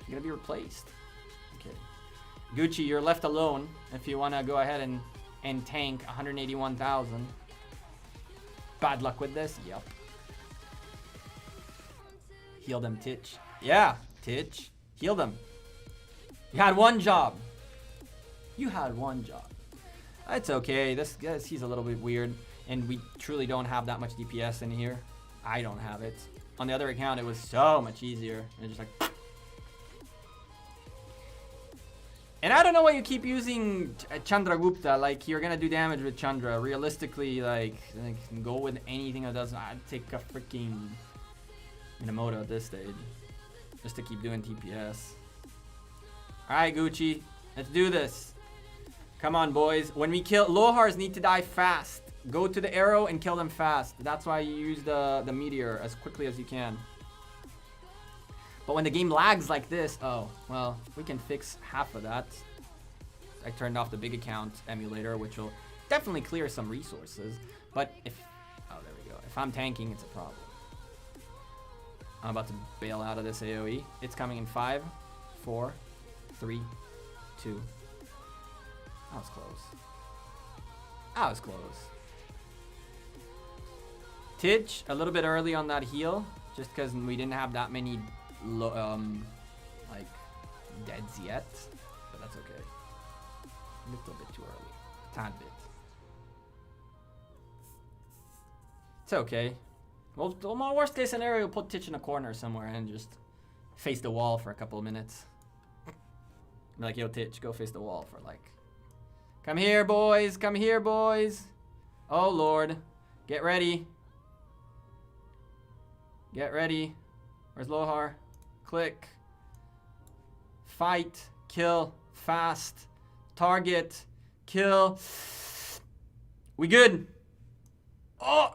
Speaker 1: You're gonna be replaced. Okay. Gucci, you're left alone if you wanna go ahead and tank 181,000. Bad luck with this? Yep. Heal them, Titch. Yeah, Titch. Heal them. You had one job. You had one job. It's okay. This guy, he's a little bit weird. And we truly don't have that much DPS in here. I don't have it. On the other account, it was so much easier. And just like... And I don't know why you keep using Chandragupta. Like, you're gonna do damage with Chandra. Realistically, like go with anything that doesn't... I'd take a freaking Minamoto at this stage. Just to keep doing TPS. Alright, Gucci. Let's do this. Come on, boys. When we kill... Lohars need to die fast. Go to the arrow and kill them fast. That's why you use the meteor as quickly as you can. But when the game lags like this... Oh, well, we can fix half of that. I turned off the big account emulator, which will definitely clear some resources. But if... Oh, there we go. If I'm tanking, it's a problem. I'm about to bail out of this AoE. It's coming in 5, 4, 3, 2... That was close. That was close. Titch, a little bit early on that heal, just because we didn't have that many, like, deads yet. But that's okay. A little bit too early. A tad bit. It's okay. Well, my worst case scenario, we'll put Titch in a corner somewhere and just face the wall for a couple of minutes. Be like, yo, Titch, go face the wall for like... Come here, boys. Come here, boys. Oh, Lord. Get ready. Get ready. Where's Lohar? Click. Fight. Kill. Fast. Target. Kill. We good. Oh.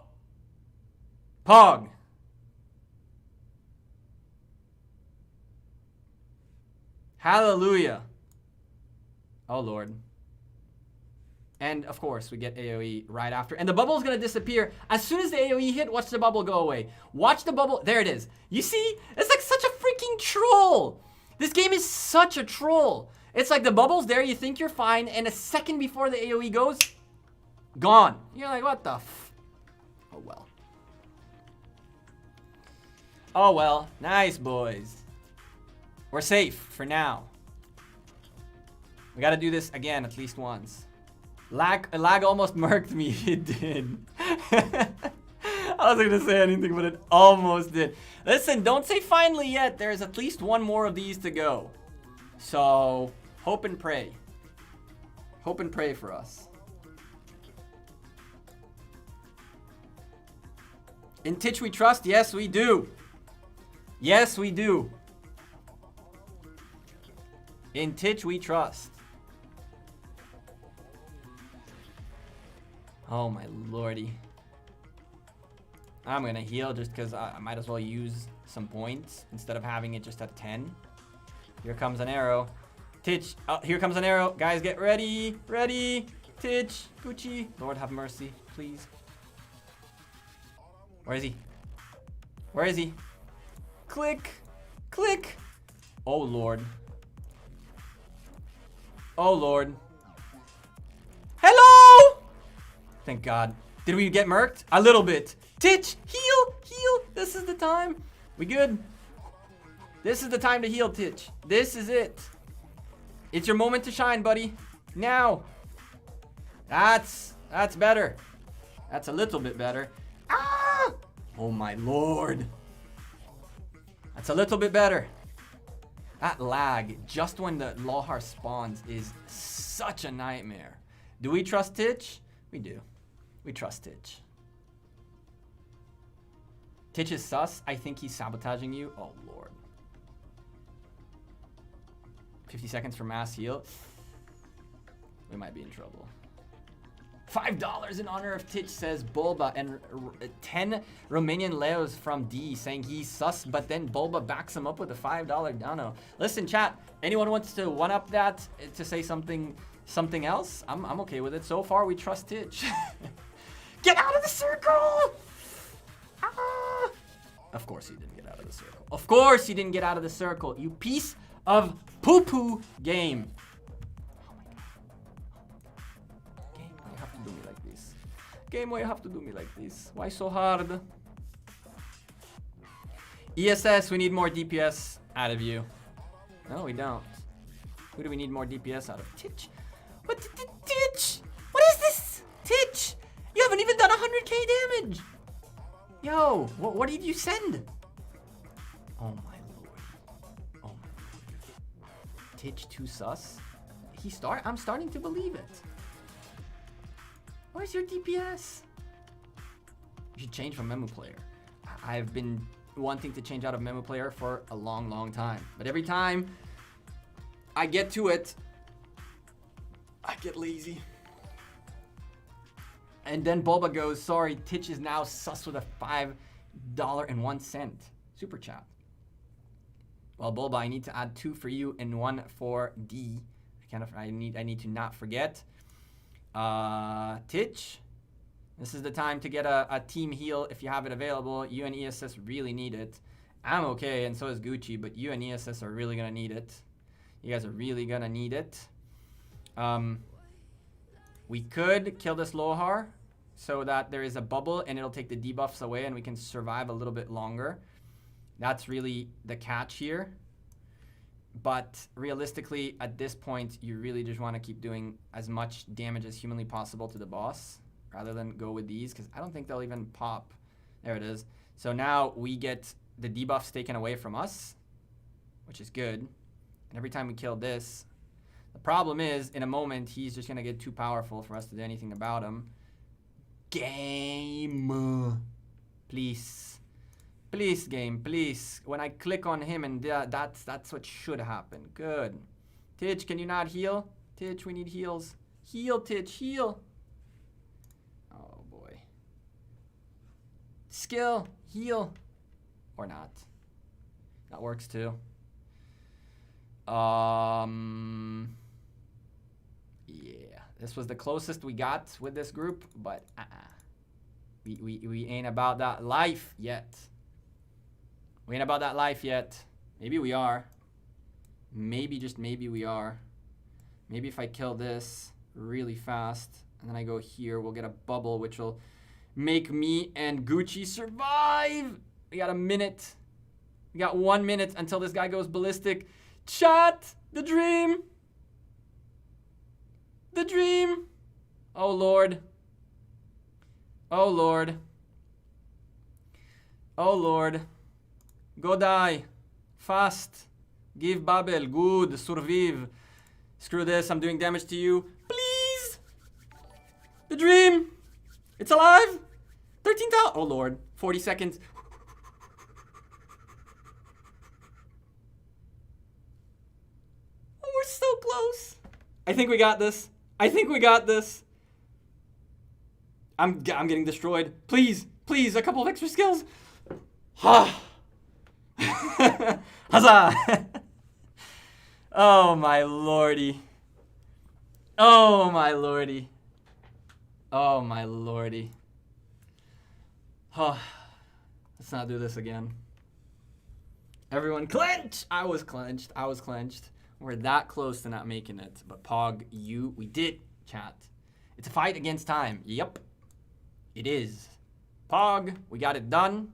Speaker 1: Pog. Hallelujah. Oh, Lord. And, of course, we get AoE right after. And the bubble is going to disappear. As soon as the AoE hit, watch the bubble go away. Watch the bubble. There it is. You see? It's like such a freaking troll. This game is such a troll. It's like the bubble's there. You think you're fine. And a second before the AoE goes, gone. You're like, what the f... Oh, well. Oh, well. Nice, boys. We're safe for now. We got to do this again at least once. Lag almost murked me. It did. I was gonna say anything, but it almost did. Listen, don't say finally yet. There's at least one more of these to go. So, hope and pray. Hope and pray for us. In Titch we trust? Yes, we do. Yes, we do. In Titch we trust. Oh my lordy. I'm gonna heal just because I might as well use some points instead of having it just at 10. Here comes an arrow. Titch. Oh, here comes an arrow. Guys, get ready. Ready. Titch. Gucci. Lord have mercy, please. Where is he? Where is he? Click. Click. Oh, Lord. Oh, Lord. Hello! Thank God. Did we get murked? A little bit. Titch, heal, heal. This is the time. We good? This is the time to heal, Titch. This is it. It's your moment to shine, buddy. Now. That's better. That's a little bit better. Ah! Oh my lord. That's a little bit better. That lag, just when the Lohar spawns, is such a nightmare. Do we trust Titch? We do. We trust Titch. Titch is sus. I think he's sabotaging you. Oh, Lord. 50 seconds for mass heal. We might be in trouble. $5 in honor of Titch, says Bulba, and 10 Romanian Leos from D saying he's sus, but then Bulba backs him up with a $5 dono. Listen, chat, anyone wants to one-up that to say something else? I'm okay with it. So far, we trust Titch. Get out of the circle! Ah! Of course he didn't get out of the circle. Of course he didn't get out of the circle, you piece of poo-poo game. Game, why you have to do me like this? Why so hard? ESS, we need more DPS out of you. No, we don't. Who do we need more DPS out of? Titch. What? Titch? What is this? Titch? You haven't even done 100k damage. Yo, what did you send? Oh my lord. Oh my lord. Titch too sus? I'm starting to believe it. Where's your DPS? You should change from Memu Player. I've been wanting to change out of Memu Player for a long, long time. But every time I get to it, I get lazy. And then Bulba goes, sorry, Titch is now sus with a $5.01 super chat. Well, Bulba, I need to add 2 for you and 1 for D. I need to not forget. Titch, this is the time to get a team heal if you have it available. You and ESS really need it. I'm okay, and so is Gucci, but you and ESS are really gonna need it. You guys are really gonna need it. We could kill this Lohar so that there is a bubble and it'll take the debuffs away and we can survive a little bit longer. That's really the catch here. But realistically, at this point, you really just want to keep doing as much damage as humanly possible to the boss rather than go with these, because I don't think they'll even pop. There it is. So now we get the debuffs taken away from us, which is good. And every time we kill this, the problem is, in a moment, he's just going to get too powerful for us to do anything about him. Game. Please. Please, game, please. When I click on him, and that's what should happen. Good. Titch, can you not heal? Titch, we need heals. Heal, Titch, heal. Oh, boy. Skill, heal. Or not. That works, too. Yeah. This was the closest we got with this group, but we ain't about that life yet. We ain't about that life yet. Maybe we are. Maybe, just maybe we are. Maybe if I kill this really fast, and then I go here, we'll get a bubble, which will make me and Gucci survive. We got a minute. We got 1 minute until this guy goes ballistic. Chat! The dream! The dream! Oh, Lord. Oh, Lord. Oh Lord. Go die. Fast. Give Babel. Good. Survive. Screw this. I'm doing damage to you. Please. The dream. It's alive. 13,000. Oh Lord. 40 seconds. Oh, we're so close. I think we got this. I think we got this. I'm getting destroyed. Please. Please. A couple of extra skills. Ha. Huzzah. Oh my lordy. Oh my lordy. Oh my lordy. Oh, let's not do this again. Everyone clench! I was clenched. I was clenched. We're that close to not making it. But Pog, we did, chat. It's a fight against time. Yep. It is. Pog, we got it done.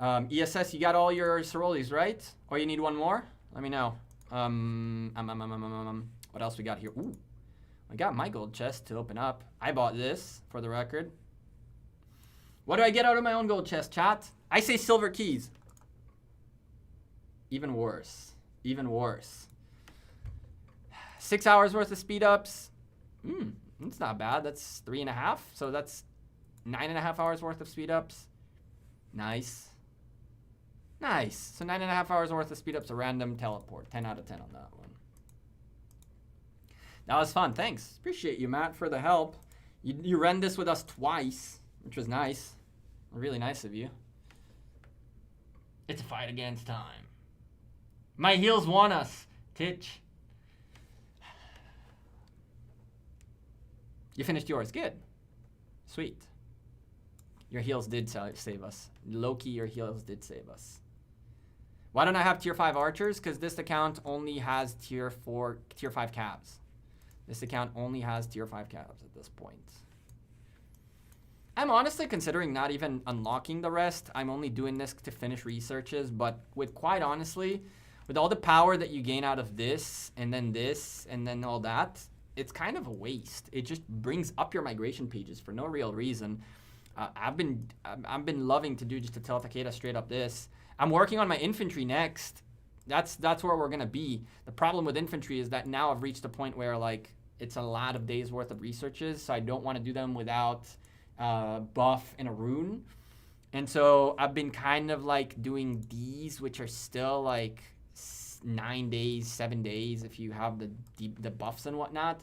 Speaker 1: ESS, you got all your Cerolis, right? Or you need one more? Let me know. What else we got here? Ooh, I got my gold chest to open up. I bought this, for the record. What do I get out of my own gold chest, chat? I say silver keys. Even worse. Even worse. 6 hours worth of speed ups. That's not bad. That's 3.5. So that's 9.5 hours worth of speed ups. Nice. Nice. So 9.5 hours worth of speed ups, a random teleport. 10 out of 10 on that one. That was fun. Thanks. Appreciate you, Matt, for the help. You ran this with us twice, which was nice. Really nice of you. It's a fight against time. My heals want us, Titch. You finished yours. Good. Sweet. Your heals did save us. Low-key, your heals did save us. Why don't I have tier 5 archers? Because this account only has tier 5 cabs. This account only has tier 5 cabs at this point. I'm honestly considering not even unlocking the rest. I'm only doing this to finish researches. But with quite honestly, with all the power that you gain out of this, and then all that, it's kind of a waste. It just brings up your migration pages for no real reason. I've been loving to do just a Telethakeda straight up this. I'm working on my infantry next. That's where we're gonna be. The problem with infantry is that now I've reached a point where like it's a lot of days worth of researches, so I don't want to do them without buff and a rune. And so I've been kind of like doing these, which are still like 9 days, 7 days if you have the buffs and whatnot.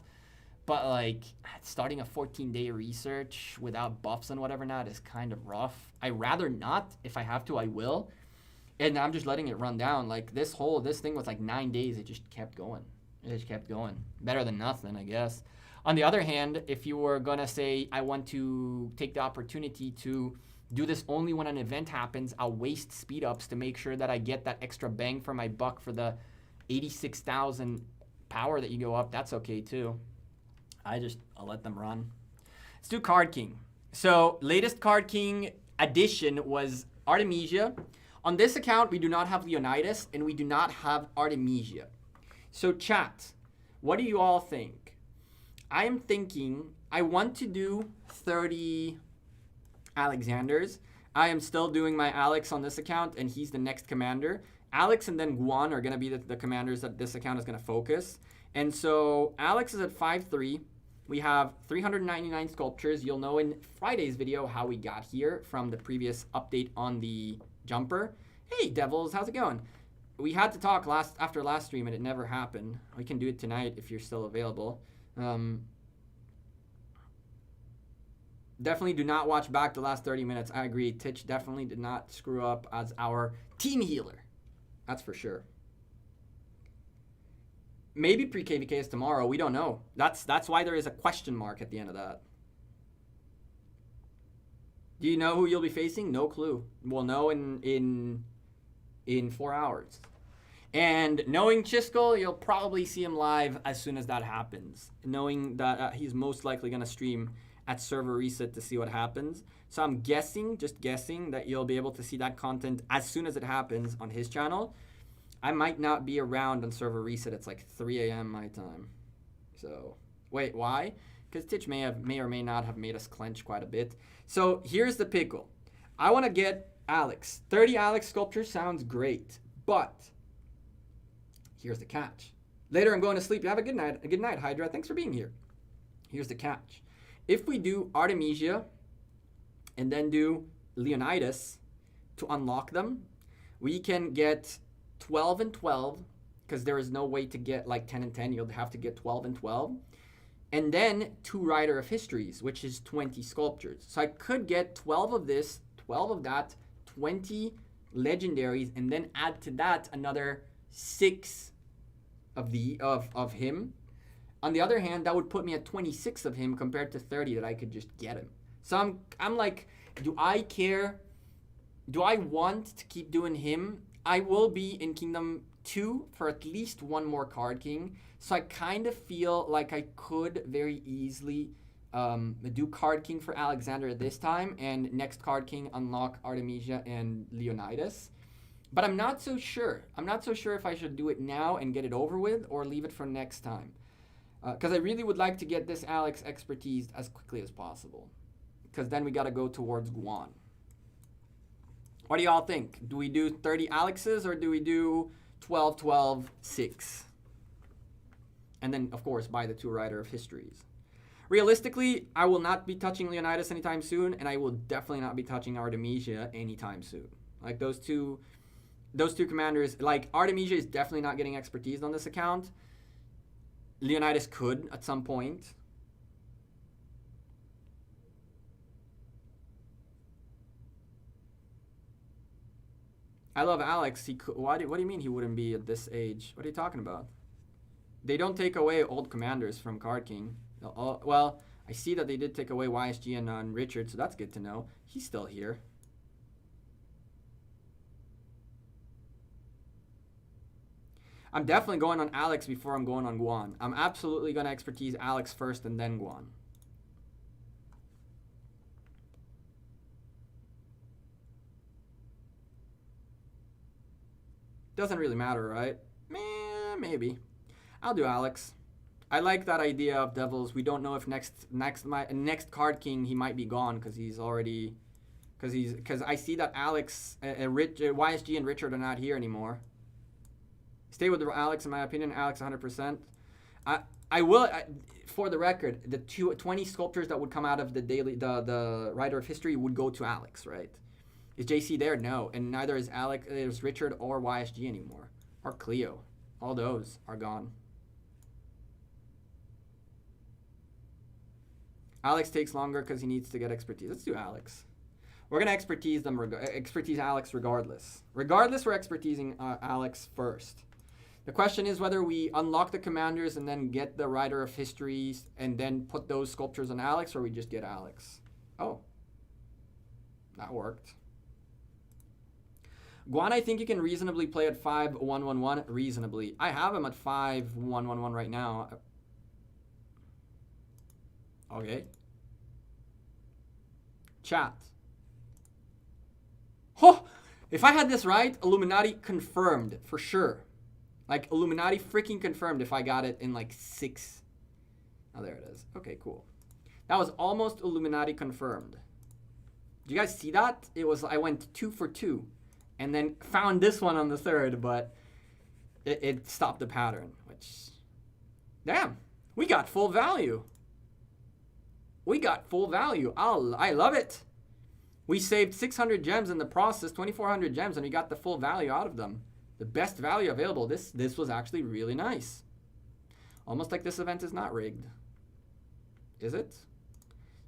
Speaker 1: But like starting a 14-day research without buffs and whatever not is kind of rough. I rather not. If I have to, I will. And I'm just letting it run down. Like this thing was like 9 days. It just kept going. It just kept going. Better than nothing, I guess. On the other hand, if you were gonna say, I want to take the opportunity to do this only when an event happens, I'll waste speed ups to make sure that I get that extra bang for my buck for the 86,000 power that you go up. That's okay too. I'll let them run. Let's do Card King. So latest Card King addition was Artemisia. On this account, we do not have Leonidas and we do not have Artemisia. So chat, what do you all think? I am thinking I want to do 30 Alexanders. I am still doing my Alex on this account and he's the next commander. Alex and then Guan are going to be the commanders that this account is going to focus. And so Alex is at 5'3". We have 399 sculptures. You'll know in Friday's video how we got here from the previous update on the jumper. Hey, Devils, how's it going? We had to talk after last stream and it never happened. We can do it tonight if you're still available. Definitely do not watch back the last 30 minutes. I agree. Titch definitely did not screw up as our team healer. That's for sure. Maybe pre-KVK is tomorrow. We don't know. That's why there is a question mark at the end of that. Do you know who you'll be facing? No clue. We'll know in 4 hours. And knowing Chiskel, you'll probably see him live as soon as that happens. Knowing that he's most likely going to stream at server reset to see what happens. So I'm guessing, just guessing, that you'll be able to see that content as soon as it happens on his channel. I might not be around on server reset. It's like 3 a.m. my time. So, wait, why? Because Titch may or may not have made us clench quite a bit. So, here's the pickle. I want to get Alex. 30 Alex sculptures sounds great, but here's the catch. Later I'm going to sleep. You have a good night. A good night, Hydra. Thanks for being here. Here's the catch. If we do Artemisia and then do Leonidas to unlock them, we can get 12 and 12, because there is no way to get like 10 and 10. You'll have to get 12 and 12. And then 2 Rider of Histories, which is 20 sculptures. So I could get 12 of this, 12 of that, 20 legendaries, and then add to that another 6 of him. On the other hand, that would put me at 26 of him compared to 30 that I could just get him. So I'm like, do I care? Do I want to keep doing him? I will be in Kingdom 2 for at least one more Card King. So I kind of feel like I could very easily do Card King for Alexander this time, and next Card King unlock Artemisia and Leonidas. But I'm not so sure. I'm not so sure if I should do it now and get it over with or leave it for next time. Because I really would like to get this Alex expertise as quickly as possible. Because then we got to go towards Guan. What do y'all think? Do we do 30 Alexes or do we do 12, 12, 6? And then, of course, buy the 2 Rider of Histories. Realistically, I will not be touching Leonidas anytime soon, and I will definitely not be touching Artemisia anytime soon. Like, those two commanders, like, Artemisia is definitely not getting expertise on this account. Leonidas could at some point. I love Alex. He could, what do you mean he wouldn't be at this age? What are you talking about? They don't take away old commanders from Card King. Well, I see that they did take away YSG and Richard, so that's good to know. He's still here. I'm definitely going on Alex before I'm going on Guan. I'm absolutely going to expertise Alex first and then Guan. Doesn't really matter, right? Maybe. I'll do Alex. I like that idea of Devils. We don't know if next Card King he might be gone because he's already, because I see that Alex, YSG and Richard are not here anymore. Stay with Alex, in my opinion. Alex 100%. I will, for the record, the 20 sculptures that would come out of the Rider of History would go to Alex, right? Is JC there? No. And neither is Alex, there's Richard or YSG anymore. Or Cleo. All those are gone. Alex takes longer because he needs to get expertise. Let's do Alex. We're going to expertise Alex regardless. Regardless, we're expertising Alex first. The question is whether we unlock the commanders and then get the Rider of Histories and then put those sculptures on Alex, or we just get Alex. Oh. That worked. Guan, I think you can reasonably play at 5-1-1-1. Reasonably. I have him at 5-1-1-1 right now. Okay. Chat. Oh! If I had this right, Illuminati confirmed for sure. Like, Illuminati freaking confirmed if I got it in like 6. Oh, there it is. Okay, cool. That was almost Illuminati confirmed. Did you guys see that? It was, I went 2 for 2. And then found this one on the 3rd, but it stopped the pattern, which, damn, we got full value. We got full value. I love it. We saved 600 gems in the process, 2,400 gems, and we got the full value out of them. The best value available. This was actually really nice. Almost like this event is not rigged. Is it?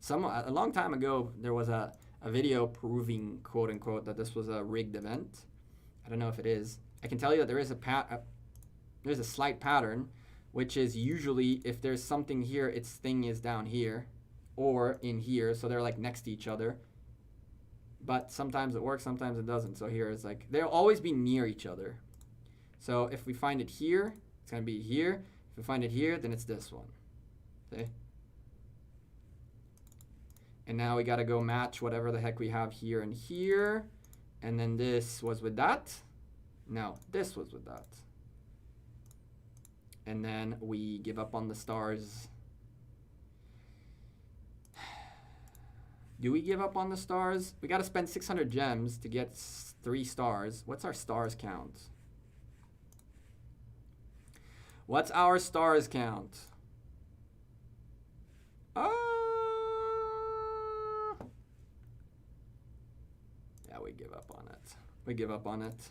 Speaker 1: A long time ago, there was a video proving, quote unquote, that this was a rigged event. I don't know if it is. I can tell you that there is there's a slight pattern, which is usually if there's something here, its thing is down here or in here, so they're like next to each other. But sometimes it works, sometimes it doesn't. So here it's like they'll always be near each other. So if we find it here, it's gonna be here. If we find it here, then it's this one. Okay. And now we gotta go match whatever the heck we have here and here. And then this was with that. No, this was with that. And then we give up on the stars. Do we give up on the stars? We got to spend 600 gems to get 3 stars. What's our stars count? What's our stars count? Yeah, we give up on it. We give up on it.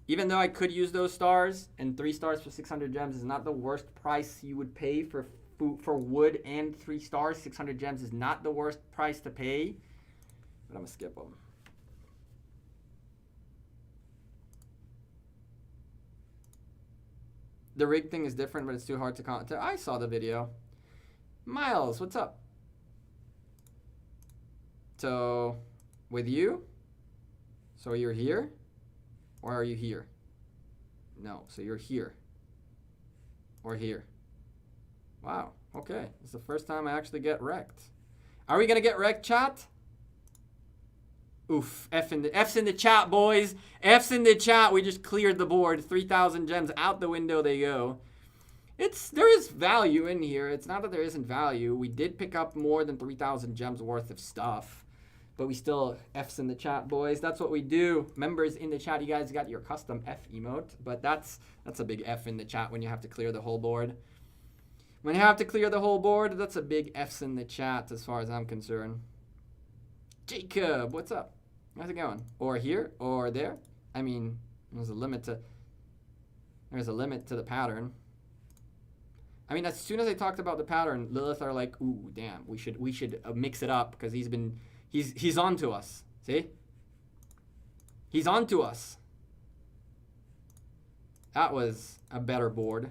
Speaker 1: Even though I could use those stars, and 3 stars for 600 gems is not the worst price you would pay for food, for wood and 3 stars. 600 gems is not the worst price to pay, but I'm gonna skip them. The rig thing is different, but it's too hard to comment. I saw the video. Miles, what's up? So, with you? So you're here? Or are you here? No, so you're here. Or here. Wow, okay. It's the first time I actually get wrecked. Are we gonna get wrecked, chat? Oof, F's in the chat, boys. F's in the chat. We just cleared the board. 3,000 gems out the window they go. There is value in here. It's not that there isn't value. We did pick up more than 3,000 gems worth of stuff. But we still, F's in the chat, boys. That's what we do. Members in the chat, you guys got your custom F emote. But that's a big F in the chat when you have to clear the whole board. When you have to clear the whole board, that's a big F's in the chat as far as I'm concerned. Jacob, what's up? How's it going? Or here, or there. I mean, there's a limit to the pattern. I mean, as soon as I talked about the pattern, Lilith are like, ooh, damn, we should mix it up because he's on to us. See? He's on to us. That was a better board.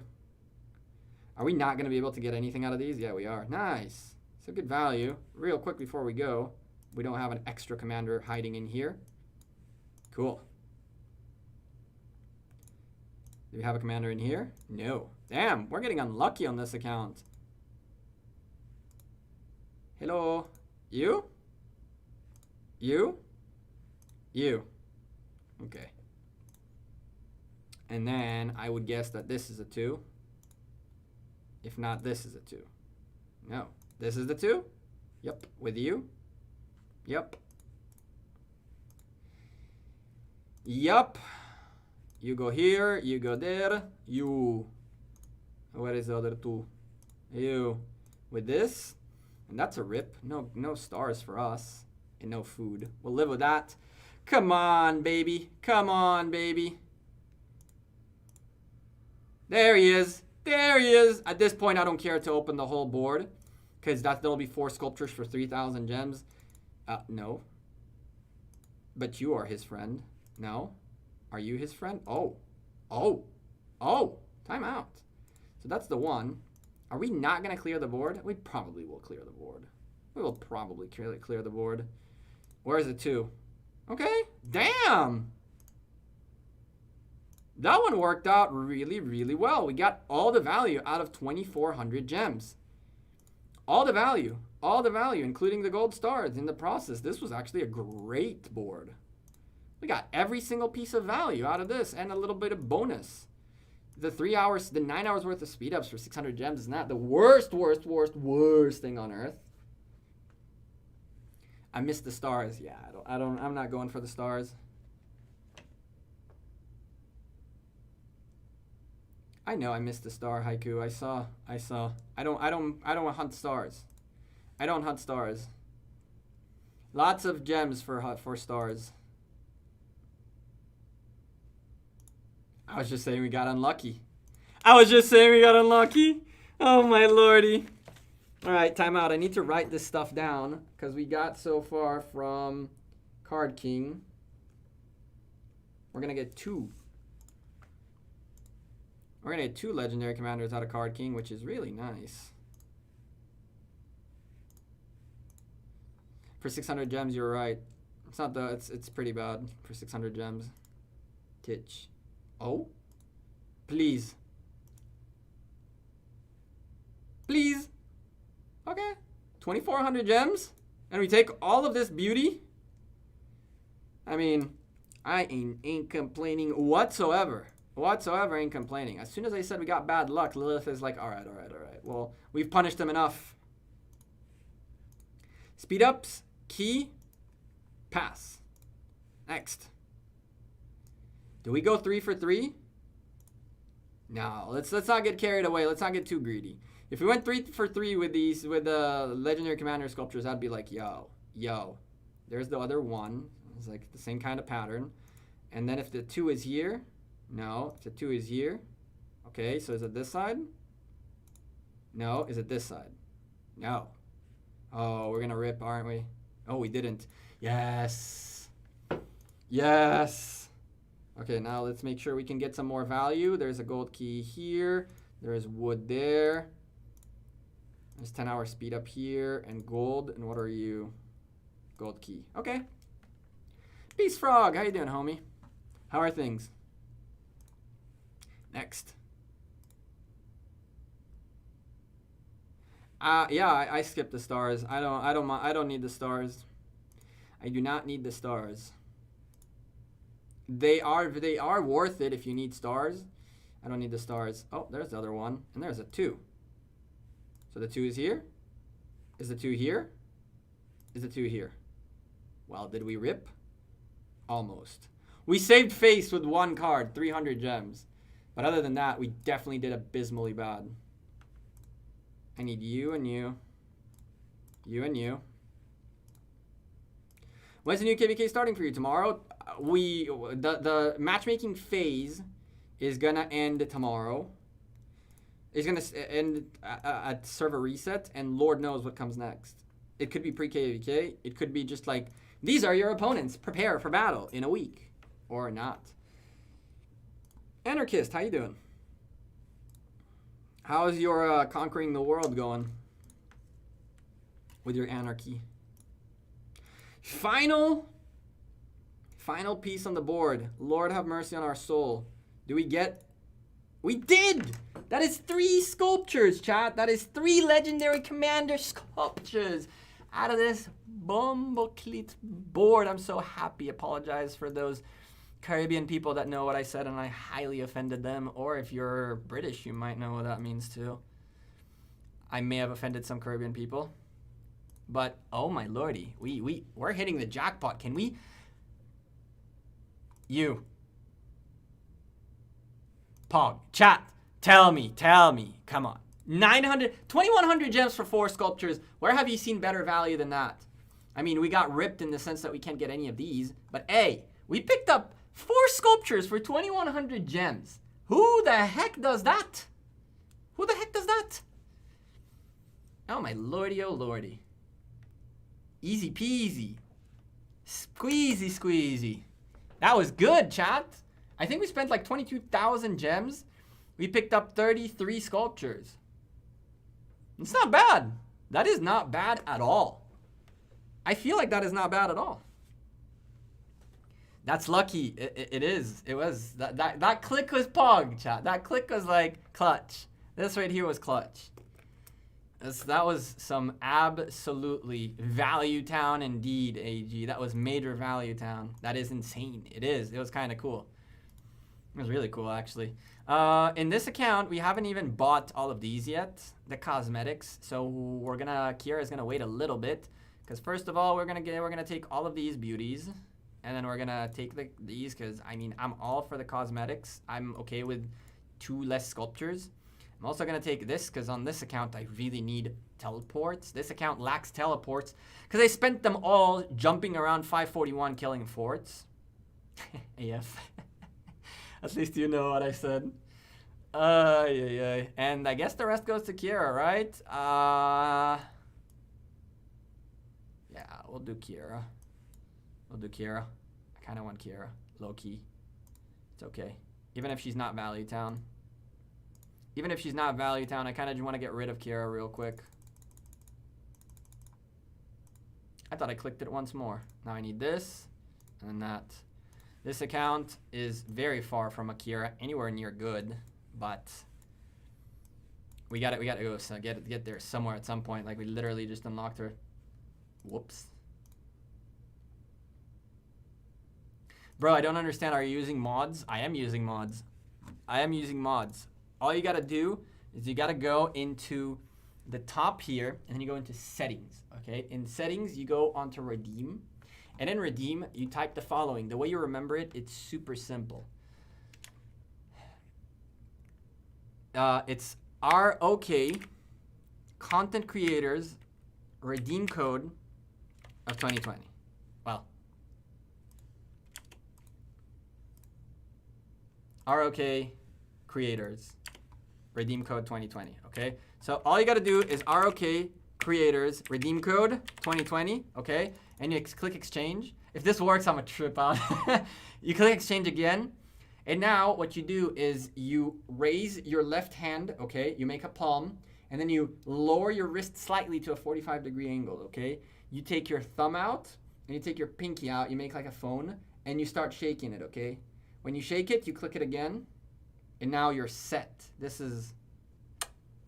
Speaker 1: Are we not going to be able to get anything out of these? Yeah, we are. Nice. So good value. Real quick before we go. We don't have an extra commander hiding in here. Cool. Do we have a commander in here? No. Damn, we're getting unlucky on this account. Hello. You? You? You. Okay. And then I would guess that this is a 2. If not, this is a 2. No. This is the 2? Yep. With you? Yep. Yup. You go here, you go there, you. Where is the other 2? You. With this, and that's a rip. No stars for us, and no food. We'll live with that. Come on, baby. Come on, baby. There he is. There he is. At this point, I don't care to open the whole board, because that'll be 4 sculptures for 3,000 gems. No. But you are his friend. No. Are you his friend? Oh. Oh. Oh. Time out. So that's the 1. Are we not going to clear the board? We probably will clear the board. We will probably clear the board. Where's the 2? Okay. Damn. That one worked out really, really well. We got all the value out of 2,400 gems. All the value. All the value, including the gold stars in the process. This was actually a great board. We got every single piece of value out of this and a little bit of bonus. The 9 hours worth of speed ups for 600 gems is not the worst thing on earth. I missed the stars. Yeah, I'm not going for the stars. I know I missed the star, Haiku. I saw. I don't hunt stars. I don't hunt stars. Lots of gems for stars. I was just saying we got unlucky. Oh my lordy. All right, time out. I need to write this stuff down because we got so far from Card King. We're going to get 2. We're going to get 2 legendary commanders out of Card King, which is really nice. For 600 gems, you're right. It's not the. It's pretty bad for 600 gems. Titch. Oh, please. Please. Okay. 2,400 gems, and we take all of this beauty. I mean, I ain't complaining whatsoever. Ain't complaining. As soon as I said we got bad luck, Lilith is like, all right. Well, we've punished him enough. Speed ups, key, pass. Next. Do we go 3 for 3? No, let's not get carried away. Let's not get too greedy. If we went 3 for 3 with the legendary commander sculptures, I'd be like, yo. There's the other one. It's like the same kind of pattern. And then if the 2 is here, no. If the 2 is here, okay. So is it this side? No. Is it this side? No. Oh, we're gonna rip, aren't we? Oh, we didn't. Yes. Yes. Okay, now let's make sure we can get some more value. There's a gold key here. There's wood there. There's 10-hour speed up here and gold. And what are you? Gold key. Okay. Peace Frog. How you doing, homie? How are things? Next. Yeah, I skipped the stars. I don't need the stars. I do not need the stars. They are worth it if you need stars. I don't need the stars. Oh, there's the other one. And there's a 2. So the 2 is here. Is the 2 here? Is the 2 here? Well, did we rip? Almost. We saved face with 1 card, 300 gems. But other than that, we definitely did abysmally bad. I need you and you. You and you. When's the new KVK starting for you? Tomorrow? The matchmaking phase is gonna end tomorrow. It's gonna end at server reset, and Lord knows what comes next. It could be pre-KVK. It could be just like, these are your opponents. Prepare for battle in a week. Or not. Anarchist, how you doing? How's your conquering the world going? With your anarchy. Final piece on the board. Lord have mercy on our soul. Do we get? We did! That is 3 sculptures, chat. That is 3 legendary commander sculptures out of this bumbleclit board. I'm so happy. Apologize for those Caribbean people that know what I said and I highly offended them. Or if you're British, you might know what that means too. I may have offended some Caribbean people. But, oh my lordy, we're hitting the jackpot. Can we? You. Pog. Chat. Tell me. Come on. 2,100 gems for 4 sculptures. Where have you seen better value than that? I mean, we got ripped in the sense that we can't get any of these. But, hey, we picked up 4 sculptures for 2,100 gems. Who the heck does that? Who the heck does that? Oh, my lordy, oh lordy. Easy peasy. Squeezy, squeezy. That was good, chat. I think we spent like 22,000 gems. We picked up 33 sculptures. It's not bad. That is not bad at all. I feel like that is not bad at all. That's lucky. It is. It was. That click was pog, chat. That click was like clutch. This right here was clutch. That was some absolutely value town indeed, AG. That was major value town. That is insane. It is. It was kind of cool. It was really cool, actually. In this account, we haven't even bought all of these yet, the cosmetics. So Kira's gonna wait a little bit, because first of all, we're gonna take all of these beauties, and then we're gonna take these, because I mean, I'm all for the cosmetics. I'm okay with 2 less sculptures. I'm also going to take this because on this account, I really need teleports. This account lacks teleports because I spent them all jumping around 541 killing forts. AF. At least you know what I said. And I guess the rest goes to Kira, right? Yeah, we'll do Kira. I kind of want Kira. Low key. It's okay. Even if she's not Value Town. I kind of just want to get rid of Kira real quick. I thought I clicked it once more. Now I need this and that. This account is very far from a Kira, anywhere near good, but we gotta go so get there somewhere at some point. Like we literally just unlocked her. Whoops. Bro, I don't understand. Are you using mods? I am using mods. All you gotta do is you gotta go into the top here, and then you go into settings, okay? In settings, you go onto redeem. And in redeem, you type the following. The way you remember it, it's super simple. It's ROK, content creators, redeem code of 2020. Well, ROK creators, redeem code 2020, okay? So all you gotta do is ROK creators, redeem code 2020, okay? And you click exchange. If this works, I'm a trip out. You click exchange again. And now what you do is you raise your left hand, okay? You make a palm, and then you lower your wrist slightly to a 45-degree angle, okay? You take your thumb out, and you take your pinky out, you make like a phone, and you start shaking it, okay? When you shake it, you click it again, and now you're set. This is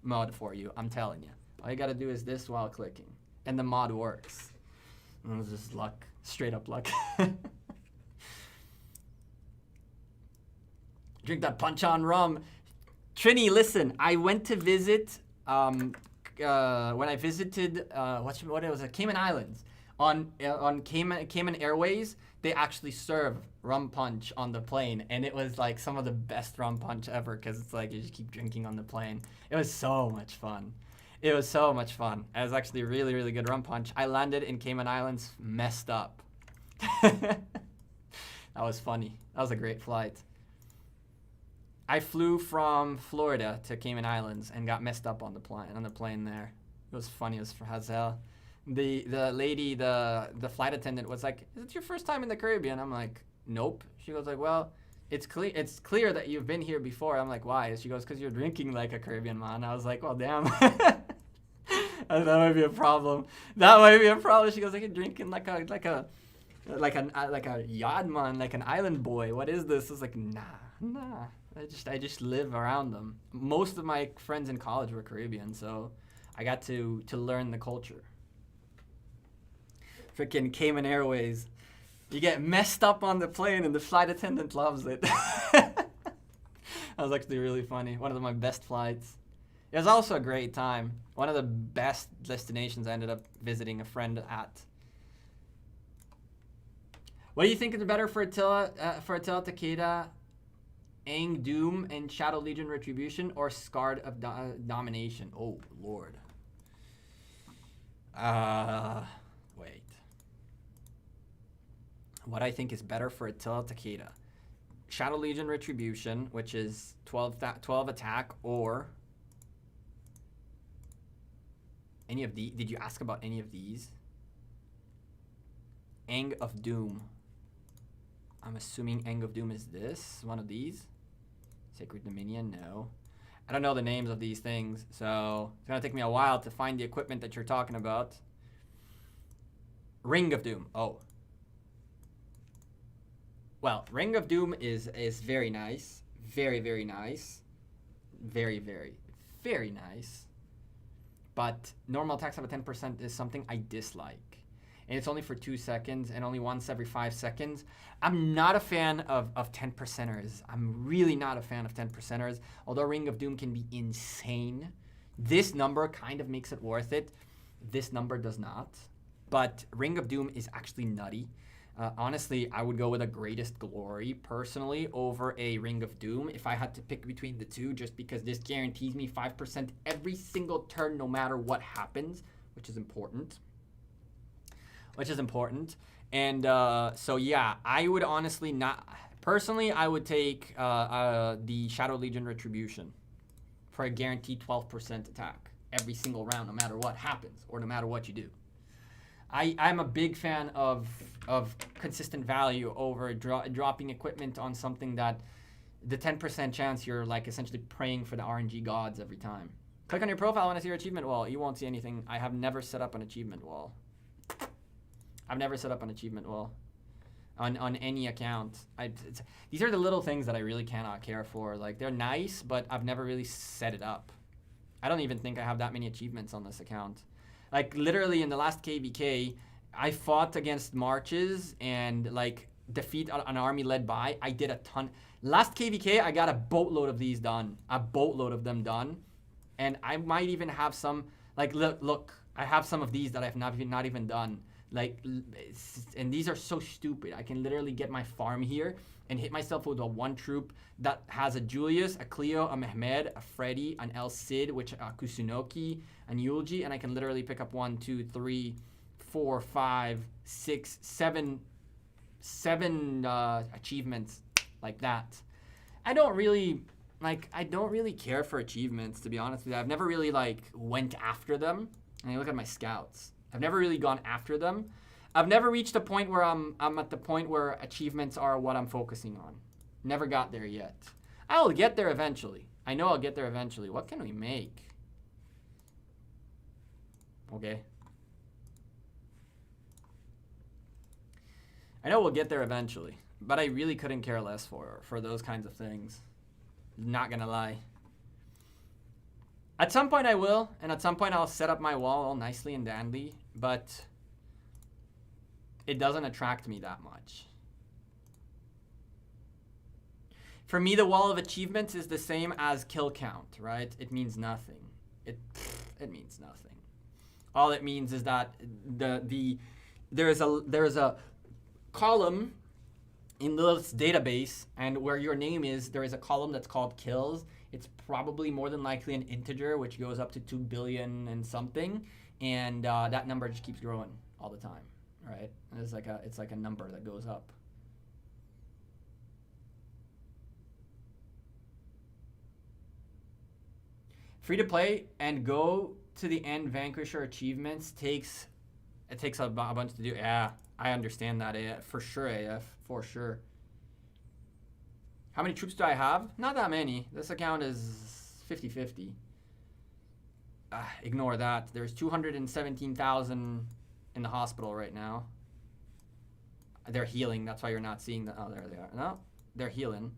Speaker 1: mod for you, I'm telling you. All you gotta do is this while clicking, and the mod works. And it's just luck, straight up luck. Drink that punch on rum. Trini, listen, I went to visit, when I visited, what it was, Cayman Islands. On Cayman Airways, they actually serve rum punch on the plane. And it was like some of the best rum punch ever, because it's like you just keep drinking on the plane. It was so much fun. It was so much fun. It was actually really, really good rum punch. I landed in Cayman Islands messed up. That was funny. That was a great flight. I flew from Florida to Cayman Islands and got messed up on the plane there. It was funny as hell. The lady, the flight attendant was like, "Is it your first time in the Caribbean?" I'm like, "Nope." She goes like, "Well, it's clear that you've been here before." I'm like, "Why?" She goes, "Because you're drinking like a Caribbean man." I was like, "Well, damn." That might be a problem. That might be a problem. She goes, "Like you're drinking like a yacht man, like an island boy. What is this?" I was like, nah. I just live around them. Most of my friends in college were Caribbean, so I got to learn the culture. Freaking Cayman Airways. You get messed up on the plane and the flight attendant loves it. That was actually really funny. One of my best flights. It was also a great time. One of the best destinations I ended up visiting a friend at. What do you think is better for Attila Takeda, Aang Doom, and Shadow Legion Retribution, or Scarred of Domination? Oh, Lord. Wait. What I think is better for Attila Takeda. Shadow Legion Retribution, which is 12 attack, or any of the. Did you ask about any of these? Aang of Doom. I'm assuming Aang of Doom is this, one of these. Sacred Dominion, no. I don't know the names of these things, so it's gonna take me a while to find the equipment that you're talking about. Ring of Doom, oh. Well, Ring of Doom is very nice. Very, very nice. Very, very, very nice. But normal attacks of a 10% is something I dislike. And it's only for 2 seconds and only once every 5 seconds. I'm not a fan of 10%ers. I'm really not a fan of 10%ers. Although Ring of Doom can be insane. This number kind of makes it worth it. This number does not. But Ring of Doom is actually nutty. Honestly, I would go with a Greatest Glory personally over a Ring of Doom if I had to pick between the two, just because this guarantees me 5% every single turn no matter what happens, which is important. And so yeah, I would honestly not, personally, I would take the Shadow Legion Retribution for a guaranteed 12% attack every single round, no matter what happens or no matter what you do. I'm a big fan of consistent value over dropping equipment on something that the 10% chance you're like essentially praying for the RNG gods every time. Click on your profile, I want to see your achievement wall. You won't see anything. I have never set up an achievement wall. I've never set up an achievement wall on any account. These are the little things that I really cannot care for. Like, they're nice, but I've never really set it up. I don't even think I have that many achievements on this account. Like, literally in the last KVK, I fought against marches and, like, defeat an army led by. I did a ton. Last KVK, I got a boatload of these done. A boatload of them done. And I might even have some, Like, look, I have some of these that I've not even done. Like, and these are so stupid. I can literally get my farm here and hit myself with a 1 troop that has a Julius, a Cleo, a Mehmed, a Freddy, an El Cid, which a Kusunoki, an Yulji, and I can literally pick up 1, 2, 3, 4, 5, 6, 7 achievements like that. I don't really care for achievements, to be honest with you. I've never really like went after them. And you look at my scouts. I've never really gone after them. I've never reached a point where I'm at the point where achievements are what I'm focusing on. Never got there yet. I'll get there eventually. I know I'll get there eventually. What can we make? Okay. I know we'll get there eventually, but I really couldn't care less for those kinds of things. Not gonna lie. At some point I will, and at some point I'll set up my wall all nicely and dandy, but it doesn't attract me that much. For me, the wall of achievements is the same as kill count, right? It means nothing. It means nothing. All it means is that there is a column in this database, and where your name is, there is a column that's called kills. It's probably more than likely an integer, which goes up to 2 billion and something, and that number just keeps growing all the time, right? It's like a number that goes up. Free to play and go to the end Vanquisher achievements takes a bunch to do. Yeah, I understand that, AF. For sure, AF. For sure. How many troops do I have? Not that many. This account is 50-50. Ignore that. There's 217,000 in the hospital right now. They're healing. That's why you're not seeing the... Oh, there they are. No, they're healing.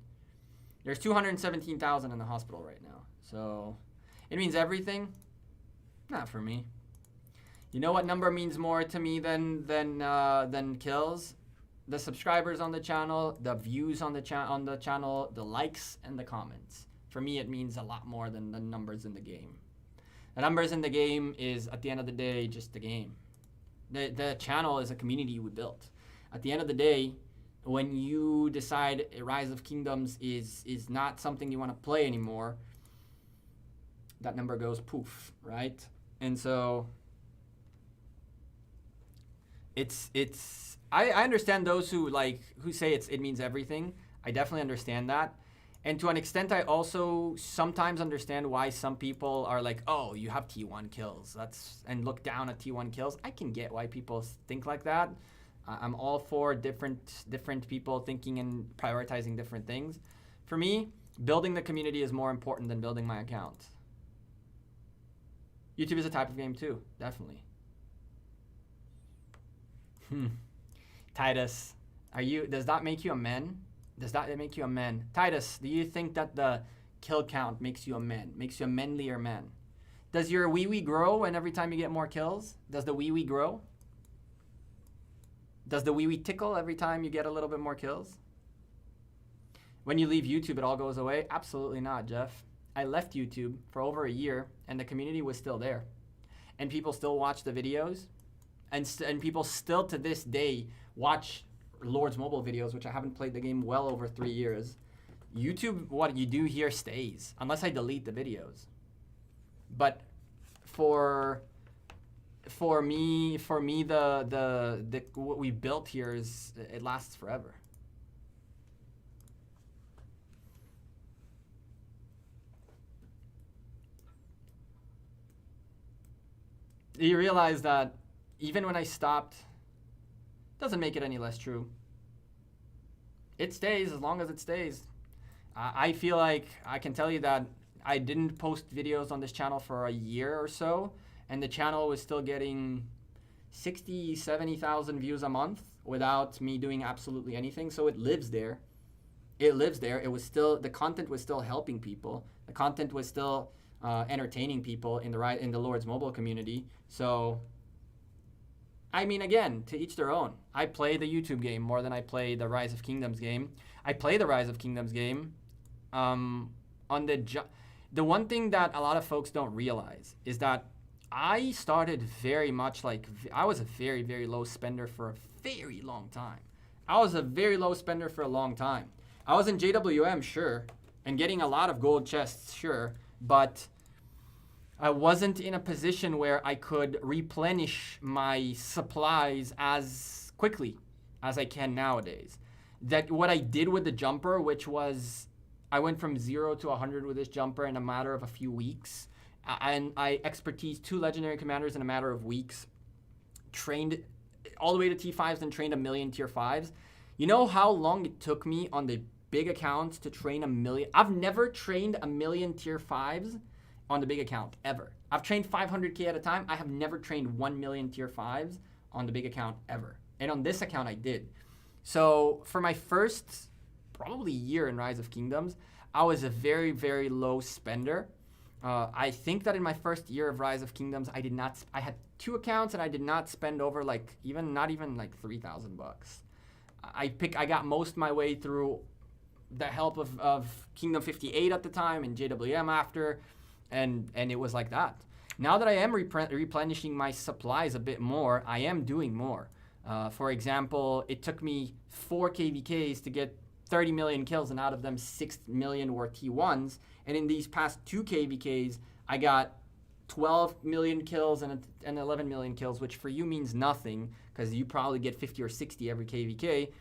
Speaker 1: There's 217,000 in the hospital right now. So it means everything. Not for me. You know what number means more to me than kills? The subscribers on the channel, the views on the channel, the likes and the comments. For me, it means a lot more than the numbers in the game. The numbers in the game is, at the end of the day, just the game. The channel is a community we built. At the end of the day, when you decide Rise of Kingdoms is not something you want to play anymore, that number goes poof, right? And so I understand those who say it means everything. I definitely understand that. And to an extent, I also sometimes understand why some people are like, oh, you have T1 kills. And look down at T1 kills. I can get why people think like that. I'm all for different people thinking and prioritizing different things. For me, building the community is more important than building my account. YouTube is a type of game too, definitely. Titus, does that make you a man? Does that make you a man? Titus, do you think that the kill count makes you a man? Makes you a manlier man? Does your wee-wee grow and every time you get more kills? Does the wee-wee grow? Does the wee-wee tickle every time you get a little bit more kills? When you leave YouTube, it all goes away? Absolutely not, Jeff. I left YouTube for over a year and the community was still there. And people still watch the videos. And people still to this day watch Lord's mobile videos, which I haven't played the game well over 3 years. YouTube, what you do here stays, unless I delete the videos. But for me, the what we built here it lasts forever. You realize that even when I stopped, doesn't make it any less true. It stays as long as it stays. I feel like I can tell you that I didn't post videos on this channel for a year or so, and the channel was still getting 60, 70,000 views a month without me doing absolutely anything. So it lives there. It lives there. It was still, the content was still helping people. The content was still entertaining people in the Lord's mobile community. So I mean, again, to each their own. I play the YouTube game more than I play the Rise of Kingdoms game. I play the Rise of Kingdoms game on the one thing that a lot of folks don't realize is that I started very much like, I was a very, very low spender for a very long time. I was a very low spender for a long time. I was in JWM, sure, and getting a lot of gold chests, sure, but I wasn't in a position where I could replenish my supplies as quickly as I can nowadays. That what I did with the jumper, which was I went from 0 to 100 with this jumper in a matter of a few weeks. And I expertise 2 legendary commanders in a matter of weeks. Trained all the way to T5s and trained 1,000,000 tier 5s. You know how long it took me on the big accounts to train 1,000,000? I've never trained 1,000,000 tier 5s on the big account, ever. I've trained 500K at a time. I have never trained 1,000,000 tier 5s on the big account, ever. And on this account, I did. So for my first probably year in Rise of Kingdoms, I was a very, very low spender. I think that in my first year of Rise of Kingdoms, I had 2 accounts and I did not spend over like not even like 3,000 bucks. I got most of my way through the help of Kingdom 58 at the time and JWM after, and it was like that. Now that I am replenishing my supplies a bit more, I am doing more. For example, it took me 4 KVKs to get 30 million kills, and out of them 6 million were T1s. And in these past 2 KVKs, I got 12 million kills and 11 million kills, which for you means nothing because you probably get 50 or 60 every KVK.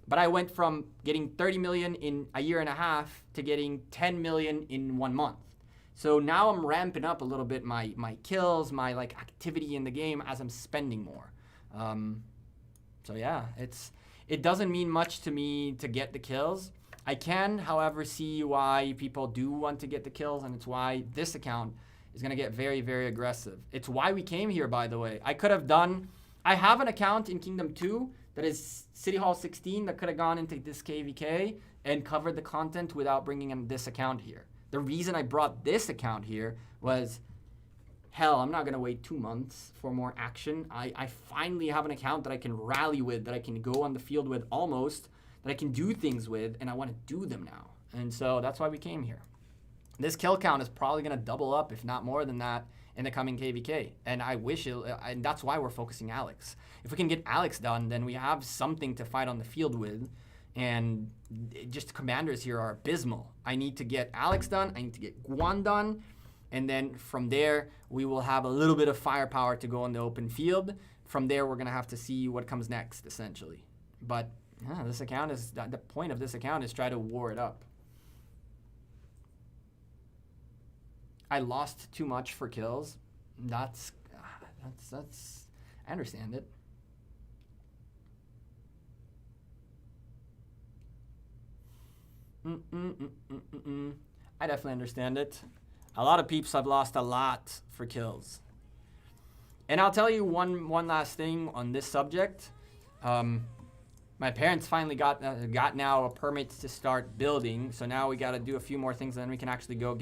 Speaker 1: But I went from getting 30 million in a year and a half to getting 10 million in 1 month. So now I'm ramping up a little bit my kills, my like activity in the game as I'm spending more. So yeah, it doesn't mean much to me to get the kills. I can, however, see why people do want to get the kills, and it's why this account is going to get very, very aggressive. It's why we came here, by the way. I have an account in Kingdom 2 that is City Hall 16 that could have gone into this KVK and covered the content without bringing in this account here. The reason I brought this account here was, hell, I'm not going to wait 2 months for more action. I finally have an account that I can rally with, that I can go on the field with almost, that I can do things with, and I want to do them now. And so that's why we came here. This kill count is probably going to double up, if not more than that, in the coming KVK. And I wish it, and that's why we're focusing Alex. If we can get Alex done, then we have something to fight on the field with. And just commanders here are abysmal. I need to get Alex done. I need to get Guan done. And then from there, we will have a little bit of firepower to go on the open field. From there, we're going to have to see what comes next, essentially. But this account is, the point of this account is try to war it up. I lost too much for kills. That's I understand it. I definitely understand it. A lot of peeps have lost a lot for kills. And I'll tell you one last thing on this subject. My parents finally got now a permit to start building. So now we got to do a few more things, and then we can actually go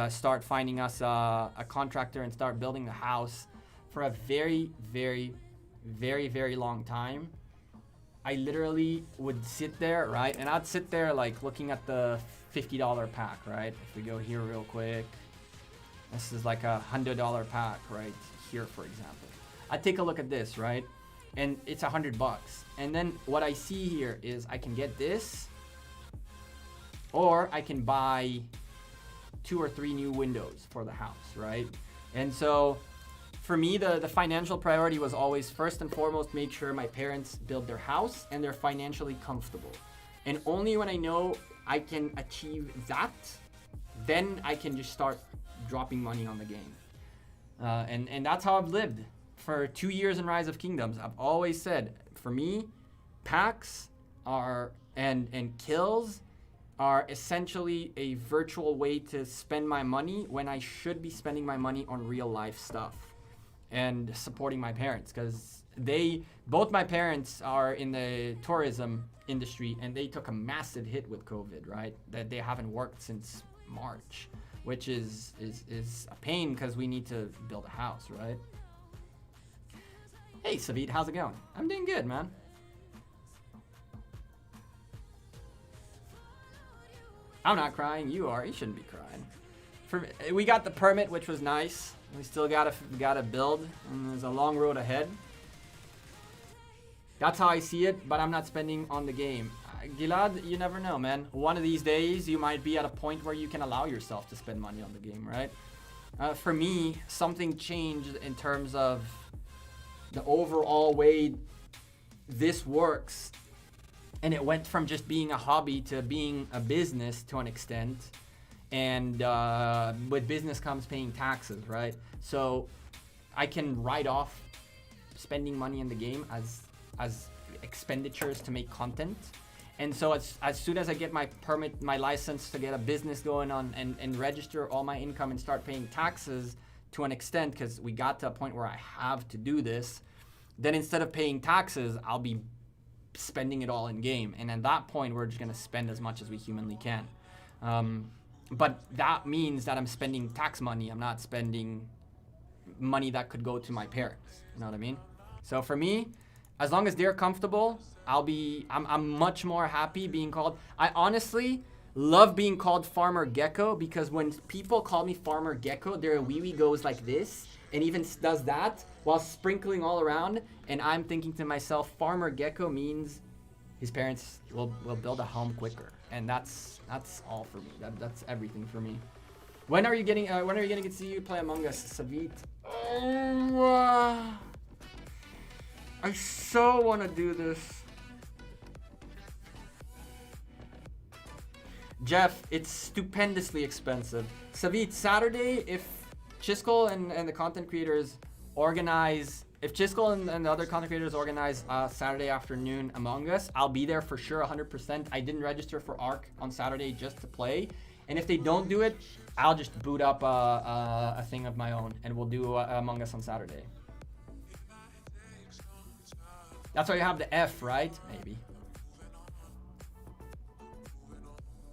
Speaker 1: start finding us a contractor and start building the house. For a very, very, very, very long time, I literally would sit there, right? And I'd sit there like looking at the $50 pack, right? If we go here real quick, this is like a $100 pack right here, for example. I'd take a look at this, right? And it's $100. And then what I see here is I can get this, or I can buy 2 or 3 new windows for the house, right? And so for me, the financial priority was always first and foremost, make sure my parents build their house and they're financially comfortable. And only when I know I can achieve that, then I can just start dropping money on the game. And that's how I've lived for 2 years in Rise of Kingdoms. I've always said, for me, packs are and kills are essentially a virtual way to spend my money when I should be spending my money on real life stuff and supporting my parents, because both my parents are in the tourism industry, and they took a massive hit with COVID, right? That they haven't worked since March, which is a pain because we need to build a house, right? Hey, Savit, how's it going? I'm doing good, man. I'm not crying. You are. You shouldn't be crying. We got the permit, which was nice. We still gotta build, and there's a long road ahead. That's how I see it, but I'm not spending on the game. Gilad, you never know, man. One of these days, you might be at a point where you can allow yourself to spend money on the game, right? For me, something changed in terms of the overall way this works. And it went from just being a hobby to being a business to an extent. And with business comes paying taxes, right? So I can write off spending money in the game as expenditures to make content. And so as soon as I get my permit, my license to get a business going on and register all my income and start paying taxes to an extent, because we got to a point where I have to do this, then instead of paying taxes, I'll be spending it all in game. And at that point, we're just going to spend as much as we humanly can. But that means that I'm spending tax money. I'm not spending money that could go to my parents. You know what I mean? So for me, as long as they're comfortable, I'm much more happy being called. I honestly love being called Farmer Gecko, because when people call me Farmer Gecko, their wee-wee goes like this and even does that while sprinkling all around. And I'm thinking to myself, Farmer Gecko means his parents will build a home quicker. And that's all for me. That's everything for me. When are you getting to see you play Among Us, Savit? Oh, I so want to do this. Jeff, it's stupendously expensive. Savit, Saturday, if Chiskel and the content creators organize, if Chiskel and the other content creators organize Saturday afternoon Among Us, I'll be there for sure, 100%. I didn't register for ARC on Saturday just to play. And if they don't do it, I'll just boot up a thing of my own, and we'll do Among Us on Saturday. That's why you have the F, right? Maybe.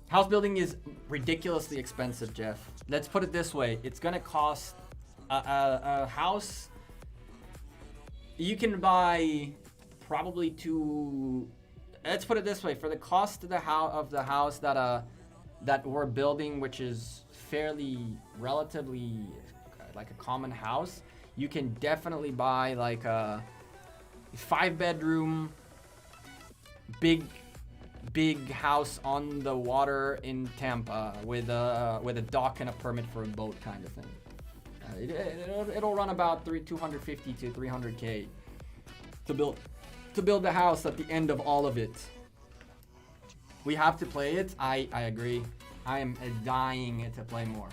Speaker 1: House building is ridiculously expensive, Jeff. Let's put it this way. It's going to cost a house. You can buy probably two. Let's put it this way. For the cost of the house that we're building, which is fairly relatively like a common house, you can definitely buy like a 5-bedroom big house on the water in Tampa with a dock and a permit for a boat kind of thing. It'll run about $250 to $300K to build the house at the end of all of it. We have to play it. I agree. I am dying to play more.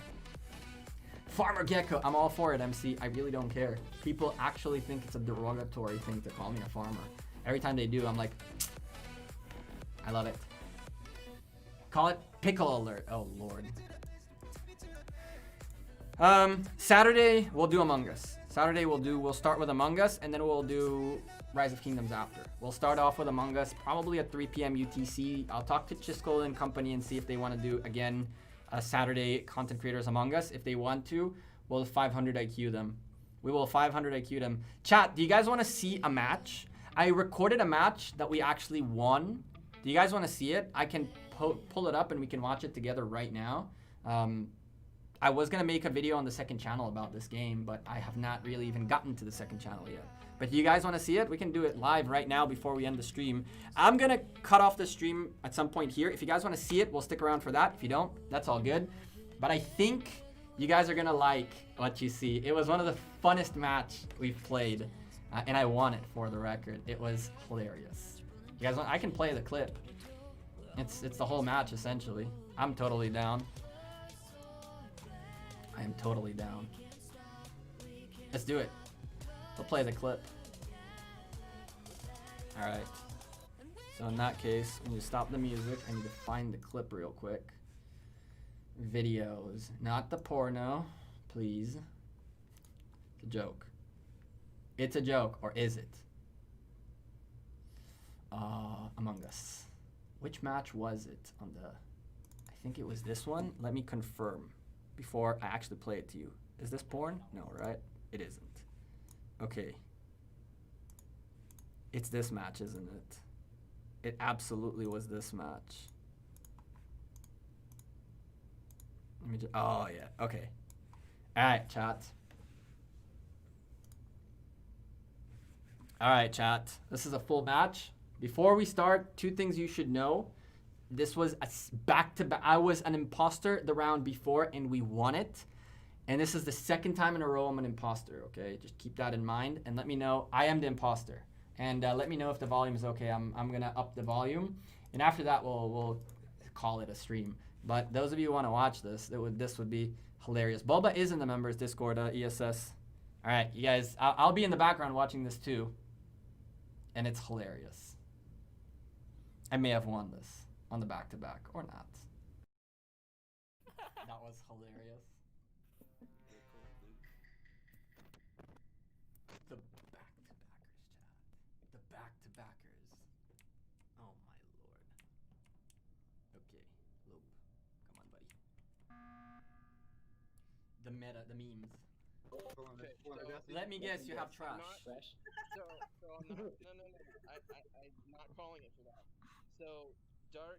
Speaker 1: Farmer Gecko, I'm all for it, MC. I really don't care. People actually think it's a derogatory thing to call me a farmer. Every time they do, I'm like, I love it. Call it pickle alert. Oh, Lord. Saturday, we'll do Among Us. Saturday, we'll start with Among Us, and then we'll do Rise of Kingdoms after. We'll start off with Among Us, probably at 3 p.m. UTC. I'll talk to Chiskel and company and see if they want to do, again, a Saturday Content Creators Among Us. If they want to, we'll 500 IQ them. We will 500 IQ them. Chat, do you guys want to see a match? I recorded a match that we actually won. Do you guys want to see it? I can pull it up and we can watch it together right now. I was going to make a video on the second channel about this game, but I have not really even gotten to the second channel yet. But do you guys want to see it? We can do it live right now before we end the stream. I'm going to cut off the stream at some point here. If you guys want to see it, we'll stick around for that. If you don't, that's all good. But I think you guys are going to like what you see. It was one of the funnest match we've played, and I won it for the record. It was hilarious. You guys want, I can play the clip. It's the whole match, essentially. I'm totally down. I am totally down. Let's do it. We'll play the clip. Alright. So in that case, when you stop the music, I need to find the clip real quick. Videos. Not the porno, please. It's a joke. It's a joke, or is it? Among Us. Which match was it on the... I think it was this one. Let me confirm before I actually play it to you. Is this porn? No, right? It isn't. Okay. It's this match, isn't it? It absolutely was this match. Let me just... Oh, yeah. Okay. All right, chat. All right, chat. This is a full match. Before we start, 2 things you should know. This was a back-to-back. I was an imposter the round before, and we won it. And this is the 2nd time in a row I'm an imposter, okay? Just keep that in mind, and let me know. I am the imposter. And let me know if the volume is okay. I'm going to up the volume. And after that, we'll call it a stream. But those of you who want to watch this, this would be hilarious. Bulba is in the members Discord, ESS. All right, you guys, I'll be in the background watching this too. And it's hilarious. I may have won this on the back-to-back or not. That was hilarious. The back-to-backers, chat. The back-to-backers. Oh my lord. Okay, Loop. Come on, buddy. The meta, the memes.
Speaker 2: Okay,
Speaker 1: Let me guess, you have trash.
Speaker 2: So I'm not, no. I'm not calling it for that. So, Dark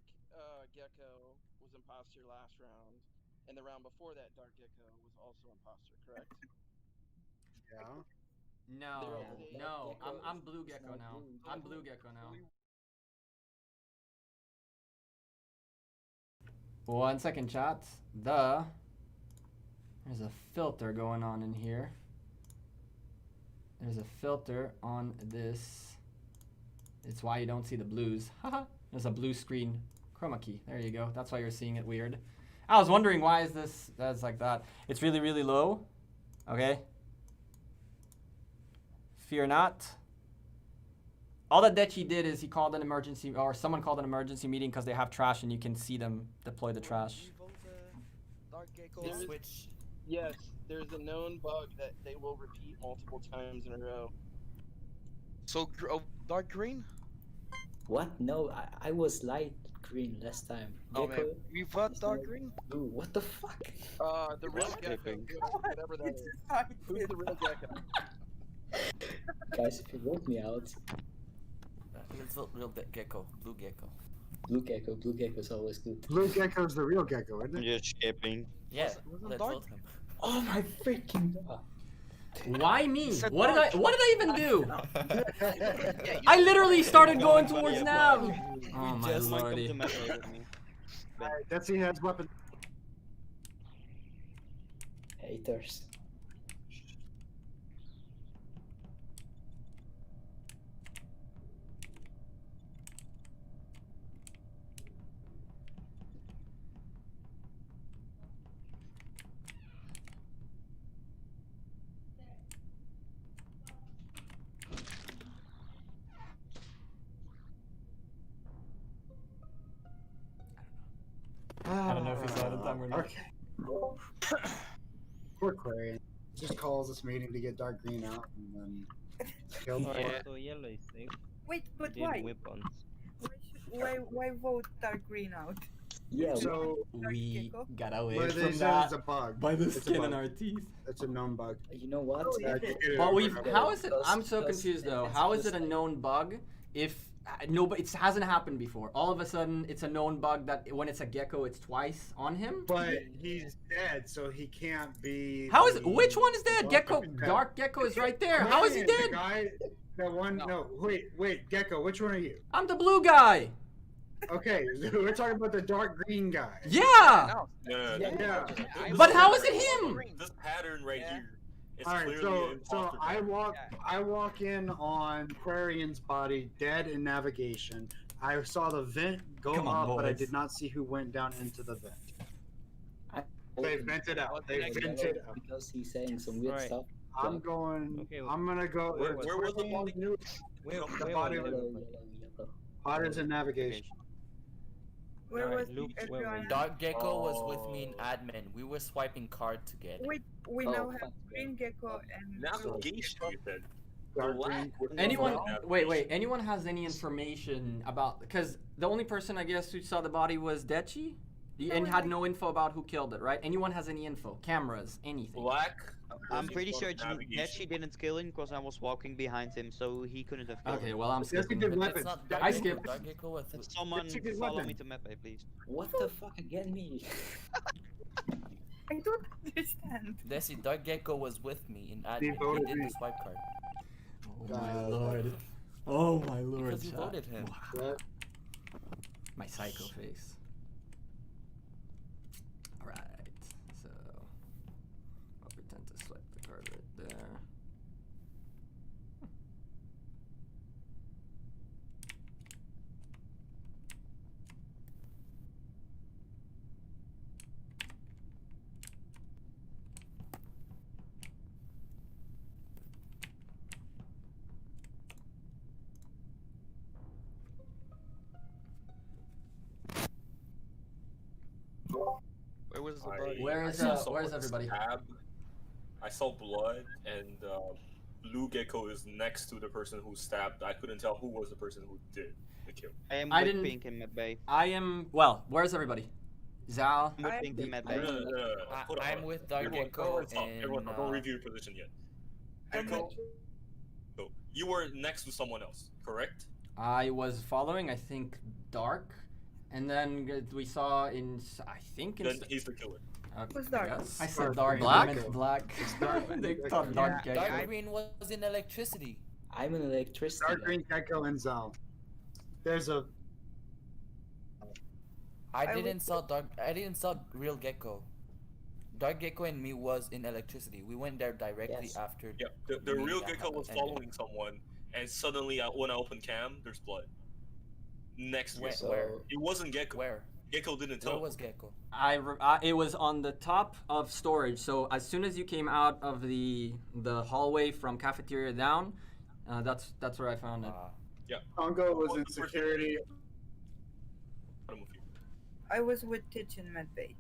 Speaker 2: Gecko was imposter last round, and the round before that, Dark Gecko was also imposter, correct?
Speaker 3: Yeah.
Speaker 1: No. I'm Blue Gecko now. I'm Blue Gecko now. 1 second, chat. There's a filter going on in here. There's a filter on this. It's why you don't see the blues. Haha. There's a blue screen chroma key. There you go. That's why you're seeing it weird. I was wondering why is this that's like that. It's really, really low. Okay. Fear not. All that Dechi did is he called an emergency, or someone called an emergency meeting because they have trash and you can see them deploy the trash.
Speaker 2: Switch. Yes, there's a known bug that they will repeat multiple times in a row.
Speaker 4: So, dark green?
Speaker 5: What? No, I was light green last time.
Speaker 4: Oh
Speaker 5: Gecko
Speaker 4: man, we vote dark
Speaker 5: like
Speaker 4: green?
Speaker 5: blue. What the fuck?
Speaker 2: The real Gecko, whatever that is. Who's the real Gecko?
Speaker 5: Guys, if you vote me out,
Speaker 6: Let's vote real Gecko, Blue Gecko.
Speaker 5: Blue Gecko is always good.
Speaker 3: Blue Gecko's the real gecko, isn't it?
Speaker 4: You're skipping.
Speaker 6: Yeah,
Speaker 4: Wasn't
Speaker 6: let's
Speaker 4: dark?
Speaker 6: vote him.
Speaker 5: Oh my freaking god.
Speaker 1: Why me?
Speaker 4: Said
Speaker 1: What did I even do?
Speaker 4: Yeah,
Speaker 1: I literally started going towards Nav. Oh my
Speaker 4: just
Speaker 1: lordy.
Speaker 3: Alright, Detsy has weapon.
Speaker 5: Haters.
Speaker 1: I don't know if he saw it in time or not.
Speaker 3: Okay. Poor Quarian. Just calls this meeting to get dark green out and then kill the
Speaker 4: Yeah.
Speaker 7: So yellow is safe.
Speaker 8: Wait, but
Speaker 7: Deal
Speaker 8: why?
Speaker 7: weapons.
Speaker 8: Why vote dark green out?
Speaker 5: Yeah,
Speaker 3: So
Speaker 1: We got away
Speaker 3: what they
Speaker 1: from
Speaker 3: said
Speaker 1: that
Speaker 3: is a bug.
Speaker 1: by the
Speaker 3: It's a
Speaker 1: skin in
Speaker 3: bug.
Speaker 1: our teeth.
Speaker 3: It's a known bug.
Speaker 5: you know what?
Speaker 8: Oh, yeah.
Speaker 1: But we've.
Speaker 5: Okay,
Speaker 1: How is it? I'm
Speaker 5: because-
Speaker 1: so
Speaker 5: because
Speaker 1: confused though.
Speaker 5: it's
Speaker 1: How is
Speaker 5: just
Speaker 1: it a
Speaker 5: like-
Speaker 1: known bug if nobody? It hasn't happened before. All of a sudden, it's a known bug that when it's a gecko, it's twice on him.
Speaker 3: But he's dead, so he can't be.
Speaker 1: How is
Speaker 3: the-
Speaker 1: which one is dead?
Speaker 3: the
Speaker 1: Gecko,
Speaker 3: bug.
Speaker 1: dark gecko is right there. How is he
Speaker 3: Ryan,
Speaker 1: dead?
Speaker 3: The guy, that one. No, wait, Gecko. Which one are you?
Speaker 1: I'm the blue guy.
Speaker 3: Okay, we're talking about the dark green guy.
Speaker 1: Yeah.
Speaker 3: Yeah.
Speaker 1: But how is it him?
Speaker 9: This pattern right here. It's
Speaker 3: All right,
Speaker 9: clearly
Speaker 3: so
Speaker 9: an
Speaker 3: so
Speaker 9: imposter
Speaker 3: I walk in on Quarian's body, dead in navigation. I saw the vent go
Speaker 1: Come on,
Speaker 3: up, but I
Speaker 1: boys.
Speaker 3: did not see who went down into the vent. They
Speaker 5: Voted
Speaker 3: vented out. They
Speaker 5: yellow
Speaker 3: vented out.
Speaker 5: because he's saying some weird
Speaker 7: Right.
Speaker 5: stuff.
Speaker 3: I'm going.
Speaker 7: Okay,
Speaker 3: I'm gonna go.
Speaker 9: Where was the body?
Speaker 7: Where
Speaker 3: The body
Speaker 7: was
Speaker 3: was-
Speaker 5: Yellow.
Speaker 3: Body's in navigation.
Speaker 8: Where
Speaker 7: Alright,
Speaker 8: was
Speaker 7: Luke, where
Speaker 8: everyone?
Speaker 7: was-
Speaker 6: Dark Gecko was with me in admin. We were swiping card together.
Speaker 8: Wait, we
Speaker 5: Oh,
Speaker 8: now have
Speaker 5: fuck.
Speaker 8: green gecko and
Speaker 9: Navigation, you said.
Speaker 3: Dark
Speaker 9: Black.
Speaker 3: green.
Speaker 1: Anyone? Wait. Anyone has any information about? Because the only person I guess who saw the body was Dechi, and had no info about who killed it. Right? Anyone has any info? Cameras? Anything?
Speaker 9: Black.
Speaker 7: I'm pretty sure
Speaker 9: Navigation.
Speaker 7: Dechi didn't kill him because I was walking behind him, so he couldn't have killed
Speaker 1: Okay.
Speaker 7: him.
Speaker 1: Well, I'm
Speaker 3: That's a
Speaker 1: skipping.
Speaker 3: good
Speaker 1: it.
Speaker 3: weapon.
Speaker 6: It's not
Speaker 3: I
Speaker 6: Dark
Speaker 1: skip.
Speaker 6: Gecko. Dark Gecko was
Speaker 7: Can
Speaker 6: with
Speaker 7: someone
Speaker 3: That's a good
Speaker 7: follow
Speaker 3: weapon.
Speaker 7: me to map, please?
Speaker 5: What the fuck again me?
Speaker 8: I don't understand.
Speaker 6: Desi. Dark Gecko was with me in
Speaker 3: They
Speaker 6: admin.
Speaker 3: voted
Speaker 6: He did
Speaker 3: me.
Speaker 6: the swipe card.
Speaker 1: Oh my lord. Oh my lord.
Speaker 6: Because you
Speaker 1: chat.
Speaker 6: voted him.
Speaker 3: What?
Speaker 1: My psycho face. Alright, so I'll pretend to swipe the card right there.
Speaker 4: Where was the
Speaker 9: I-
Speaker 4: body?
Speaker 1: Where's
Speaker 9: I saw
Speaker 1: where's
Speaker 9: someone
Speaker 1: everybody?
Speaker 9: stab. I saw blood, and blue gecko is next to the person who stabbed. I couldn't tell who was the person who did the kill.
Speaker 7: I am
Speaker 1: I
Speaker 7: with
Speaker 1: didn't-
Speaker 7: Pink in medbay.
Speaker 1: I am well, where's everybody? Zal.
Speaker 7: I'm with
Speaker 8: I-
Speaker 7: Pink in
Speaker 9: No,
Speaker 7: medbay.
Speaker 9: Hold on,
Speaker 6: I'm
Speaker 9: hold on.
Speaker 6: with Dark
Speaker 9: Everyone,
Speaker 6: Gecko
Speaker 9: everyone stop. Everyone,
Speaker 6: and,
Speaker 9: don't review your position yet.
Speaker 8: I'm
Speaker 9: Gecko, so you were next to someone else, correct?
Speaker 1: I was following, I think, Dark, and then we saw in, I think in.
Speaker 9: Then he's the killer.
Speaker 8: Who's Dark?
Speaker 1: Yes. I
Speaker 3: Dark
Speaker 1: said Dark.
Speaker 3: Green
Speaker 1: I
Speaker 3: Gecko.
Speaker 1: meant Black.
Speaker 3: It's Dark
Speaker 1: They
Speaker 3: Green
Speaker 1: thought
Speaker 3: Gecko.
Speaker 1: Dark
Speaker 5: Yeah,
Speaker 1: Gecko.
Speaker 6: Dark Green was in electricity.
Speaker 5: I'm an electricity
Speaker 3: Dark
Speaker 5: guy.
Speaker 3: Green Gecko and Zal. There's a.
Speaker 6: I
Speaker 8: I
Speaker 6: didn't saw real Gecko. Dark Gecko and me was in electricity. We went there directly
Speaker 5: Yes.
Speaker 6: after.
Speaker 9: Yeah, the
Speaker 6: Me,
Speaker 9: real
Speaker 6: that
Speaker 9: gecko was
Speaker 6: happened.
Speaker 9: following someone, and suddenly when I open cam, there's blood. Next to
Speaker 6: Where?
Speaker 9: me.
Speaker 5: So-
Speaker 6: Where?
Speaker 9: It wasn't gecko.
Speaker 6: Where?
Speaker 9: Gecko didn't
Speaker 6: Where
Speaker 9: tell.
Speaker 6: was Gecko?
Speaker 1: It was on the top of storage. So as soon as you came out of the hallway from cafeteria down, that's where I found it.
Speaker 3: Congo was in security.
Speaker 9: Bottom of you.
Speaker 8: I was with Titch in Medbay.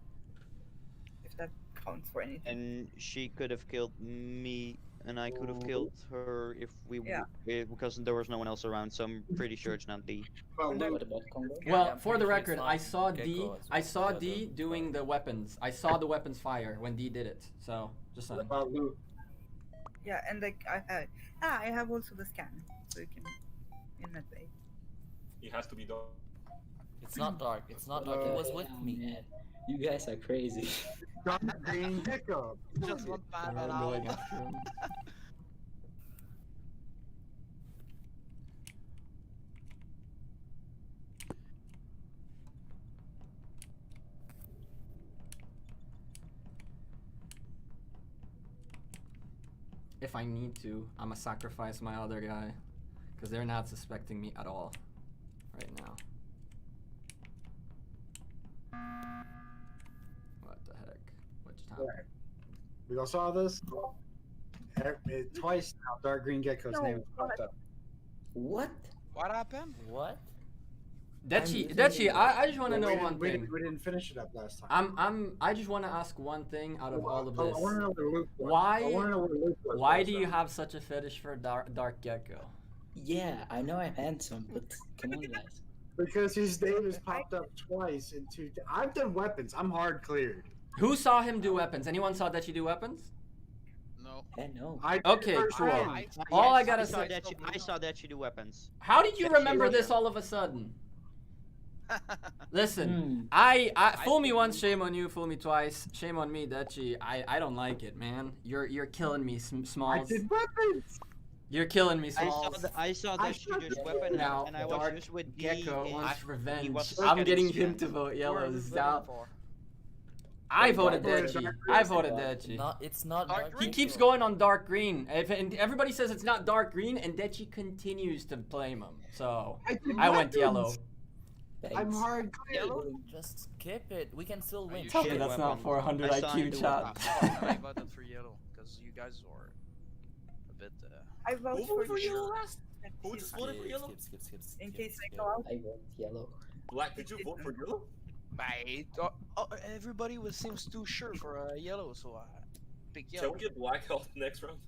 Speaker 8: If that counts for anything.
Speaker 7: And she could have killed me, and I could have killed her if we
Speaker 8: Yeah.
Speaker 7: because there was no one else around. So I'm pretty sure it's not D.
Speaker 3: Well,
Speaker 8: And
Speaker 3: Luke,
Speaker 5: What about Congo?
Speaker 1: Well,
Speaker 6: I'm
Speaker 1: for
Speaker 6: pretty
Speaker 1: the
Speaker 6: sure it's
Speaker 1: record,
Speaker 6: not
Speaker 1: I saw D.
Speaker 6: Gecko as
Speaker 1: I saw
Speaker 6: the
Speaker 1: D
Speaker 6: other
Speaker 1: doing the weapons. I saw the weapons fire when D did it. So just saying.
Speaker 3: what about Luke?
Speaker 8: Yeah, and like I have also the scan, so you can in Medbay.
Speaker 9: He has to be done.
Speaker 6: It's not dark. It's not dark. He was with
Speaker 5: Oh,
Speaker 6: me.
Speaker 5: man. You guys are crazy.
Speaker 3: Dark Green Gecko.
Speaker 10: Just one time
Speaker 1: I'm
Speaker 10: and
Speaker 1: going
Speaker 10: out.
Speaker 1: after him. If I need to, I'ma sacrifice my other guy, because they're not suspecting me at all right now. What the heck? What just happened?
Speaker 3: Right. We all saw this. Twice now, Dark Green Gecko's
Speaker 8: No,
Speaker 3: name is popped up.
Speaker 5: What?
Speaker 10: What happened?
Speaker 6: What?
Speaker 1: Dechi,
Speaker 5: I'm
Speaker 1: Dechi,
Speaker 5: literally-
Speaker 1: I just want to
Speaker 3: Well,
Speaker 1: know
Speaker 3: we
Speaker 1: one
Speaker 3: didn't- we
Speaker 1: thing.
Speaker 3: didn't- We didn't finish it up last time.
Speaker 1: I just want to ask one thing out of all of
Speaker 3: I
Speaker 1: this.
Speaker 3: want to know where Luke was.
Speaker 1: Why-
Speaker 3: I want to know where Luke was
Speaker 1: Why
Speaker 3: last
Speaker 1: do you
Speaker 3: time.
Speaker 1: have such a fetish for Dark Gecko?
Speaker 5: Yeah, I know I'm handsome, but come on, guys.
Speaker 3: Because his name is popped up twice in two. I've done weapons. I'm hard cleared.
Speaker 1: Who saw him do weapons? Anyone saw Dechi do weapons?
Speaker 10: No.
Speaker 5: I know.
Speaker 3: I did
Speaker 1: Okay,
Speaker 3: first
Speaker 1: cool.
Speaker 3: hand.
Speaker 1: All I
Speaker 7: Yes,
Speaker 1: gotta
Speaker 7: saw
Speaker 1: say-
Speaker 7: that I saw that you do weapons.
Speaker 1: How did you
Speaker 7: Dechi
Speaker 1: remember
Speaker 7: was
Speaker 1: this
Speaker 7: there.
Speaker 1: all of a sudden? Listen,
Speaker 5: Hmm.
Speaker 1: I fool me once, shame on you. Fool me twice, shame on me, Dechi. I don't like it, man. You're killing me,
Speaker 3: I
Speaker 1: Smalls.
Speaker 3: did weapons.
Speaker 1: You're killing me,
Speaker 7: I saw
Speaker 1: Smalls.
Speaker 7: that you just weapon,
Speaker 1: Now,
Speaker 7: and I was
Speaker 1: Dark
Speaker 7: just with D.
Speaker 1: Gecko
Speaker 7: and
Speaker 1: wants
Speaker 7: he
Speaker 1: revenge.
Speaker 7: was
Speaker 1: I'm getting
Speaker 7: scared.
Speaker 1: him to vote
Speaker 10: Who
Speaker 1: yellow.
Speaker 10: are we voting
Speaker 1: Zal.
Speaker 10: for?
Speaker 1: I voted
Speaker 3: Dark
Speaker 1: Dechi.
Speaker 3: Green.
Speaker 1: I voted Dechi.
Speaker 6: Not. It's not
Speaker 10: Dark
Speaker 6: dark.
Speaker 10: Green?
Speaker 1: He keeps
Speaker 6: Gecko.
Speaker 1: going on dark green. And everybody says it's not dark green, and Dechi continues to blame him. So
Speaker 3: did
Speaker 1: I went
Speaker 3: weapons.
Speaker 1: yellow.
Speaker 5: Thanks.
Speaker 3: I'm hard cleared.
Speaker 10: Yellow?
Speaker 6: Just skip it. We can still win.
Speaker 10: you
Speaker 1: Tell me
Speaker 7: Shit
Speaker 1: that's
Speaker 7: weapon.
Speaker 1: not 400
Speaker 7: I saw him
Speaker 1: IQ
Speaker 7: do
Speaker 1: chat.
Speaker 10: I voted for yellow because you guys were a bit.
Speaker 8: I vote
Speaker 9: Who
Speaker 8: for
Speaker 9: voted for
Speaker 8: you.
Speaker 9: yellow last? Who just voted for
Speaker 6: Skip,
Speaker 9: yellow?
Speaker 6: skip.
Speaker 8: In case I
Speaker 6: skip.
Speaker 8: go out.
Speaker 5: I want yellow.
Speaker 9: Black, did you vote for yellow?
Speaker 10: Mate, everybody seems too sure for yellow, so I pick
Speaker 9: Shall
Speaker 10: yellow.
Speaker 9: we get black out the next round?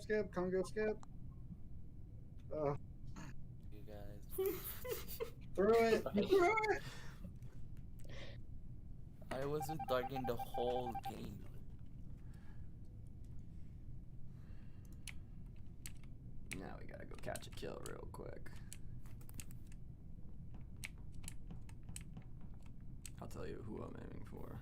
Speaker 3: Skip. Congo skip.
Speaker 6: You guys.
Speaker 3: Through it. You threw it.
Speaker 6: I was with Dark in the whole game.
Speaker 1: Now we gotta go catch a kill real quick. I'll tell you who I'm aiming for.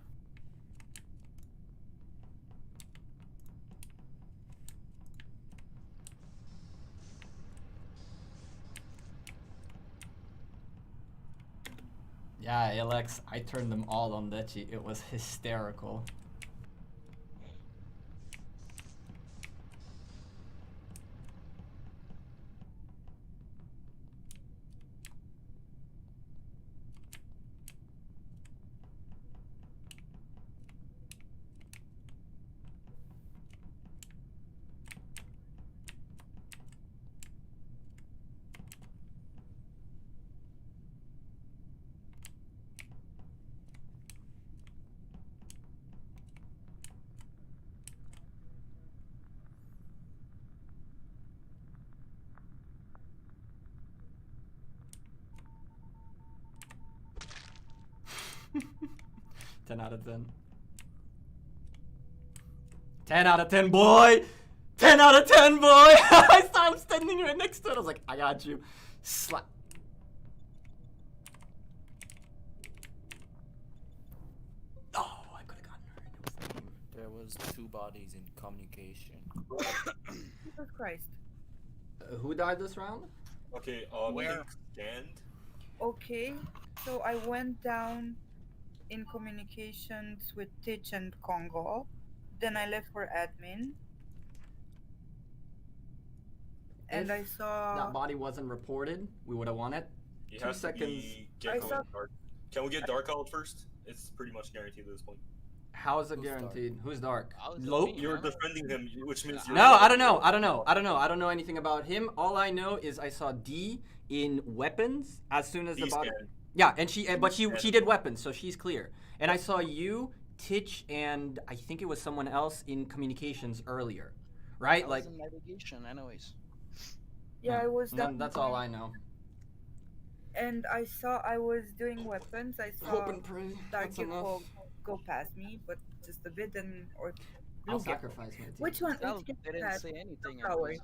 Speaker 1: Yeah, Alex, I turned them all on Dechi. It was hysterical. Ten out of 10. 10 out of 10, boy! 10 out of 10, boy! I saw him standing right next to it. I was like, I got you. Slap. Oh, I could have gotten her. It was
Speaker 6: There was 2 bodies in communication.
Speaker 8: Jesus Christ.
Speaker 1: who died this round?
Speaker 9: Okay,
Speaker 10: Where?
Speaker 9: scanned.
Speaker 8: Okay, so I went down in communications with Titch and Congo. Then I left for admin. And I
Speaker 1: If
Speaker 8: saw.
Speaker 1: that body wasn't reported, we would have won it.
Speaker 9: It
Speaker 1: 2
Speaker 9: has
Speaker 1: seconds.
Speaker 9: to be
Speaker 8: I
Speaker 9: Gecko
Speaker 8: saw-
Speaker 9: and Dark. Can we get Dark out first? It's pretty much guaranteed at this point.
Speaker 1: How is it
Speaker 6: Who's dark?
Speaker 1: guaranteed? Who's dark?
Speaker 10: I was
Speaker 1: Lope?
Speaker 10: me,
Speaker 9: You're
Speaker 10: huh?
Speaker 9: defending him, which means you're.
Speaker 1: No, I don't know. I don't know anything about him. All I know is I saw D in weapons as soon as the body.
Speaker 9: D-scan.
Speaker 1: Yeah, and she did weapons, so she's clear. And I saw you, Titch, and I think it was someone else in communications earlier, right?
Speaker 10: I
Speaker 1: Like,
Speaker 10: was in navigation, anyways.
Speaker 8: Yeah, I was
Speaker 1: then
Speaker 8: down.
Speaker 1: that's all I know.
Speaker 8: And I saw I was doing weapons. I
Speaker 1: Hope
Speaker 8: saw
Speaker 1: and pray.
Speaker 8: Dark
Speaker 1: That's
Speaker 8: Gecko
Speaker 1: enough.
Speaker 8: go past me, but just a bit, and or
Speaker 1: I'll
Speaker 8: Blue Gecko.
Speaker 1: sacrifice my team.
Speaker 8: Which one?
Speaker 10: Zal
Speaker 8: Which Gecko
Speaker 10: didn't
Speaker 8: had
Speaker 10: say anything.
Speaker 8: power?
Speaker 10: anyways.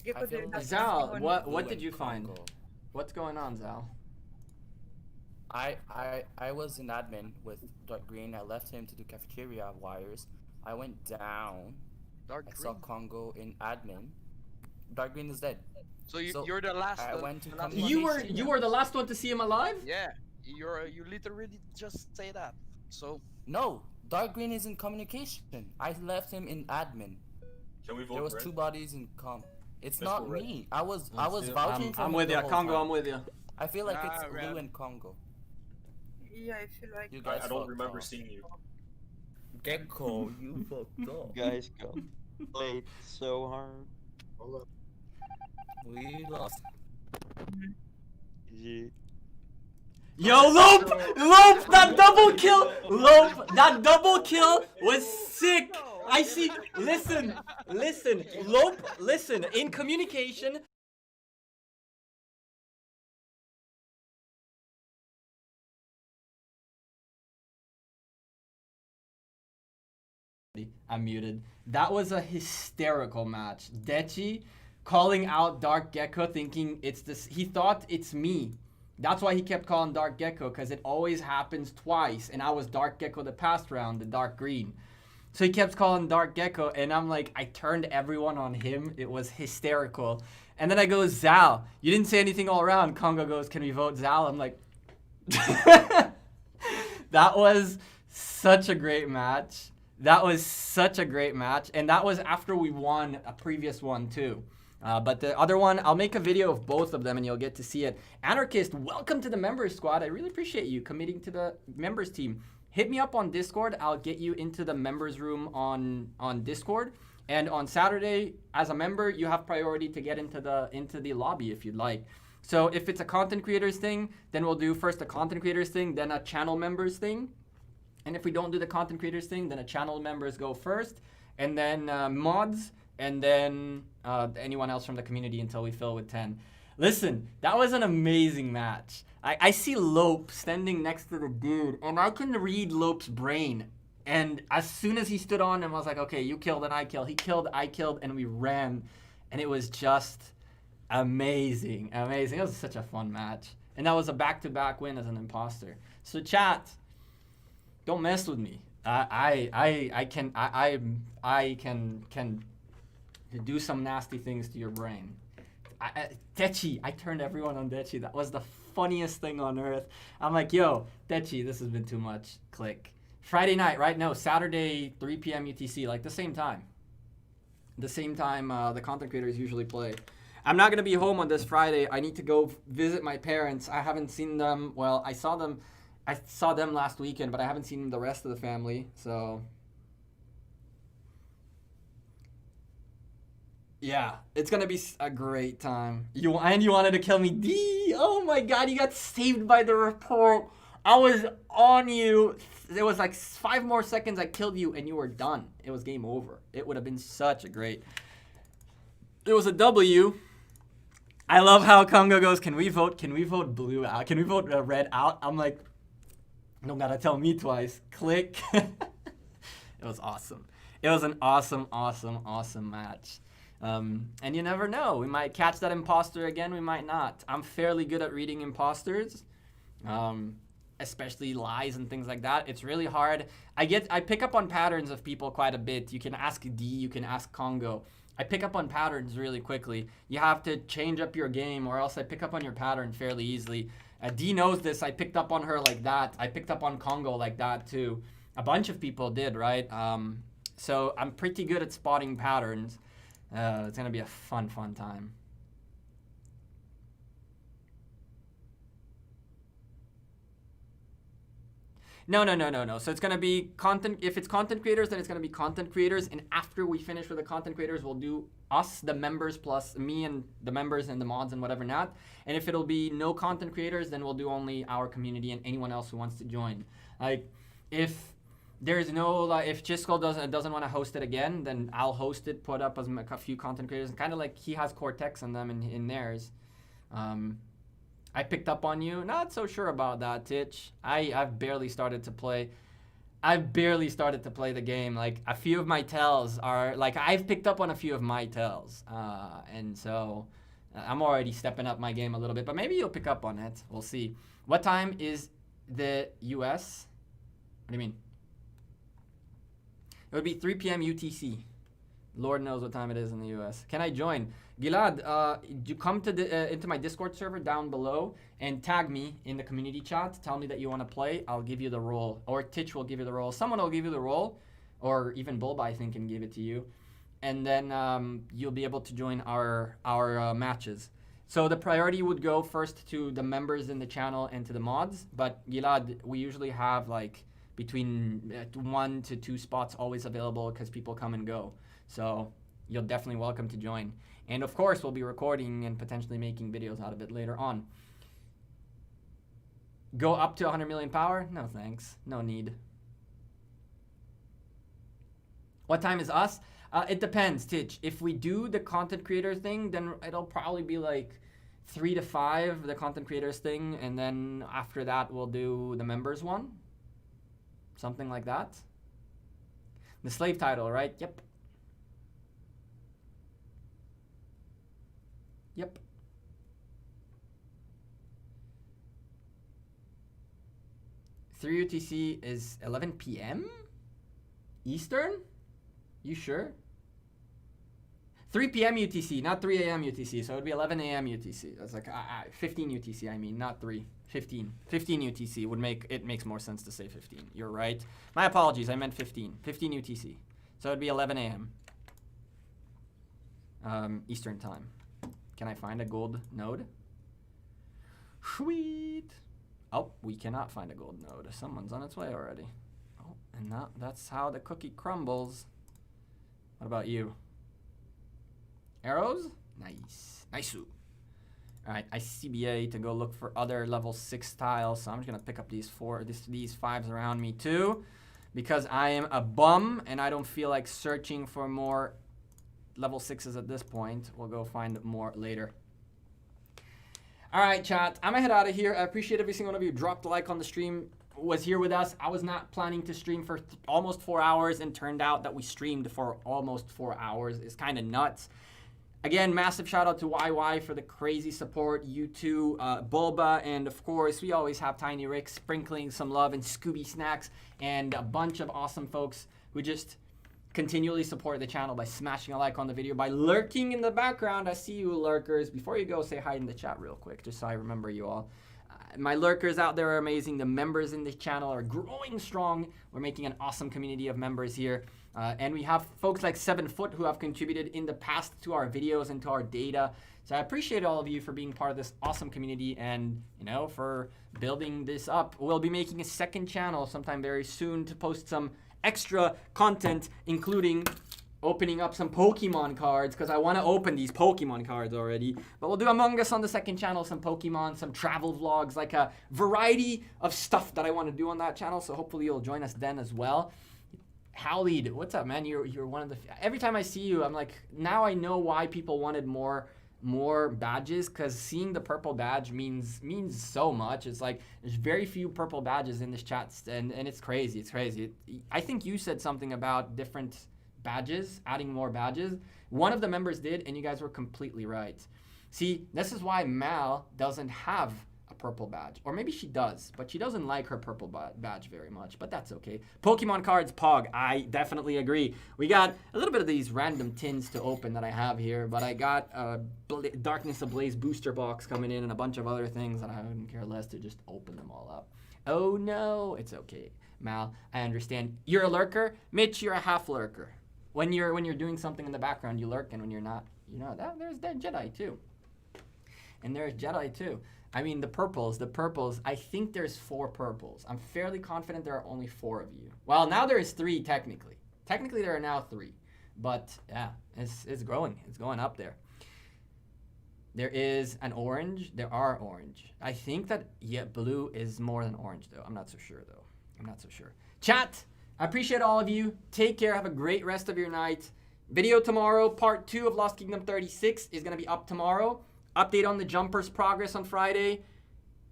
Speaker 8: Gecko
Speaker 6: I feel
Speaker 8: did
Speaker 6: like
Speaker 1: Zal,
Speaker 8: one.
Speaker 1: what
Speaker 6: Blue
Speaker 1: did
Speaker 6: and
Speaker 1: you find?
Speaker 6: Congo.
Speaker 1: What's going on, Zal?
Speaker 6: I was in admin with Dark Green. I left him to do cafeteria wires. I went down.
Speaker 10: Dark
Speaker 6: I saw
Speaker 10: green.
Speaker 6: Congo in admin. Dark Green is dead.
Speaker 10: So,
Speaker 6: So,
Speaker 10: you're the last.
Speaker 6: I
Speaker 10: one-
Speaker 6: went to
Speaker 10: the last
Speaker 6: come-
Speaker 10: one
Speaker 1: You
Speaker 10: to
Speaker 1: were
Speaker 10: see
Speaker 1: you
Speaker 10: him.
Speaker 1: were the last one to see him alive?
Speaker 10: Yeah, you literally just say that. So
Speaker 6: No, Dark Green is in communication. I left him in admin.
Speaker 9: Can we vote
Speaker 6: There was
Speaker 9: red?
Speaker 6: 2 bodies in com. It's
Speaker 9: Let's
Speaker 6: not
Speaker 9: go red.
Speaker 6: me. I was vouching for
Speaker 1: I'm
Speaker 6: him
Speaker 1: with
Speaker 6: the
Speaker 1: you,
Speaker 6: whole
Speaker 1: Congo.
Speaker 6: time.
Speaker 1: I'm with you.
Speaker 6: I feel like it's
Speaker 10: Nah,
Speaker 6: Lou
Speaker 10: red.
Speaker 6: and Congo.
Speaker 8: Yeah, I feel like.
Speaker 6: You guys
Speaker 9: I don't
Speaker 6: fucked
Speaker 9: remember
Speaker 6: up.
Speaker 9: seeing you.
Speaker 6: Gecko, you fucked up.
Speaker 7: Guys, go. Played so hard.
Speaker 3: Hold up.
Speaker 6: We lost.
Speaker 7: GG.
Speaker 1: Yo, Lope! Lope! That double kill! Lope! That double kill was sick! I see. Listen. Lope, listen. In communication. I'm muted. That was a hysterical match. Dechi calling out Dark Gecko thinking it's this. He thought it's me. That's why he kept calling Dark Gecko, because it always happens twice. And I was Dark Gecko the past round, the dark green. So he kept calling Dark Gecko, and I'm like, I turned everyone on him. It was hysterical. And then I go, Zal, you didn't say anything all around. Congo goes, can we vote Zal? I'm like, that was such a great match. That was such a great match. And that was after we won a previous one too. But the other one, I'll make a video of both of them and you'll get to see it. Anarchist, welcome to the members squad. I really appreciate you committing to the members team. Hit me up on Discord. I'll get you into the members room on Discord. And on Saturday, as a member, you have priority to get into the lobby if you'd like. So if it's a content creators thing, then we'll do first a content creators thing, then a channel members thing. And if we don't do the content creators thing, then a channel members go first, and then mods, and then anyone else from the community until we fill with 10. Listen, that was an amazing match. I see Lope standing next to the dude, and I can read Lope's brain. And as soon as he stood on him, I was like, okay, you killed and I killed. He killed, I killed, and we ran. And it was just amazing, amazing. It was such a fun match. And that was a back-to-back win as an imposter. So chat, don't mess with me. I can do some nasty things to your brain. Dechi. I turned everyone on Dechi. That was the funniest thing on earth. I'm like, yo, Dechi, this has been too much. Click. Friday night, right? No, Saturday, 3 p.m. UTC, like the same time. The same time the content creators usually play. I'm not going to be home on this Friday. I need to go visit my parents. I haven't seen them. Well, I saw them last weekend, but I haven't seen the rest of the family. So, yeah, it's going to be a great time. You wanted to kill me. D, oh my God, you got saved by the report. I was on you. There was like 5 more seconds. I killed you and you were done. It was game over. It would have been such a great. It was a W. I love how Congo goes, can we vote blue out? Can we vote red out? I'm like, don't gotta tell me twice. Click. It was awesome. It was an awesome match. And you never know. We might catch that imposter again. We might not. I'm fairly good at reading imposters. Especially lies and things like that. It's really hard. I pick up on patterns of people quite a bit. You can ask D, you can ask Congo. I pick up on patterns really quickly. You have to change up your game or else I pick up on your pattern fairly easily. D knows this. I picked up on her like that. I picked up on Congo like that too. A bunch of people did, right? So I'm pretty good at spotting patterns. It's going to be a fun time. No. So it's going to be content. If it's content creators, then it's going to be content creators. And after we finish with the content creators, we'll do us, the members, plus me and the members and the mods and whatever not. And if it'll be no content creators, then we'll do only our community and anyone else who wants to join. Like, if there's no, if Chisco doesn't want to host it again, then I'll host it, put up a few content creators. Kind of like he has Cortex and them in theirs. I picked up on you. Not so sure about that, Titch. I've barely started to play. I've barely started to play the game. Like, a few of my tells are, like, I've picked up on a few of my tells. And so I'm already stepping up my game a little bit. But maybe you'll pick up on it. We'll see. What time is the US? What do you mean? It would be 3 p.m. UTC. Lord knows what time it is in the US. Can I join? Gilad, you come to into my Discord server down below and tag me in the community chat. Tell me that you want to play. I'll give you the role. Or Titch will give you the role. Someone will give you the role. Or even Bulba, I think, can give it to you. And then you'll be able to join our matches. So the priority would go first to the members in the channel and to the mods. But Gilad, we usually have like between 1 to 2 spots always available because people come and go. So you're definitely welcome to join. And of course, we'll be recording and potentially making videos out of it later on. Go up to 100 million power? No thanks. No need. What time is us? It depends, Titch. If we do the content creator thing, then it'll probably be like 3 to 5, the content creators thing. And then after that, we'll do the members one. Something like that. The slave title, right? Yep. Yep. Three UTC is 11 p.m. Eastern? You sure? 3 p.m. UTC, not 3 a.m. UTC. So it would be 11 a.m. UTC. That's like 15 UTC, I mean, not 3. 15. 15 UTC would makes more sense to say 15. You're right. My apologies, I meant 15. 15 UTC. So it would be 11 a.m. Eastern time. Can I find a gold node? Sweet. Oh, we cannot find a gold node. Someone's on its way already. Oh, and that's how the cookie crumbles. What about you? Arrows? Nice. Nice. Alright, I CBA to go look for other level 6 tiles. So I'm just going to pick up these 5s around me too. Because I am a bum and I don't feel like searching for more level 6s at this point. We'll go find more later. Alright, chat. I'm gonna head out of here. I appreciate every single one of you dropped a like on the stream, was here with us. I was not planning to stream for almost 4 hours and turned out that we streamed for almost 4 hours. It's kind of nuts. Again, massive shout out to YY for the crazy support. You too, Bulba, and of course, we always have Tiny Rick sprinkling some love and Scooby Snacks and a bunch of awesome folks who just continually support the channel by smashing a like on the video, by lurking in the background. I see you lurkers. Before you go, say hi in the chat real quick, just so I remember you all. My lurkers out there are amazing. The members in this channel are growing strong. We're making an awesome community of members here. And we have folks like 7 Foot who have contributed in the past to our videos and to our data. So I appreciate all of you for being part of this awesome community and, you know, for building this up. We'll be making a second channel sometime very soon to post some extra content, including opening up some Pokemon cards, because I want to open these Pokemon cards already. But we'll do Among Us on the second channel, some Pokemon, some travel vlogs, like a variety of stuff that I want to do on that channel. So hopefully you'll join us then as well. Howlead, what's up, man? You're one of the... Every time I see you, I'm like, now I know why people wanted more badges, because seeing the purple badge means so much. It's like there's very few purple badges in this chat, and it's crazy. It's crazy. I think you said something about different badges, adding more badges. One of the members did, and you guys were completely right. See, this is why Mal doesn't have a purple badge, or maybe she does, but she doesn't like her purple badge very much, but that's okay. Pokemon cards, Pog, I definitely agree. We got a little bit of these random tins to open that I have here, but I got a Darkness Ablaze booster box coming in and a bunch of other things, and I wouldn't care less to just open them all up. Oh no, it's okay. Mal, I understand. You're a lurker. Mitch, you're a half lurker. When you're doing something in the background, you lurk, and when you're not, you know, there's Jedi too. And there's Jedi too. I mean, the purples, I think there's 4 purples. I'm fairly confident there are only 4 of you. Well, now there is 3 technically. Technically, there are now 3. But, yeah, it's growing. It's going up there. There is an orange. There are orange. I think that, yeah, blue is more than orange, though. I'm not so sure, though. I'm not so sure. Chat, I appreciate all of you. Take care. Have a great rest of your night. Video tomorrow, part 2 of Lost Kingdom 36 is going to be up tomorrow. Update on the Jumpers progress on Friday.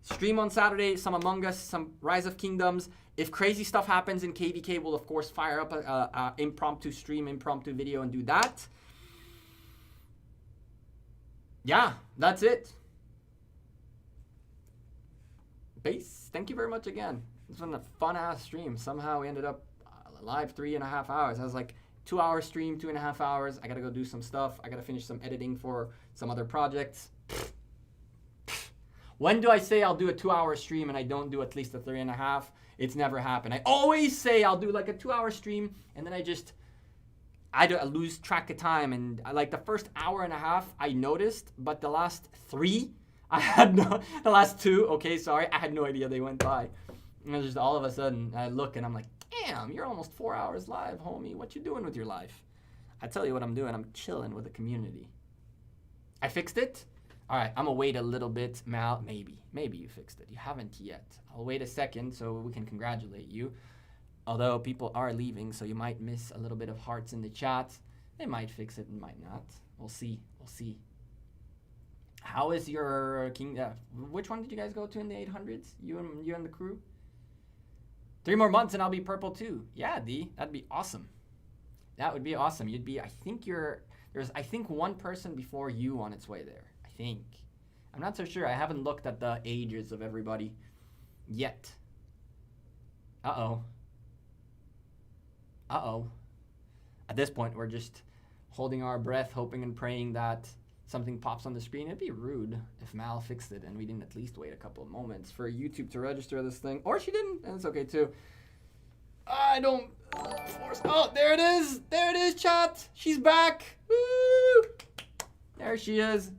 Speaker 1: Stream on Saturday, some Among Us, some Rise of Kingdoms. If crazy stuff happens in KVK, we'll of course fire up a impromptu stream, impromptu video and do that. Yeah, that's it. Base, thank you very much again. This was a fun ass stream. Somehow we ended up live 3.5 hours. I was like, 2-hour stream, 2.5 hours. I gotta go do some stuff. I gotta finish some editing for some other projects. When do I say I'll do a 2-hour stream and I don't do at least a 3.5? It's never happened. I always say I'll do like a 2-hour stream and then I lose track of time. And like the first hour and a half I noticed, but the last 3, the last 2, okay, sorry, I had no idea they went by. And just all of a sudden I look and I'm like, damn, you're almost 4 hours live, homie. What you doing with your life? I tell you what I'm doing. I'm chilling with the community. I fixed it? All right, I'm going to wait a little bit. Mal, maybe you fixed it. You haven't yet. I'll wait a second so we can congratulate you. Although people are leaving, so you might miss a little bit of hearts in the chat. They might fix it and might not. We'll see. We'll see. How is your king? Which one did you guys go to in the 800s? You and the crew? 3 more months and I'll be purple too. Yeah, D, that'd be awesome. That would be awesome. You'd be, I think there's one person before you on its way there. I think. I'm not so sure. I haven't looked at the ages of everybody yet. Uh-oh. Uh-oh. At this point, we're just holding our breath, hoping and praying that something pops on the screen. It'd be rude if Mal fixed it and we didn't at least wait a couple of moments for YouTube to register this thing. Or she didn't, and it's okay too. I don't force. Oh, there it is. There it is, chat. She's back. Woo! There she is.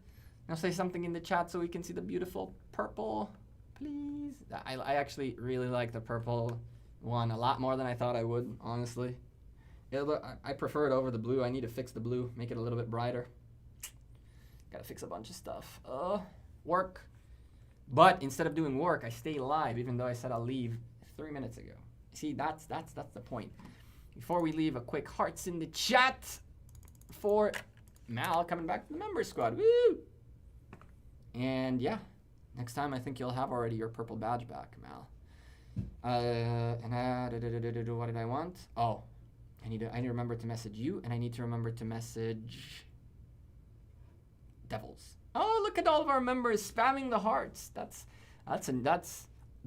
Speaker 1: Now say something in the chat so we can see the beautiful purple, please. I actually really like the purple one a lot more than I thought I would, honestly. I prefer it over the blue. I need to fix the blue, make it a little bit brighter. Gotta fix a bunch of stuff. Work. But instead of doing work, I stay live, even though I said I'll leave 3 minutes ago. See, that's the point. Before we leave, a quick hearts in the chat for Mal coming back to the member squad. Woo! And yeah, next time I think you'll have already your purple badge back, Mal. What did I want? Oh, I need to remember to message you, and I need to remember to message Devils. Oh, look at all of our members spamming the hearts. That's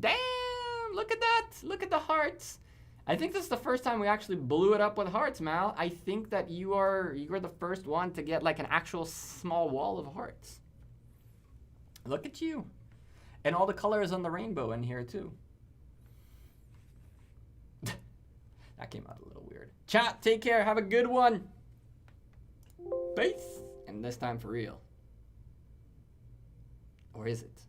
Speaker 1: damn, look at that. Look at the hearts. I think this is the first time we actually blew it up with hearts, Mal. I think that you are the first one to get like an actual small wall of hearts. Look at you. And all the colors on the rainbow in here too. That came out a little weird. Chat, take care. Have a good one. Peace. And this time for real. Or is it?